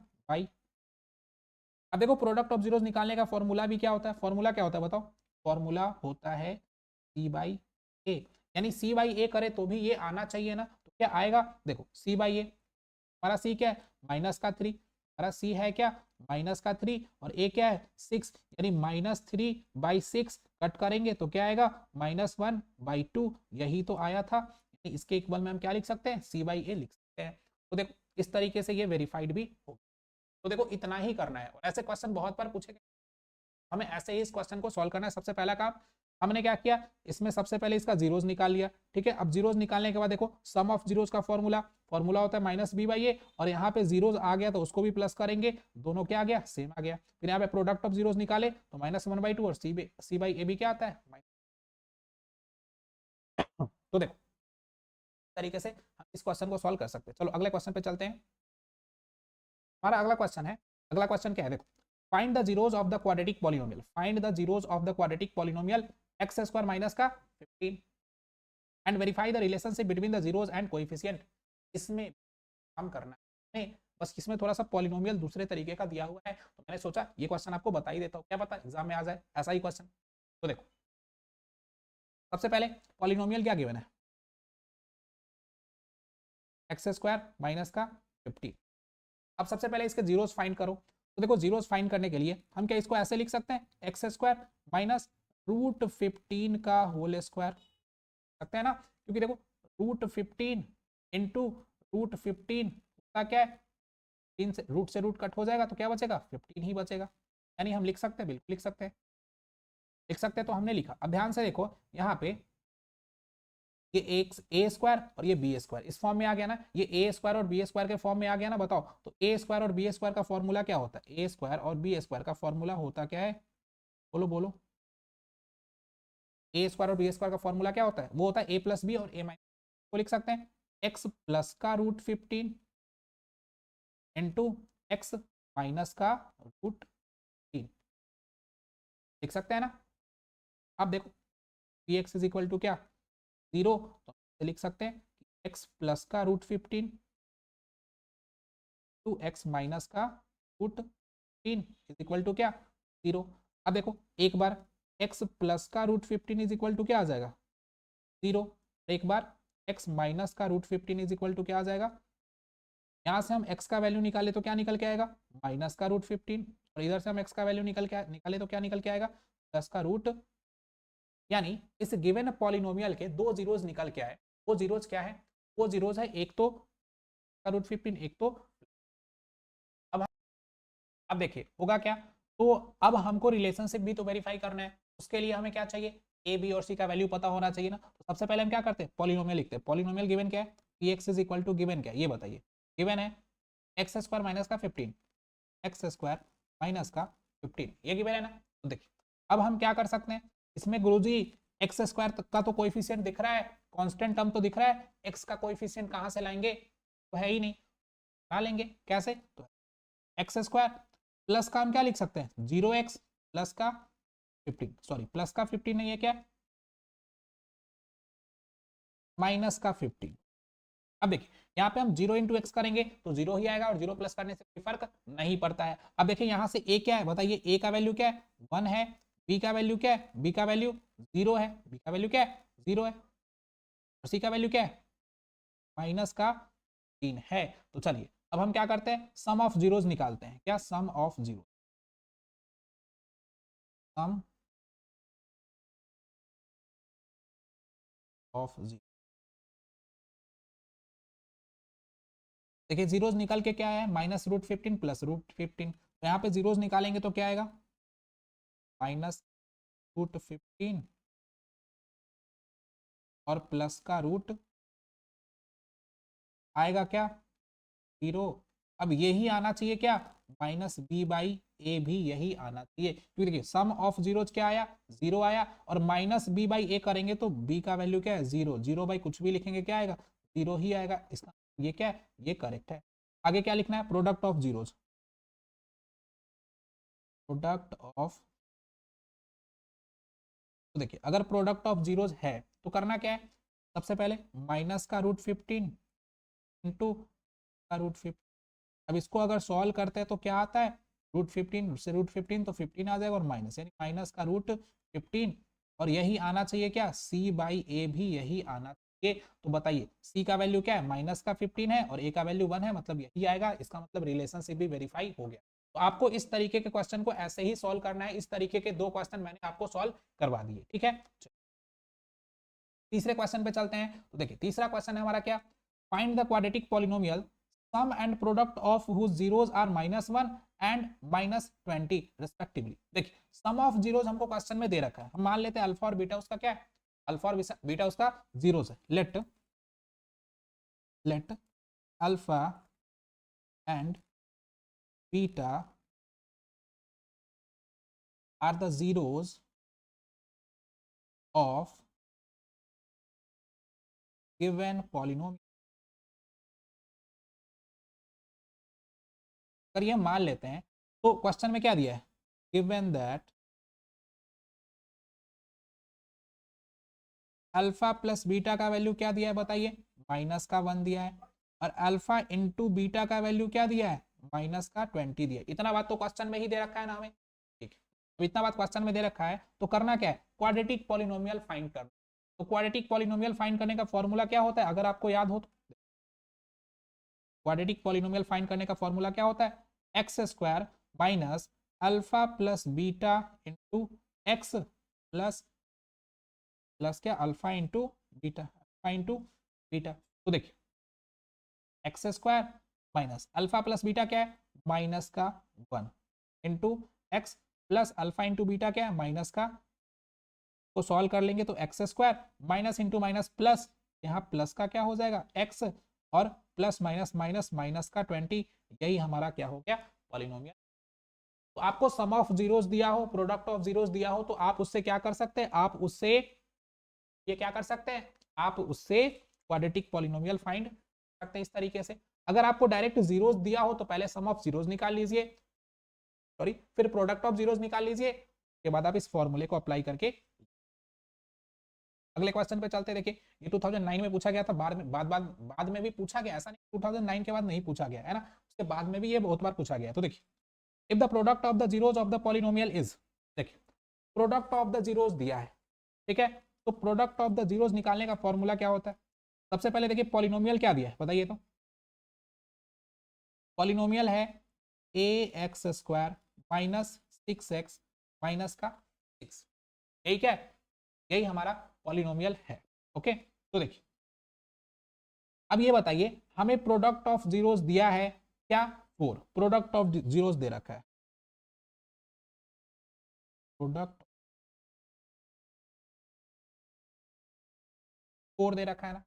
अब देखो प्रोडक्ट ऑफ जीरोज निकालने का फॉर्मूला भी क्या होता है, फॉर्मूला क्या होता है बताओ, फॉर्मूला होता है सी बाई ए, यानी सी बाई ए करे तो भी ये आना चाहिए ना, तो क्या आएगा देखो सी बाई ए, हमारा सी क्या है -3, हमारा सी है क्या -3 और ए क्या है 6, यानी -3/6 कट करेंगे तो क्या आएगा -1/2, यही तो आया था, इसके इक्वल में हम क्या लिख सकते हैं सी बाई ए लिख सकते हैं। तो देखो इस तरीके से ये वेरीफाइड भी हो, तो देखो इतना ही करना है, और ऐसे क्वेश्चन बहुत बार पूछे गए, हमें ऐसे ही इस क्वेश्चन को सॉल्व करना है। सबसे पहला काम हमने क्या किया, इसमें सबसे पहले इसका जीरोज निकाल लिया, ठीक है। अब जीरोज निकालने के बाद देखो सम ऑफ जीरोज का फॉर्मूला होता है माइनस बी बाई ए, और यहाँ पे जीरोज आ गया तो उसको भी प्लस करेंगे, दोनों क्या आ गया सेम आ गया, फिर यहाँ पे प्रोडक्ट ऑफ जीरोज निकाले तो -1/2 और सी बाई ए भी क्या आता है, तो देखो तरीके से हम इस क्वेश्चन को सॉल्व कर सकते हैं। चलो अगले क्वेश्चन पे चलते हैं, हमारा अगला क्वेश्चन है, अगला क्वेश्चन क्या है देखो, find the zeros of the quadratic polynomial, find the zeros of the quadratic polynomial x² minus का 15 and verify the relationship between the zeros and coefficient. इसमें काम करना है, बस इसमें थोड़ा सा पॉलिनोमियल दूसरे तरीके का दिया हुआ है, तो मैंने सोचा ये क्वेश्चन आपको बता ही देता हूँ, क्या पता एग्जाम में आ जाए ऐसा ही क्वेश्चन। तो देखो सबसे पहले पॉलिनोमियल क्या गिवन है x² माइनस का 50, अब सबसे पहले इसके जीरोस फाइंड करो, तो देखो जीरोस फाइंड करने के लिए हम क्या इसको ऐसे लिख सकते हैं x² माइनस √15 का होल स्क्वायर, सकते हैं ना, क्योंकि देखो √15 इंटू √15 का क्या है, तीन से रूट कट हो जाएगा तो क्या बचेगा 15 ही बचेगा, यानी हम लिख सकते हैं, बिल्कुल लिख सकते हैं, लिख सकते हैं। तो हमने लिखा, अब ध्यान से देखो यहाँ पे ये a² और ये b² इस फॉर्म में आ गया ना, ये a² और b² के फॉर्म में आ गया ना, बताओ तो a² और b² का फॉर्मूला क्या होता है, a² और b² का फॉर्मूला होता क्या है, बोलो बोलो, a² और b² का फॉर्मूला क्या होता है, वो होता है a + b और a - को लिख सकते हैं x प्लस का √15 इंटू x माइनस का √3, लिख सकते हैं ना। अब देखो px इज इक्वल टू क्या 0, तो लिख सकते हैं x प्लस का √15 टू x माइनस का √3 इज इक्वल टू क्या 0। अब देखो एक बार x प्लस का √15 इज इक्वल टू क्या आ जाएगा 0, एक बार x माइनस का √15 इज इक्वल टू क्या आ जाएगा, यहाँ से हम x का वैल्यू निकाले तो क्या निकल के आएगा माइनस का √15, और इधर से हम x का वैल्यू निकाले तो क्या निकल के आएगा प्लस का रूट, यानी इस गिवन पॉलिनोमियल के 2 जीरोज निकल के आए, वो जीरोज क्या है, वो जीरोज है एक तो √15, एक तो अब देखिए होगा क्या, तो अब हमको रिलेशनशिप भी तो वेरीफाई करना है, उसके लिए हमें क्या चाहिए ए बी और सी का वैल्यू पता होना चाहिए ना, तो सबसे पहले हम क्या करते हैं पॉलिनोमियल लिखते हैं, पॉलिनोमियल गिवन क्या है px is equal to given क्या है ये बताइए, गिवन है x² माइनस का 15, x² माइनस का 15, ये गिवन है ना। तो देखिए अब हम क्या कर सकते हैं, इसमें गुरुजी एक्स स्क्वायर का तो कोएफिशिएंट दिख रहा है, कांस्टेंट टर्म तो दिख रहा है, एक्स का कोएफिशिएंट कहां से लाएंगे, तो है ही नहीं, कहां लेंगे, कैसे, तो एक्स स्क्वायर प्लस का हम क्या लिख सकते हैं 0x प्लस का 15, सॉरी प्लस का 15 नहीं है क्या, माइनस का 15। अब देखिए यहाँ पे हम 0 इंटू एक्स करेंगे तो 0 ही आएगा और 0 प्लस करने से कोई फर्क नहीं पड़ता है। अब देखिए यहाँ से a क्या है बताइए, a का वैल्यू क्या है 1 है, b का वैल्यू क्या है, b का वैल्यू 0 है, b का वैल्यू क्या है 0 है, और c का वैल्यू क्या है माइनस का 3 है। तो चलिए अब हम क्या करते हैं, सम ऑफ जीरोस निकालते हैं, क्या sum of zero, sum of zero. देखिए जीरोस निकल के क्या है -√15 प्लस √15, तो यहाँ पे जीरोस निकालेंगे तो क्या आएगा -√15 और प्लस का रूट आएगा क्या 0। अब यही आना चाहिए क्या -b/a भी यही आना चाहिए, क्योंकि देखिए सम ऑफ जीरोज क्या आया 0 आया, और -b/a करेंगे तो b का वैल्यू क्या है 0, 0 कुछ भी लिखेंगे क्या आएगा 0 ही आएगा, इसका ये क्या है ये करेक्ट है। आगे क्या लिखना है, product of zeros, product of, तो देखिए अगर प्रोडक्ट ऑफ जीरोज है तो करना क्या है, सबसे पहले माइनस का √15 इंटू का √15। अब इसको अगर सॉल्व करते हैं तो क्या आता है √15 से √15 तो 15 आ जाएगा, और माइनस यानी माइनस का √15, और यही आना चाहिए क्या c/a भी यही आना चाहिए। तो बताइए c का वैल्यू क्या है माइनस का 15 है और a का वैल्यू 1 है, मतलब यही आएगा, इसका मतलब रिलेशनशिप भी वेरीफाई हो गया। तो आपको इस तरीके के क्वेश्चन को ऐसे ही सॉल्व करना है, इस तरीके के 2 क्वेश्चन मैंने आपको सॉल्व करवा दिए, ठीक है। तीसरे क्वेश्चन पे चलते हैं, तो देखिए तीसरा क्वेश्चन है हमारा क्या, find the quadratic polynomial sum and product of whose zeros are -1 and -20 respectively. देखिए सम ऑफ जीरोस हमको क्वेश्चन में दे रखा है, हम मान लेते हैं अल्फा और बीटा उसका क्या है, अल्फा और बीटा उसका जीरोस है, let alpha and beta are the zeros of given polynomial. अगर ये मान लेते हैं तो क्वेश्चन में क्या दिया है, given that alpha plus beta का वैल्यू क्या दिया है बताइए -1 दिया है, और अल्फा इंटू बीटा का वैल्यू क्या दिया है -20 दिया है। इतना बात तो क्वेश्चन में ही दे रखा है ना हमें, ठीक है, तो इतना बात क्वेश्चन में दे रखा है, तो करना क्या है क्वाड्रेटिक पॉलिनोमियल फाइंड करना। तो क्वाड्रेटिक पॉलिनोमियल फाइंड करने का फॉर्मूला क्या होता है, अगर आपको याद हो तो क्वाड्रेटिक पॉलिनोमियल फाइंड करने का फॉर्मूला क्या होता है, x² minus alpha plus beta into x plus क्या अल्फा इंटू बीटा। तो देखिए x² minus alpha plus beta क्या है -1 into x plus alpha into beta क्या है माइनस का, को सॉल्व कर लेंगे तो x² minus into minus plus, यहाँ प्लस का क्या हो जाएगा x, और प्लस माइनस माइनस माइनस का 20, यही हमारा क्या हो गया पॉलिनोमियल। तो आपको सम ऑफ जीरोस दिया हो, प्रोडक्ट ऑफ जीरोस दिया हो, तो आप उससे क्या कर सकते हैं, आप उससे ये क्या कर सकते हैं, आप उससे क्वाड्रेटिक पॉलिनोमियल फाइंड सकते हैं इस तरीके से। अगर आपको डायरेक्ट जीरोस दिया हो तो पहले सम ऑफ जीरोस निकाल लीजिए, सॉरी फिर प्रोडक्ट ऑफ जीरोस निकाल लीजिए, उसके बाद आप इस फॉर्मूले को अप्लाई करके। अगले क्वेश्चन पे चलते हैं, देखिए ये 2009 में पूछा गया था, बाद में भी पूछा गया, ऐसा नहीं 2009 के बाद नहीं पूछा गया है ना, उसके बाद में भी ये बहुत बार पूछा गया। तो देखिए if the product of the zeros of the polynomial is, देखिए प्रोडक्ट ऑफ द जीरोस दिया है, ठीक है, तो प्रोडक्ट ऑफ द जीरोस निकालने का फॉर्मूला क्या होता है, सबसे पहले देखिए पॉलिनोमियल क्या दिया है बताइए, तो पॉलिनोमियल है ax² माइनस 6x माइनस का 6, यही क्या है, यही हमारा पॉलिनोमियल है, ओके। तो देखिए अब ये बताइए हमें प्रोडक्ट ऑफ जीरोस दिया है क्या 4, प्रोडक्ट ऑफ जीरोस दे रखा है, प्रोडक्ट 4 दे रखा है ना,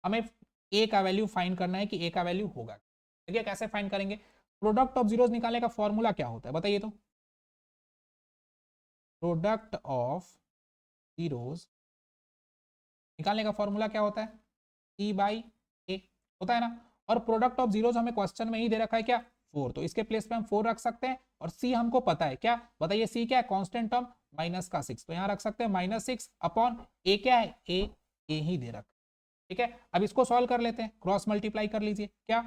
हमें a का वैल्यू फाइंड करना है कि a का वैल्यू होगा, देखिए कैसे फाइंड करेंगे, प्रोडक्ट ऑफ जीरोस निकालने का फॉर्मूला क्या होता है बताइए, तो प्रोडक्ट ऑफ जीरोस निकालने का फॉर्मूला क्या होता है, सी बाई ए होता है ना। और प्रोडक्ट ऑफ जीरोस हमें क्वेश्चन में ही दे रखा है क्या, 4, तो इसके प्लेस पे हम 4 रख सकते हैं। और सी हमको पता है क्या, बताइए सी क्या है, कांस्टेंट टर्म माइनस का 6, तो यहाँ रख सकते हैं -6 अपॉन ए क्या है, ए ही दे रखा है। ठीक है, अब इसको सॉल्व कर लेते हैं, क्रॉस मल्टीप्लाई कर लीजिए, क्या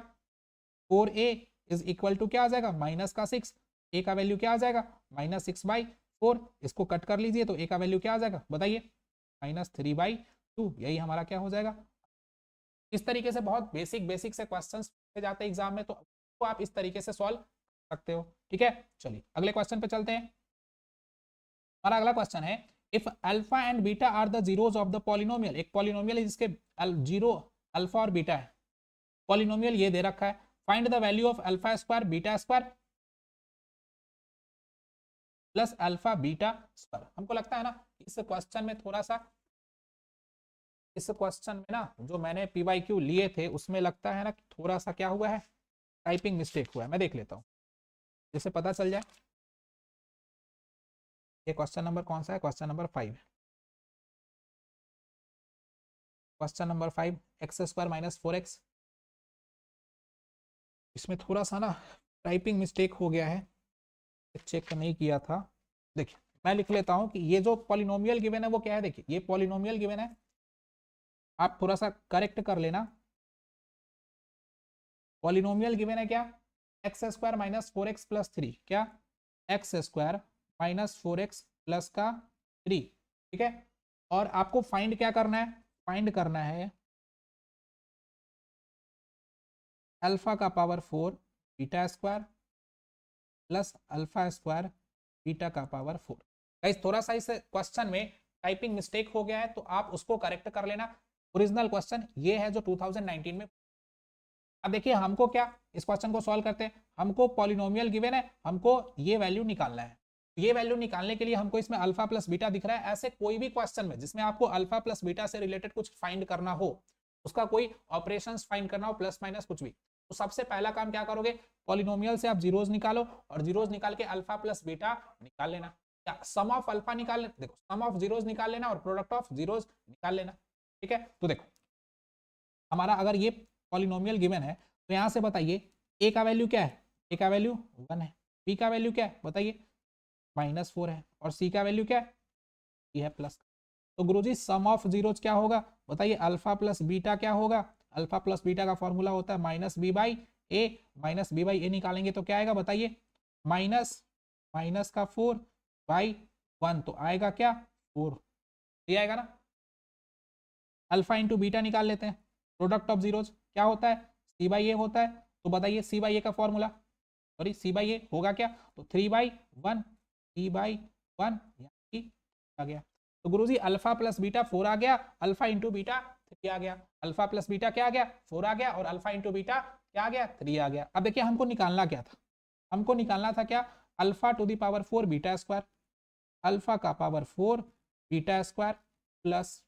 4a इज इक्वल टू क्या आ जाएगा, माइनस का 6, ए का वैल्यू क्या आ जाएगा, -6/4, इसको कट कर लीजिए तो ए का वैल्यू क्या आ जाएगा, बताइए -3/2, यही हमारा क्या हो जाएगा। इस तरीके से बहुत बेसिक से क्वेश्चंस जाते हैं एग्जाम में, तो आप इस तरीके से सॉल्व कर सकते हो। ठीक है, चलिए अगले क्वेश्चन पे चलते हैं। हमारा अगला क्वेश्चन है, if alpha and beta are the zeros of the polynomial, एक पॉलिनोमियल है जिसके जीरो अल्फा और बीटा है, पॉलिनोमियल ये दे रखा है, find the value of alpha square beta square plus alpha beta square. हमको लगता है ना इस क्वेश्चन में थोड़ा सा, इस क्वेश्चन में ना जो मैंने पीवाईक्यू लिए थे उसमें लगता है ना थोड़ा सा क्या हुआ है, टाइपिंग मिस्टेक हुआ है। मैं देख लेता हूँ जिससे पता चल जाए। ये क्वेश्चन नंबर कौन सा है, question number 5, question number 5, x square minus 4x, इसमें थोड़ा सा ना टाइपिंग मिस्टेक हो गया है, चेक नहीं किया था। देखिए मैं लिख लेता हूं कि ये जो पॉलिनोमियल गिवन है वो क्या है, देखिए ये पॉलिनोमियल गिवन है, आप थोड़ा सा करेक्ट कर लेना। पॉलिनोमियल गिवन है क्या, X square minus 4x plus 3, क्या X square minus 4x plus का 3, ठीक है। और आपको फाइंड क्या करना है, फाइंड करना है अल्फा का power 4 beta square plus alpha square beta का पावर 4। गाइस थोड़ा सा इस क्वेश्चन में टाइपिंग मिस्टेक हो गया है तो आप उसको करेक्ट कर लेना। ओरिजिनल क्वेश्चन ये है जो 2019 में। अब देखिए हमको क्या, इस क्वेश्चन को सॉल्व करते हैं, हमको पॉलिनोमियल गिवन है, हमको ये वैल्यू निकालना है। ये वैल्यू निकालने के लिए हमको इसमें अल्फा प्लस बीटा दिख रहा है। ऐसे कोई भी क्वेश्चन में जिसमें आपको अल्फा प्लस बीटा से रिलेटेड कुछ फाइंड करना हो, उसका कोई ऑपरेशंस फाइंड करना हो, प्लस माइनस कुछ भी, तो सबसे पहला काम क्या करोगे, पॉलिनोमियल से आप जीरोस निकालो और जीरोस निकाल के अल्फा प्लस बीटा निकाल लेना, या सम ऑफ अल्फा निकाल लेना, देखो सम ऑफ जीरोस निकाल लेना और प्रोडक्ट ऑफ जीरोस निकाल लेना। ठीक है, तो देखो हमारा अगर ये पॉलिनोमियल गिवन है तो यहां से बताइए ए का वैल्यू क्या है, ए का वैल्यू 1 है, बी का वैल्यू क्या है बताइए -4 है, और सी का वैल्यू क्या है, ये है प्लस। तो गुरुजी सम ऑफ जीरोस क्या होगा बताइए, अल्फा प्लस बीटा क्या होगा, अल्फा प्लस बीटा का फॉर्मूला होता है -b/a, -b/a निकालेंगे तो क्या आएगा बताइए, माइनस का 4/1, तो आएगा क्या 4, ये आएगा ना। अल्फा इंटू बीटा निकाल लेते हैं, प्रोडक्ट ऑफ जीरोस क्या होता है, c/a होता है, तो बताइए c/a का फॉर्मूला, सॉरी c/a होगा क्या, तो 3/1, 3/1 आ गया। तो गुरुजी अल्फा प्लस बीटा 4 आ गया, अल्फा इंटू बीटा 3 आ गया, अल्फा प्लस बीटा क्या आ गया 4 आ गया, और अल्फा इंटू बीटा क्या आ गया 3 आ गया। अब देखिए हमको निकालना क्या था, हमको निकालना था क्या, alpha to the power 4 beta square, alpha का power 4 beta square plus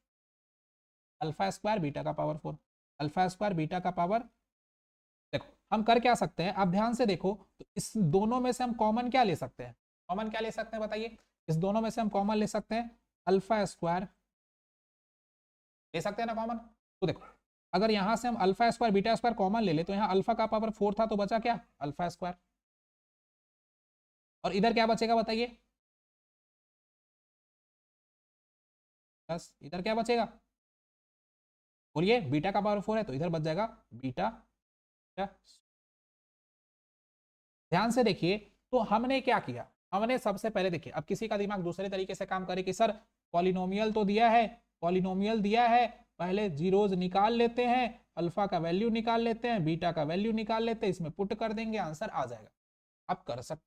alpha square beta का पावर 4, अल्फा स्क्वायर बीटा का पावर। देखो हम कर क्या सकते हैं, आप ध्यान से देखो, तो इस दोनों में से हम कॉमन क्या ले सकते हैं, कॉमन क्या ले सकते हैं बताइए, इस दोनों में से हम कॉमन ले सकते हैं अल्फा स्क्वायर, ले सकते हैं ना कॉमन। तो देखो अगर यहां से हम alpha square beta square common ले ले तो यहाँ अल्फा का पावर 4 था तो बचा क्या अल्फा स्क्वायर, और इधर क्या बचेगा बताइए, बस इधर क्या बचेगा, बोलिए बीटा का पावर 4 है तो इधर बच जाएगा बीटा। ध्यान से देखिए, तो हमने क्या किया, हमने सबसे पहले देखिए, अब किसी का दिमाग दूसरे तरीके से काम करे कि सर पॉलिनोमियल तो दिया है, पॉलिनोमियल दिया है, पहले जीरोज निकाल लेते हैं, अल्फा का वैल्यू निकाल लेते हैं, बीटा का वैल्यू निकाल लेते हैं, इसमें पुट कर देंगे आंसर आ जाएगा। आप कर सकते,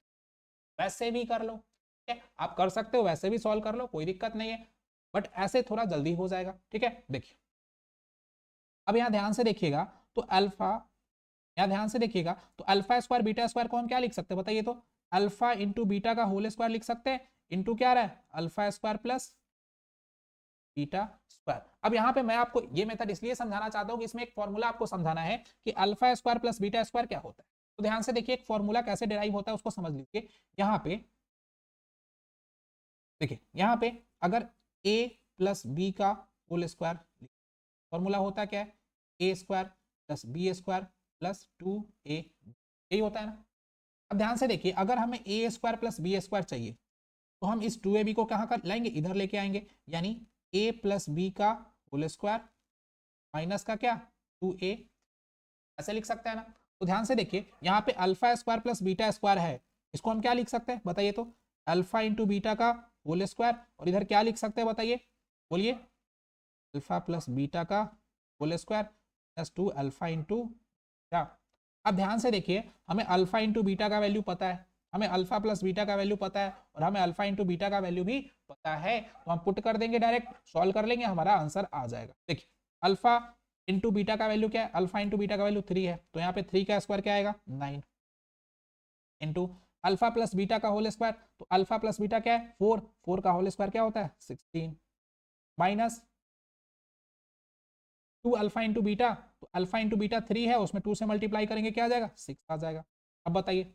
वैसे भी कर लो, ठीक है, आप कर सकते हो वैसे भी सॉल्व कर लो, कोई दिक्कत नहीं है, बट ऐसे थोड़ा जल्दी हो जाएगा। ठीक है, देखिए अब यहाँ ध्यान से देखिएगा, तो अल्फा, यहाँ ध्यान से देखिएगा, तो अल्फा स्क्वायर बीटा स्क्वायर को हम क्या लिख सकते हैं बताइए, तो अल्फा इंटू बीटा का होल स्क्वायर लिख सकते हैं, इंटू क्या रहा है alpha square plus beta square. अब यहाँ पे मैं आपको ये मेथड इसलिए समझाना चाहता हूँ कि इसमें एक फॉर्मूला आपको समझाना है कि alpha square plus beta square क्या होता है। तो ध्यान से देखिए एक फॉर्मूला कैसे डिराइव होता है उसको समझ लीजिए। यहाँ पे देखिए यहाँ पे अगर a प्लस बी का होल स्क्वायर, फॉर्मूला होता क्या है, A square plus B square plus 2a, यही होता है ना। अब ध्यान से देखिए, अगर हमें ए स्क्वायर प्लस बी स्क्वायर चाहिए तो हम इस 2ab को कहाँ कर लाएंगे, इधर लेके आएंगे, यानी a प्लस बी का होल स्क्वायर माइनस का क्या 2a, ऐसे लिख सकते हैं ना। तो ध्यान से देखिए यहाँ पे alpha square plus beta square है, इसको हम क्या लिख सकते हैं बताइए तो, अल्फा इंटू बीटा का होल स्क्वायर, और इधर क्या लिख सकते हैं बताइए, बोलिए, अल्फा प्लस बीटा का whole square plus 2 alpha into क्या। अब ध्यान से देखिए हमें अल्फा इंटू बीटा का वैल्यू पता है, हमें अल्फा प्लस बीटा का वैल्यू पता है, और हमें अल्फा इंटू बीटा का वैल्यू भी पता है, तो हम पुट कर देंगे, डायरेक्ट सॉल्व कर लेंगे, हमारा आंसर आ जाएगा। देखिए अल्फा इंटू बीटा का वैल्यू क्या है, अल्फा इंटू बीटा का वैल्यू 3 है, तो यहाँ पे 3 का स्क्वायर क्या आएगा 9, इंटू अल्फा प्लस बीटा का होल स्क्वायर, तो अल्फा प्लस बीटा क्या है 4, 4 का होल स्क्वायर क्या होता है 16, माइनस 2 अल्फा इंटू बीटा, तो अल्फा इंटू बीटा 3 है, उसमें 2 से मल्टीप्लाई करेंगे क्या आ जाएगा 6 आ जाएगा। अब बताइए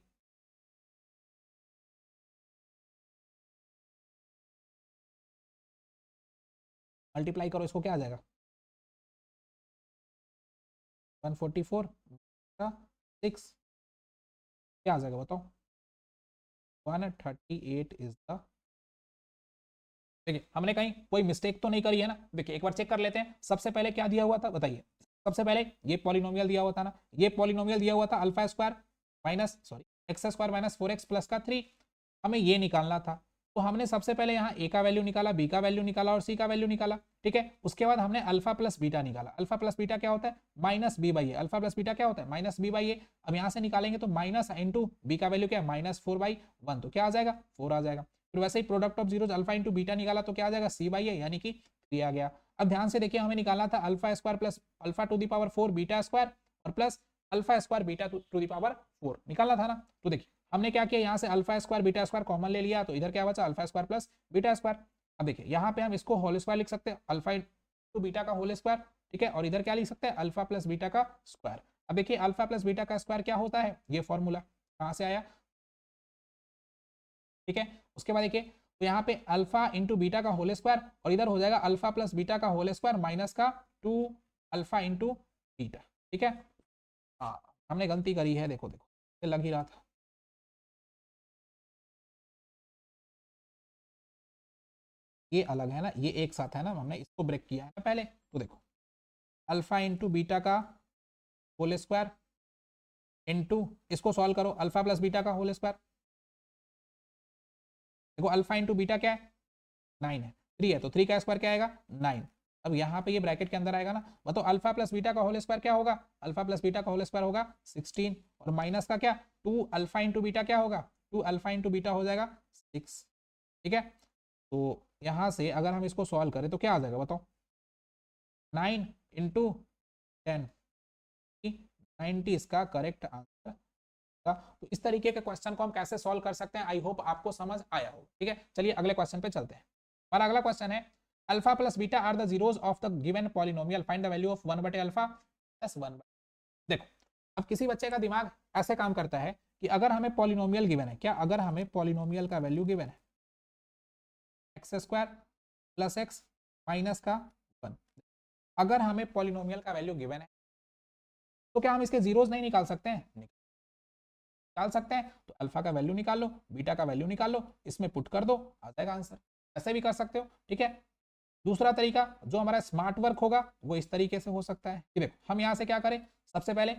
मल्टीप्लाई करो, इसको क्या आ जाएगा 144 का 6 क्या आ जाएगा बताओ, 138 इज द। देखिए हमने कहीं कोई मिस्टेक तो नहीं करी है ना, देखिए एक बार चेक कर लेते हैं। सबसे पहले क्या दिया हुआ था बताइए, सबसे पहले ये पॉलिनोमियल दिया हुआ था ना, ये पॉलिनोमियल दिया हुआ था alpha square minus sorry x square minus 4x plus का 3, हमें ये निकालना था। तो हमने सबसे पहले यहाँ a का वैल्यू निकाला, b का वैल्यू निकाला और c का वैल्यू निकाला, ठीक है। उसके बाद हमने अल्फा प्लस बीटा निकाला, अल्फा प्लस बीटा क्या होता है minus B by A, alpha plus beta क्या होता है माइनस बी बाई ए। अब यहाँ से निकालेंगे तो माइनस इंटू बी का वैल्यू क्या है माइनस 4/1, तो क्या आ जाएगा 4 आ जाएगा। फिर वैसे ही product of zeros alpha into beta निकाला तो क्या आ जाएगा सी बाई ए, यानी कि 3 आ गया। अब ध्यान से देखिए हमें निकालना था alpha square plus alpha to the power 4 beta square और plus alpha square beta to the power 4 निकालना था ना। तो देखिए हमने क्या किया, यहाँ से alpha square beta square common ले लिया, तो इधर क्या बचा alpha square plus beta square. अब देखिए यहाँ पे हम इसको होल स्क्वायर लिख सकते हैं, अल्फा टू बीटा का होल स्क्वायर, ठीक है, और इधर क्या लिख सकते हैं अल्फा प्लस बीटा का स्क्वायर। अब देखिए अल्फा प्लस बीटा का स्क्वायर क्या होता है, ये फॉर्मूला कहाँ से आया, ठीक है। उसके बाद देखिए तो यहाँ पे अल्फा इंटू बीटा का होल स्क्वायर, और इधर हो जाएगा अल्फा प्लस बीटा का होल स्क्वायर माइनस का 2 अल्फा इंटू बीटा, ठीक है। हाँ हमने गलती करी है, देखो देखो ये लग ही रहा था, ये अलग है ना, ये एक साथ है ना, हमने इसको ब्रेक किया है ना पहले। तो देखो अल्फा इंटू बीटा का होल स्क्वायर इंटू, इसको सॉल्व करो, अल्फा प्लस बीटा का होल स्क्वायर, देखो अल्फा इंटू बीटा क्या है 9 है, 3 है, तो 3 का स्क्वायर क्या आएगा 9। अब यहाँ पे ये ब्रैकेट के अंदर आएगा ना, बताओ अल्फा प्लस बीटा का होल स्क्वायर क्या होगा, अल्फा प्लस बीटा का होल स्क्वायर होगा 16, और माइनस का क्या 2 अल्फा इंटू बीटा क्या होगा 2 अल्फा इंटू बीटा हो जाएगा 6, ठीक है। तो यहाँ से अगर हम इसको सॉल्व करें तो क्या आ जाएगा बताओ 9 इंटू 10, 90 इसका करेक्ट आंसर। तो इस तरीके के क्वेश्चन को हम कैसे सॉल्व कर सकते हैं, आई होप आपको समझ आया हो, ठीक है। चलिए अगले क्वेश्चन पे चलते हैं। हमारा अगला क्वेश्चन है alpha plus beta are the zeros of the given polynomial, find the value of 1 बटे अल्फा प्लस 1। देखो अब किसी बच्चे का दिमाग ऐसे काम करता है कि अगर हमें पॉलिनोमियल गिवन है, क्या अगर हमें पॉलिनोमियल का वैल्यू गिवन है X square plus x minus का 1, अगर हमें पॉलिनोमियल का वैल्यू गिवन है तो क्या हम इसके जीरोस नहीं निकाल सकते हैं, निकाल सकते हैं। तो अल्फा का वैल्यू निकाल लो, बीटा का वैल्यू निकाल लो, इसमें पुट कर दो, आ जाएगा आंसर। ऐसे भी कर सकते हो, ठीक है। दूसरा तरीका जो हमारा स्मार्ट वर्क होगा वो इस तरीके से हो सकता है कि देखो हम यहाँ से क्या करें, सबसे पहले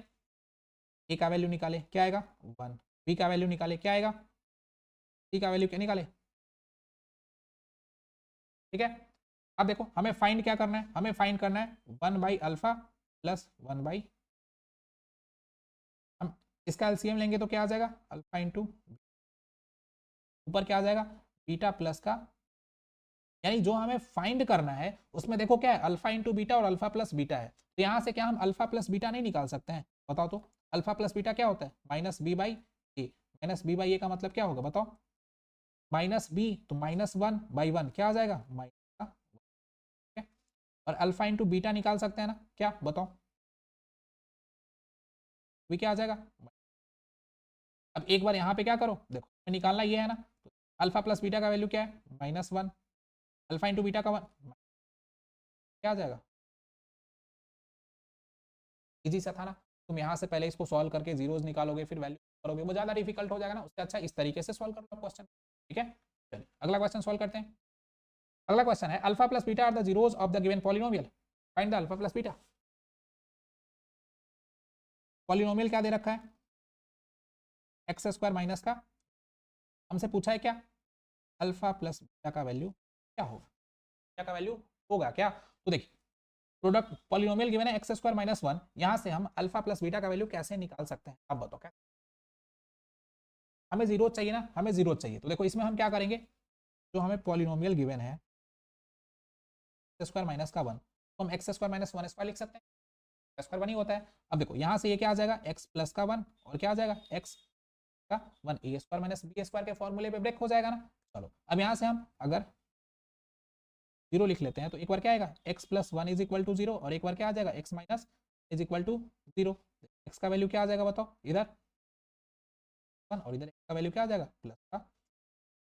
ए का वैल्यू निकाले क्या आएगा 1, बी का वैल्यू निकाले क्या आएगा, सी का वैल्यू क्या निकाले, ठीक है। अब देखो हमें फाइंड क्या करना है, हमें फाइंड करना है 1/अल्फा प्लस 1/, हम इसका एलसीएम लेंगे तो क्या आ जाएगा अल्फा इंटू, ऊपर क्या आ जाएगा बीटा प्लस का, यानी जो हमें फाइंड करना है उसमें देखो क्या है अल्फा इंटू बीटा और अल्फा प्लस बीटा है, तो यहाँ से क्या हम अल्फा प्लस बीटा नहीं निकाल सकते हैं, बताओ तो अल्फा प्लस बीटा क्या होता है minus B by A, minus B by A का मतलब क्या होगा बताओ, माइनस बी तो -1/1 क्या आ जाएगा माइनस, और अल्फा इंटू बीटा निकाल सकते हैं ना, क्या बताओ भी क्या आ जाएगा। अब एक बार यहाँ पे क्या करो, देखो निकालना ये है ना, अल्फा प्लस बीटा का वैल्यू क्या है, -1, अल्फा इंटू बीटा का 1 क्या आ जाएगा, इजी सा था ना। तुम यहाँ से पहले इसको सॉल्व करके जीरोज निकालोगे फिर वैल्यू करोगे, वो ज़्यादा डिफिकल्ट हो जाएगा ना, उससे अच्छा इस तरीके से सॉल्व कर लो क्वेश्चन। ठीक है, चलिए अगला क्वेश्चन सॉल्व करते हैं। अगला क्वेश्चन है alpha plus beta are the zeros of the given polynomial, find the alpha plus beta. Polynomial क्या दे रखा है, एक्स स्क्वायर माइनस का, हमसे पूछा है क्या, अल्फा प्लस बीटा का वैल्यू क्या होगा, बीटा का वैल्यू होगा क्या। तो देखिए प्रोडक्ट पॉलिनोमियल गिवन है एक्स स्क्वायर माइनस 1, यहाँ से हम अल्फा प्लस बीटा का वैल्यू कैसे निकाल सकते हैं, अब बताओ क्या। हमें जीरो चाहिए ना, हमें जीरो चाहिए, तो देखो इसमें हम क्या करेंगे, जो हमें पॉलिनोमियल गिवन है एक्स स्क्वायर माइनस का 1, तो हम एक्स स्क्वायर माइनस 1 स्क्वायर लिख सकते हैं, एक्स स्क्वायर 1 ही होता है। अब देखो यहाँ से ये क्या आ जाएगा, एक्स प्लस का 1 और क्या आ जाएगा एक्स का 1, ए स्क्वायर माइनस बी स्क्वायर के फॉर्मूले पे ब्रेक हो जाएगा ना। चलो अब यहाँ से हम अगर जीरो लिख लेते हैं तो एक बार क्या आएगा, X plus 1 is equal to 0 और एक बार क्या आ जाएगा, X minus is equal to 0। X का वैल्यू क्या आ जाएगा बताओ, इधर 1 और इधर एक्स का वैल्यू क्या आ जाएगा प्लस का,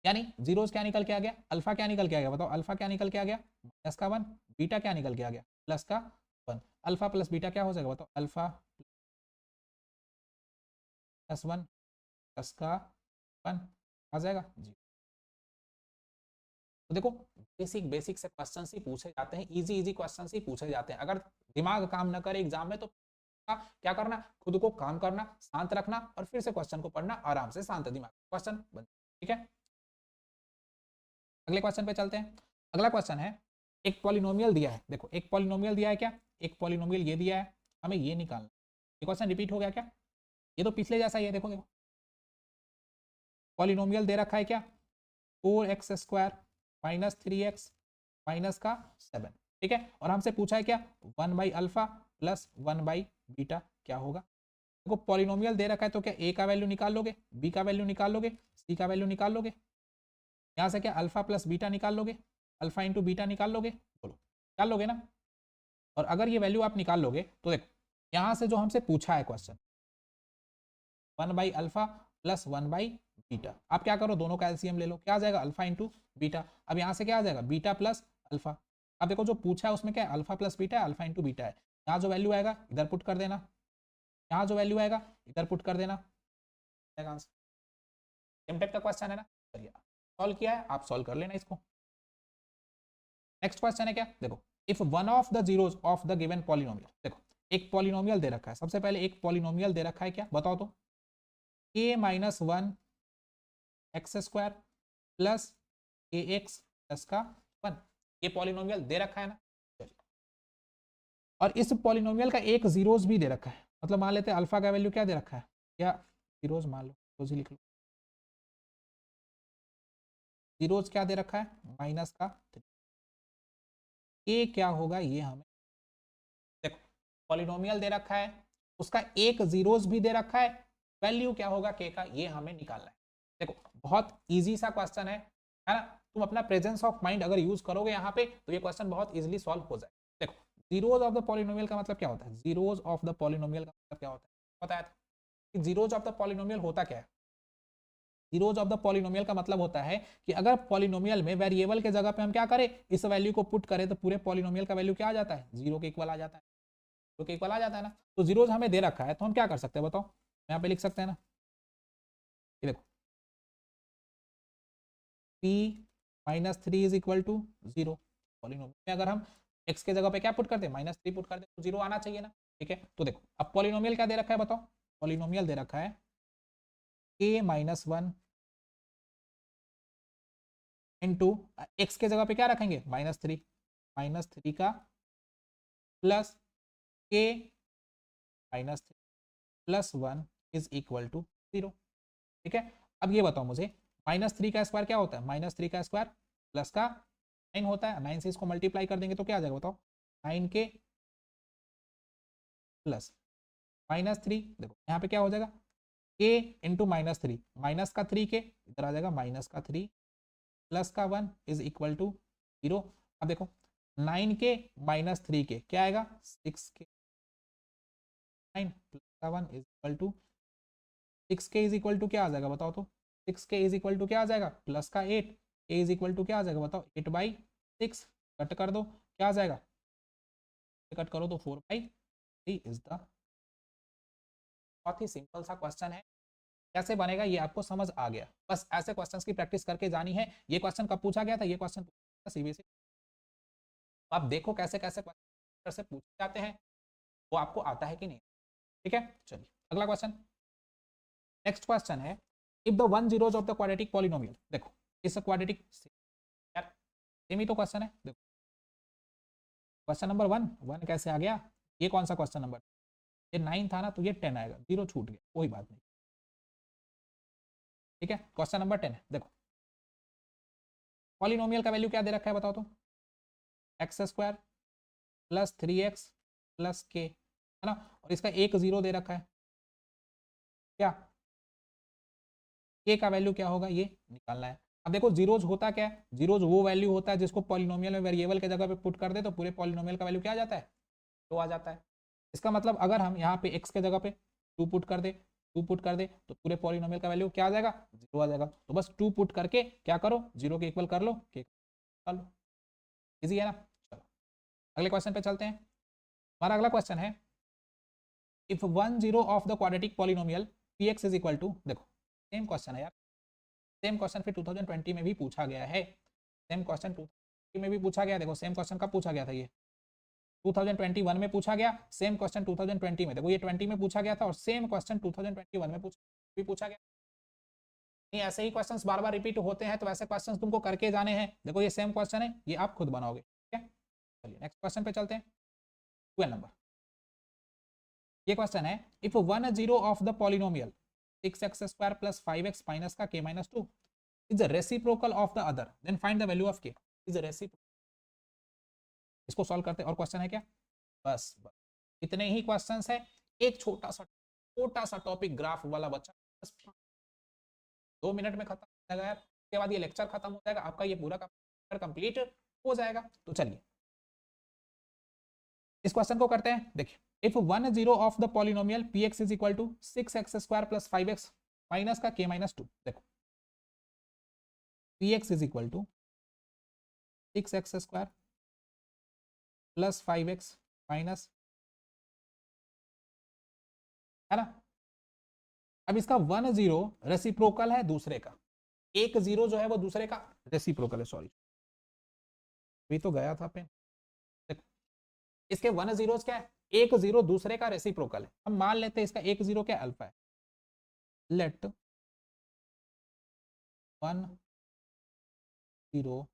यानी जीरोस क्या निकल के आ गया, अल्फा क्या निकल के आ गया बताओ, अल्फा क्या निकल के आ गया माइनस का 1, बीटा क्या निकल के आ गया प्लस का 1। अल्फा प्लस बीटा क्या हो जाएगा बताओ, अल्फा प्लस 1 प्लस का 1 आ जाएगा जी। तो देखो बेसिक बेसिक से क्वेश्चन ही पूछे जाते हैं, इजी इजी क्वेश्चन ही पूछे जाते हैं। अगर दिमाग काम न करे एग्जाम में तो क्या करना, खुद को काम करना, शांत रखना और फिर से क्वेश्चन को पढ़ना आराम से शांत दिमाग, क्वेश्चन बन। ठीक है, अगले क्वेश्चन पे चलते हैं। अगला क्वेश्चन है एक पॉलिनोमियल दिया है, देखो एक पॉलिनोमियल दिया है क्या, एक पॉलिनोमियल ये दिया है, हमें ये निकालना। ये क्वेश्चन रिपीट हो गया क्या, ये तो पिछले जैसा ही है। देखो देखो पॉलिनोमियल दे रखा है क्या, 4x square minus 3x minus का 7, ठीक है, और हमसे पूछा है क्या 1 by alpha plus 1 by beta क्या होगा। देखो पॉलिनोमियल दे रखा है तो क्या a का वैल्यू निकाल लोगे, b का वैल्यू निकाल लोगे, c का वैल्यू निकाल लोगे, यहाँ से क्या अल्फा प्लस बीटा निकाल लोगे, अल्फा इंटू बीटा निकाल लोगे, बोलो निकाल लोगे ना। और अगर ये वैल्यू आप निकाल लोगे तो देखो यहाँ से जो हमसे पूछा है question 1 by alpha plus 1 by beta, आप क्या करो दोनों का एलसीएम ले लो, क्या आ जाएगा अल्फा इंटू बीटा। अब यहाँ से क्या आ जाएगा बीटा प्लस अल्फा। अब देखो जो पूछा है उसमें क्या है अल्फा प्लस बीटा है, अल्फा इंटू बीटा है, यहाँ जो वैल्यू आएगा इधर पुट कर देना, यहाँ जो वैल्यू आएगा इधर पुट कर देना, आंसर। सेम टाइप का क्वेश्चन है ना, चलिए सॉल्व किया है, आप सॉल्व कर लेना इसको। नेक्स्ट क्वेश्चन है क्या, देखो if one of the zeros of the given polynomial, देखो एक पॉलिनोमियल दे रखा है, सबसे पहले एक पॉलिनोमियल दे रखा है क्या बताओ तो, a minus 1 X square plus A x plus का 1, ये पॉलिनोमियल दे रखा है ना। चलिए और इस पॉलिनोमियल का एक जीरोस भी दे रखा है, मतलब मान लेते हैं अल्फा का वैल्यू क्या दे रखा है, या जीरोस मान लो, जीरोस ही लिख लो, जीरोस क्या दे रखा है माइनस का 3, ए क्या होगा ये हमें, देखो पॉलिनोमियल दे रखा है, उसका एक जीरोस भी दे रखा है, वैल्यू क्या होगा के का ये हमें निकालना है। देखो बहुत इजी सा क्वेश्चन है ना, तुम अपना प्रेजेंस ऑफ माइंड अगर यूज करोगे यहाँ पे तो ये क्वेश्चन बहुत इजीली सॉल्व हो जाए। देखो जीरोस ऑफ द पॉलिनोमियल का मतलब क्या होता है, जीरोस ऑफ द पॉलिनोमियल का मतलब क्या होता है बताया था कि जीरोस ऑफ द पॉलिनोमियल होता क्या है। जीरोस ऑफ द पॉलिनोमियल का मतलब होता है कि अगर पॉलिनोमियल में वेरिएबल के जगह पे हम क्या करें, इस वैल्यू को पुट करें तो पूरे पॉलिनोमियल का वैल्यू क्या आ जाता है, जीरो के इक्वल आ जाता है, जीरो के इक्वल आ जाता है ना। तो जीरोस हमें दे रखा है तो हम क्या कर सकते हैं बताओ, यहाँ पे लिख सकते हैं ना, ये देखो p minus 3 is equal to 0, polynomial में अगर हम x के जगह पे क्या पुट करते हैं -3 पुट करते हैं तो 0 आना चाहिए ना। ठीक है, तो देखो अब पॉलिनोमियल क्या दे रखा है बताओ, पॉलिनोमियल दे रखा है a माइनस 1 इंटू एक्स के जगह पे क्या रखेंगे -3 का प्लस के -3 प्लस 1 इज इक्वल टू 0। ठीक है, अब ये बताओ मुझे -3 का स्क्वायर क्या होता है, -3 का स्क्वायर प्लस का 9 होता है, 9 से इसको मल्टीप्लाई कर देंगे तो क्या आ जाएगा बताओ 9 के प्लस -3, देखो यहाँ पे क्या हो जाएगा के इंटू -3, माइनस का 3 के इधर आ जाएगा माइनस का 3 प्लस का 1 इज इक्वल टू 0। अब देखो 9 के -3 के क्या आएगा 6 के 9 प्लस का 1 इज इक्वल टू 6 के इज इक्वल टू क्या आ जाएगा बताओ तो 6 के इज इक्वल टू क्या आ जाएगा, प्लस का 8, ए इज इक्वल टू क्या आ जाएगा बताओ, 8/6, कट कर दो क्या आ जाएगा, कट करो तो 4/3 इज द। बहुत ही सिंपल सा क्वेश्चन है, कैसे बनेगा ये आपको समझ आ गया। बस ऐसे क्वेश्चंस की प्रैक्टिस करके जानी है। ये क्वेश्चन कब पूछा गया था, ये क्वेश्चन सीबीएसई, आप देखो कैसे कैसे क्वेश्चन से पूछे जाते हैं, वो आपको आता है कि नहीं। ठीक है, चलिए अगला क्वेश्चन। नेक्स्ट क्वेश्चन है, if the one zeros of the quadratic polynomial, देखो इस क्वाड्रेटिक यार सेम ही तो क्वेश्चन है। देखो क्वेश्चन नंबर 1 कैसे आ गया, ये कौन सा क्वेश्चन नंबर, ये 9 था ना, तो ये 10 आएगा, 0 छूट गया, कोई बात नहीं। ठीक है, क्वेश्चन नंबर 10 है, देखो पॉलिनोमियल का वैल्यू क्या दे रखा है बताओ तो, x² प्लस 3x प्लस के, है ना, और इसका एक 0 दे रखा है, क्या के का वैल्यू क्या होगा ये निकालना है। अब देखो जीरोज होता क्या है, जीरोज वो वैल्यू होता है जिसको पॉलिनोमियल में वेरिएबल के जगह पे पुट कर दे तो पूरे पॉलिनोमियल का वैल्यू क्या आ जाता है, तो आ जाता है। इसका मतलब अगर हम यहाँ पे x के जगह पे 2 पुट कर दे, 2 पुट कर दे तो पूरे पॉलिनोमियल का वैल्यू क्या आ जाएगा, 0 आ जाएगा। तो बस 2 पुट करके क्या करो, 0 के इक्वल कर लो, के कर लो, इजी है ना। चलो अगले क्वेश्चन पे चलते हैं। हमारा अगला क्वेश्चन है, if 1 0 of the quadratic polynomial px is equal to, देखो सेम क्वेश्चन है यार, सेम क्वेश्चन फिर 2020 में भी पूछा गया है, सेम क्वेश्चन 2020 में भी पूछा गया। देखो सेम क्वेश्चन कब पूछा गया था, ये 2021 में पूछा गया, सेम क्वेश्चन 2020 में, देखो ये 20 में पूछा गया था और सेम क्वेश्चन 2021 में पूछा गया। नहीं ऐसे ही क्वेश्चंस बार बार रिपीट होते हैं, तो ऐसे क्वेश्चंस तुमको करके जाने हैं। देखो ये सेम क्वेश्चन है, ये आप खुद बनाओगे। ठीक है, चलिए नेक्स्ट क्वेश्चन पे चलते हैं। 12 नंबर, ये क्वेश्चन है, if 1 0 of the polynomial 6x² plus 5x minus का k minus 2 is the reciprocal of the other, then find the value of k is a reciprocal। इसको सॉल्व करते हैं, और क्वेश्चन है क्या, बस इतने ही क्वेश्चंस है, एक छोटा सा टॉपिक ग्राफ वाला बच्चा, बस 2 मिनट में खत्म हो जाएगा यार। उसके बाद ये लेक्चर खत्म हो जाएगा, आपका ये पूरा का कंप्लीट हो जाएगा। तो चलिए इस क्वेश्चन को करते हैं। देखिए, if 1 0 of the polynomial px is equal to 6x² plus 5x minus का k माइनस 2, देखो px is equal to 6x² plus 5x minus, है ना। अब इसका 1 0 रेसिप्रोकल है दूसरे का, एक 0 जो है वो दूसरे का रेसिप्रोकल है, सॉरी अभी तो गया था पेन। देखो इसके 1 0 क्या है, एक 0 दूसरे का रेसिप्रोकल है। हम मान लेते हैं इसका एक 0 क्या अल्फा है, लेट 1 0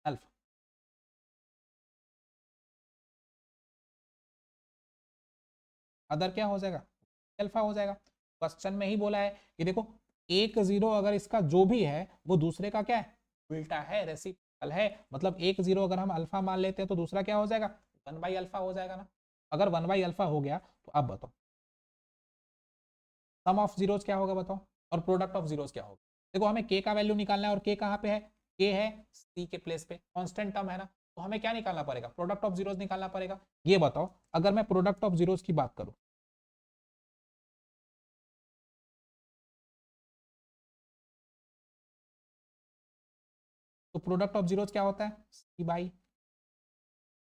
अल्फा, अदर क्या हो जाएगा, अल्फा हो जाएगा। क्वेश्चन में ही बोला है कि देखो एक 0 अगर इसका जो भी है वो दूसरे का क्या है, उल्टा है, रेसिप्रोकल है। मतलब एक 0 अगर हम अल्फा मान लेते हैं तो दूसरा क्या हो जाएगा, 1/अल्फा हो जाएगा ना। अगर 1/अल्फा हो गया तो अब बताओ सम ऑफ जीरोज क्या होगा बताओ, और प्रोडक्ट ऑफ जीरोज क्या होगा। देखो हमें के का वैल्यू निकालना है, और के कहाँ पे है, के है सी के प्लेस पे, कांस्टेंट टर्म है ना, तो हमें क्या निकालना पड़ेगा, प्रोडक्ट ऑफ जीरोज निकालना पड़ेगा। ये बताओ अगर मैं प्रोडक्ट ऑफ जीरोज की बात करूं, तो प्रोडक्ट ऑफ जीरोज क्या होता है, सी बाई,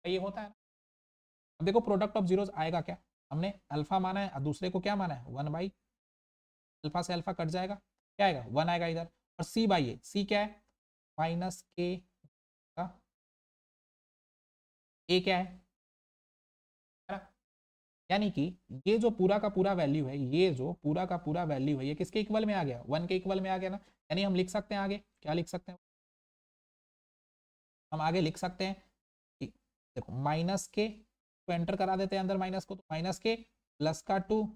ये होता है ना। अब देखो प्रोडक्ट ऑफ जीरोज आएगा क्या, हमने अल्फा माना है और दूसरे को क्या माना है 1/, अल्फा से अल्फा कट जाएगा, क्या आएगा 1 आएगा इधर, और सी बाई ए, सी क्या है माइनस के का, ए क्या है ना? यानी कि ये जो पूरा का पूरा वैल्यू है, ये जो पूरा का पूरा वैल्यू है, ये किसके इक्वल में आ गया, 1 के इक्वल में आ गया ना। यानी हम लिख सकते हैं आगे, क्या लिख सकते हैं, हम आगे लिख सकते हैं कि देखो माइनस के को एंटर करा देते हैं अंदर माइनस को, तो माइनस के प्लस का 2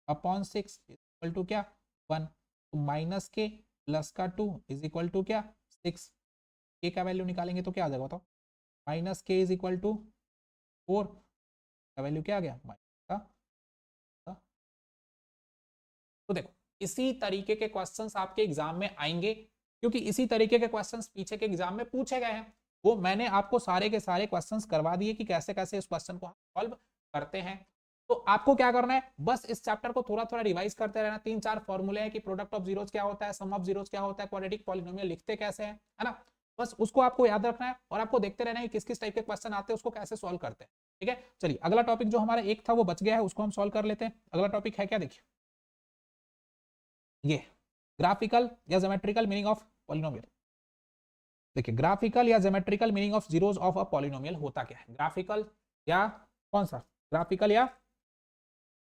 अपॉन 6 इक्वल टू क्या 1, तो माइनस के प्लस का 2 इज इक्वल टू क्या 6। के का वैल्यू निकालेंगे तो क्या आ जाएगा बताओ, माइनस के इज इक्वल टू 4 का वैल्यू क्या आ गया माइनस का। तो देखो इसी तरीके के क्वेश्चंस आपके एग्जाम में आएंगे, क्योंकि इसी तरीके के क्वेश्चंस पीछे के एग्जाम में पूछे गए हैं। वो मैंने आपको सारे के सारे क्वेश्चंस करवा दिए कि कैसे कैसे इस क्वेश्चन को हम सॉल्व करते हैं। तो आपको क्या करना है, बस इस चैप्टर को थोड़ा थोड़ा रिवाइज करते रहना। 3-4 फॉर्मूले हैं कि प्रोडक्ट ऑफ जीरोस क्या होता है, सम ऑफ जीरोस क्या होता है, क्वाड्रेटिक पॉलिनोमियल लिखते कैसे हैं, है ना। बस उसको आपको याद रखना है और आपको देखते रहना है कि किस किस टाइप के क्वेश्चन आते हैं, उसको कैसे सॉल्व करते हैं। ठीक है, चलिए अगला टॉपिक जो हमारा एक था वो बच गया है, उसको हम सॉल्व कर लेते हैं। अगला टॉपिक है क्या, देखिए ये ग्राफिकल या ज्योमेट्रिकल मीनिंग ऑफ पॉलिनोमियल। देखिए ग्राफिकल या geometrical meaning of zeros of a polynomial होता क्या है, ग्राफिकल या कौन सा, ग्राफिकल या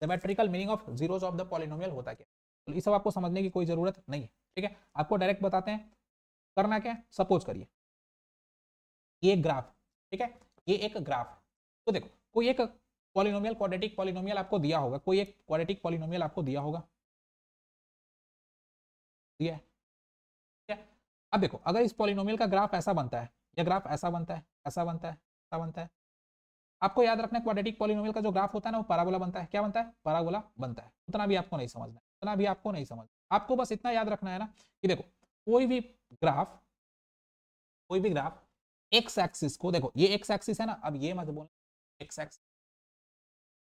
geometrical meaning of zeros of the polynomial होता क्या है। तो ये सब आपको समझने की कोई जरूरत नहीं है। ठीक है, आपको डायरेक्ट बताते हैं करना क्या है। सपोज करिए ये ग्राफ, ठीक है, ये एक ग्राफ। तो देखो कोई एक पॉलिनोमियल, क्वाड्रेटिक पॉलिनोमियल आपको दिया होगा, कोई एक क्वाड्रेटिक पॉलिनोमियल आपको दिया होगा, दिया है, ठीक है। अब देखो अगर इस पॉलिनोमियल का ग्राफ ऐसा बनता है, या ग्राफ ऐसा बनता है, ऐसा बनता है, ऐसा बनता है, आपको याद रखना है क्वाड्रेटिक पॉलिनोमियल का जो ग्राफ होता है ना वो पैराबोला बनता है। क्या बनता है, पैराबोला बनता है। उतना भी आपको नहीं समझना है, उतना भी आपको नहीं समझना, आपको बस इतना याद रखना है ना कि देखो कोई भी ग्राफ, कोई भी ग्राफ एक्स एक्सिस को, देखो ये एक्स एक्सिस है ना, अब ये मत बोलना एक्स एक्सिस,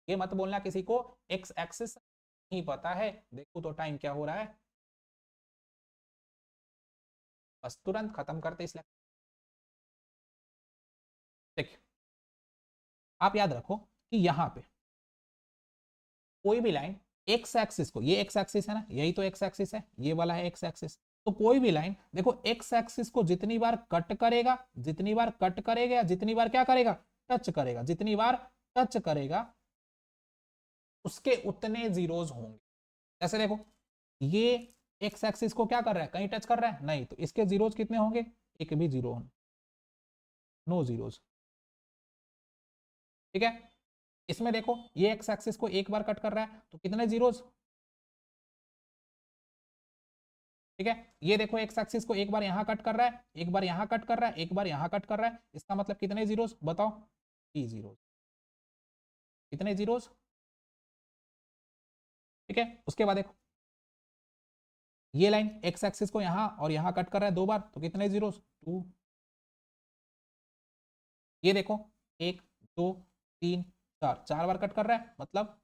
ये मत बोलना किसी को एक्स एक्सिस नहीं पता है। देखो तो टाइम क्या हो रहा है, बस तुरंत खत्म करते इस लेक्चर। देखिए आप याद रखो कि यहाँ पे कोई भी लाइन एक्स एक्सिस को, ये एक्स एक्सिस है ना, यही तो एक्स एक्सिस है, ये वाला है एक्स एक्सिस। तो कोई भी लाइन देखो एक्स एक्सिस को जितनी बार कट करेगा, जितनी बार कट करेगा, जितनी बार क्या करेगा, टच करेगा, जितनी बार टच करेगा उसके उतने जीरोज होंगे। जैसे देखो ये एक्स एक्सिस को क्या कर रहा है, कहीं टच कर रहा है नहीं, तो इसके जीरोज कितने होंगे, एक भी जीरो, नो जीरोज। ठीक है, इसमें देखो ये एक्स एक्सिस को एक बार कट कर रहा है तो कितने जीरोज, ठीक है। ये देखो एक्स एक्सिस को एक बार यहां कट कर रहा है, एक बार यहां कट कर रहा है, एक बार यहां कट कर रहा है, इसका मतलब कितने जीरोस बताओ, 3 जीरोस, कितने जीरोस। ठीक है, उसके बाद देखो ये लाइन एक्स एक्सिस को यहां और यहां कट कर रहा है 2 बार, तो कितने जीरोस, 2। ये देखो 1 2 3 4, 4 बार कट कर रहा है मतलब,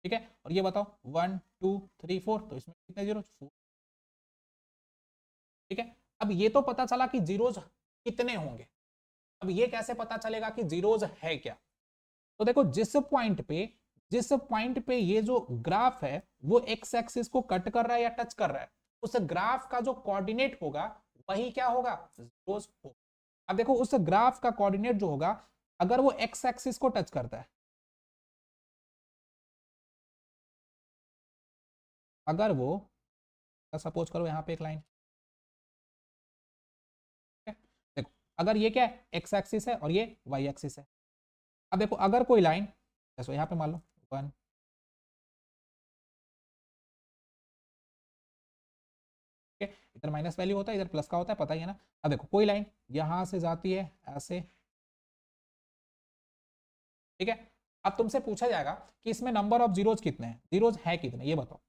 ठीक है। और ये बताओ 1 2 3 4, तो इसमें कितने जीरो, 4। ठीक है, अब ये तो पता चला कि जीरोज कितने होंगे। अब ये कैसे पता चलेगा कि जीरोज है क्या, तो देखो जिस पॉइंट पे ये जो ग्राफ है वो एक्स एक्सिस को कट कर रहा है या टच कर रहा है, उस ग्राफ का जो कोऑर्डिनेट होगा वही क्या होगा, जीरोज होगा। अब देखो उस ग्राफ का कोऑर्डिनेट जो होगा, अगर वो एक्स एक्सिस को टच करता है, अगर वो सपोज करो यहाँ पे एक लाइन, देखो अगर ये क्या है, एक्स एक्सिस है और ये वाई एक्सिस है। अब देखो अगर कोई लाइन, जैसे यहाँ पे मान लो 1, इधर माइनस वैल्यू होता है, इधर प्लस का होता है, पता ही है ना। अब देखो कोई लाइन यहां से जाती है ऐसे, ठीक है। अब तुमसे पूछा जाएगा कि इसमें नंबर ऑफ जीरोज कितने हैं, जीरोज है कितने, ये बताओ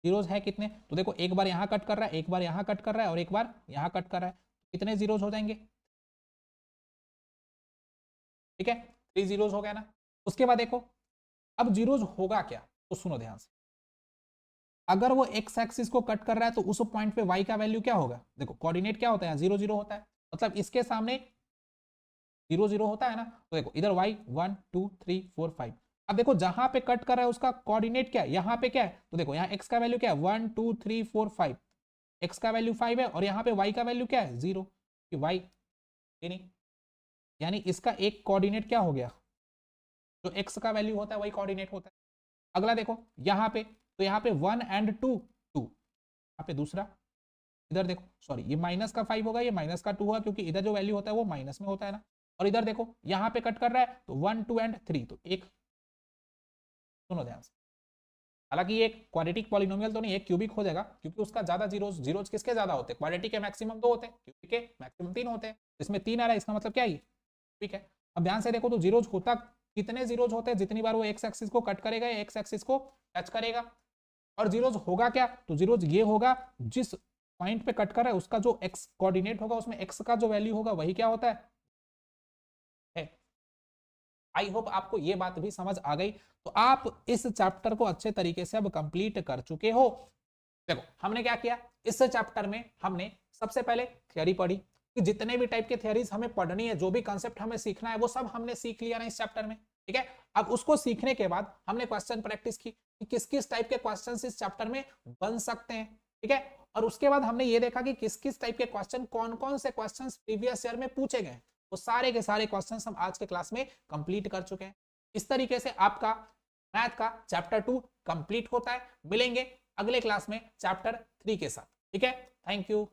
जीरोज है कितने। तो देखो एक बार यहां कट कर रहा है, एक बार यहां कट कर रहा है और एक बार यहां कट कर रहा है, कितने जीरोज हो जाएंगे, ठीक है, 3 जीरोज हो गया ना। उसके बाद देखो अब जीरोज होगा क्या, तो सुनो ध्यान से, अगर वो एक्स एक्सिस को कट कर रहा है तो उस पॉइंट पे वाई का वैल्यू क्या होगा, देखो कोऑर्डिनेट क्या होता है, 0 0 होता है, मतलब इसके सामने 0 0 होता है ना। तो देखो इधर y 1 2 3 4 5, अब देखो जहां पे कट कर रहा है उसका कोऑर्डिनेट क्या है, यहाँ पे क्या है, तो देखो यहाँ x का वैल्यू क्या है 1 2 3 4 5, x का वैल्यू 5 है और यहाँ पे y का वैल्यू क्या है 0, कि y नहीं, यानी इसका एक कोऑर्डिनेट क्या हो गया, जो x का वैल्यू होता है वही कोऑर्डिनेट होता है। अगला देखो यहाँ पे, तो यहाँ पे 1 एंड 2 2, यहाँ पे दूसरा, इधर देखो सॉरी ये माइनस का 5 होगा, ये माइनस का 2 होगा, क्योंकि इधर जो वैल्यू होता है वो माइनस में होता है ना। और इधर देखो यहाँ पे कट कर रहा है तो 1 2 एंड 3, तो एक, सुनो ध्यान से, हालांकि ये एक क्वाड्रेटिक पॉलिनोमियल तो नहीं, एक क्यूबिक हो जाएगा, क्योंकि उसका ज्यादा जीरोज, जीरोज किसके ज्यादा होते हैं, क्वाड्रेटिक के मैक्सिमम 2 होते हैं, क्यूबिक के मैक्सिमम 3 होते हैं। इसमें 3 आ रहा है, इसका मतलब क्या है, ठीक है। अब ध्यान से देखो तो जीरोज होता कितने जीरोज होते हैं, जितनी बार वो एक्स एक्सिस को कट करेगा, एक्स एक्सिस को टच करेगा। और जीरोज होगा क्या, तो जीरोज ये होगा जिस पॉइंट पे कट कर रहा है उसका जो एक्स कोऑर्डिनेट होगा उसमें एक्स का जो वैल्यू होगा वही क्या होता है। आई होप आपको ये बात भी समझ आ गई। तो आप इस चैप्टर को अच्छे तरीके से अब कंप्लीट कर चुके हो। देखो हमने क्या किया, इस चैप्टर में हमने सबसे पहले थ्योरी पढ़ी कि जितने भी टाइप के थ्योरीज हमें पढ़नी है, जो भी कंसेप्ट हमें सीखना है वो सब हमने सीख लिया ना इस चैप्टर में, ठीक है। अब उसको सीखने के बाद हमने क्वेश्चन प्रैक्टिस की कि किस किस टाइप के क्वेश्चंस इस चैप्टर में बन सकते हैं, ठीक है। और उसके बाद हमने ये देखा कि किस किस टाइप के क्वेश्चन, कौन कौन से क्वेश्चंस प्रीवियस ईयर में पूछे गए, वो सारे के सारे क्वेश्चंस हम आज के क्लास में कंप्लीट कर चुके हैं। इस तरीके से आपका मैथ का चैप्टर 2 कंप्लीट होता है। मिलेंगे अगले क्लास में चैप्टर 3 के साथ, ठीक है। Thank you.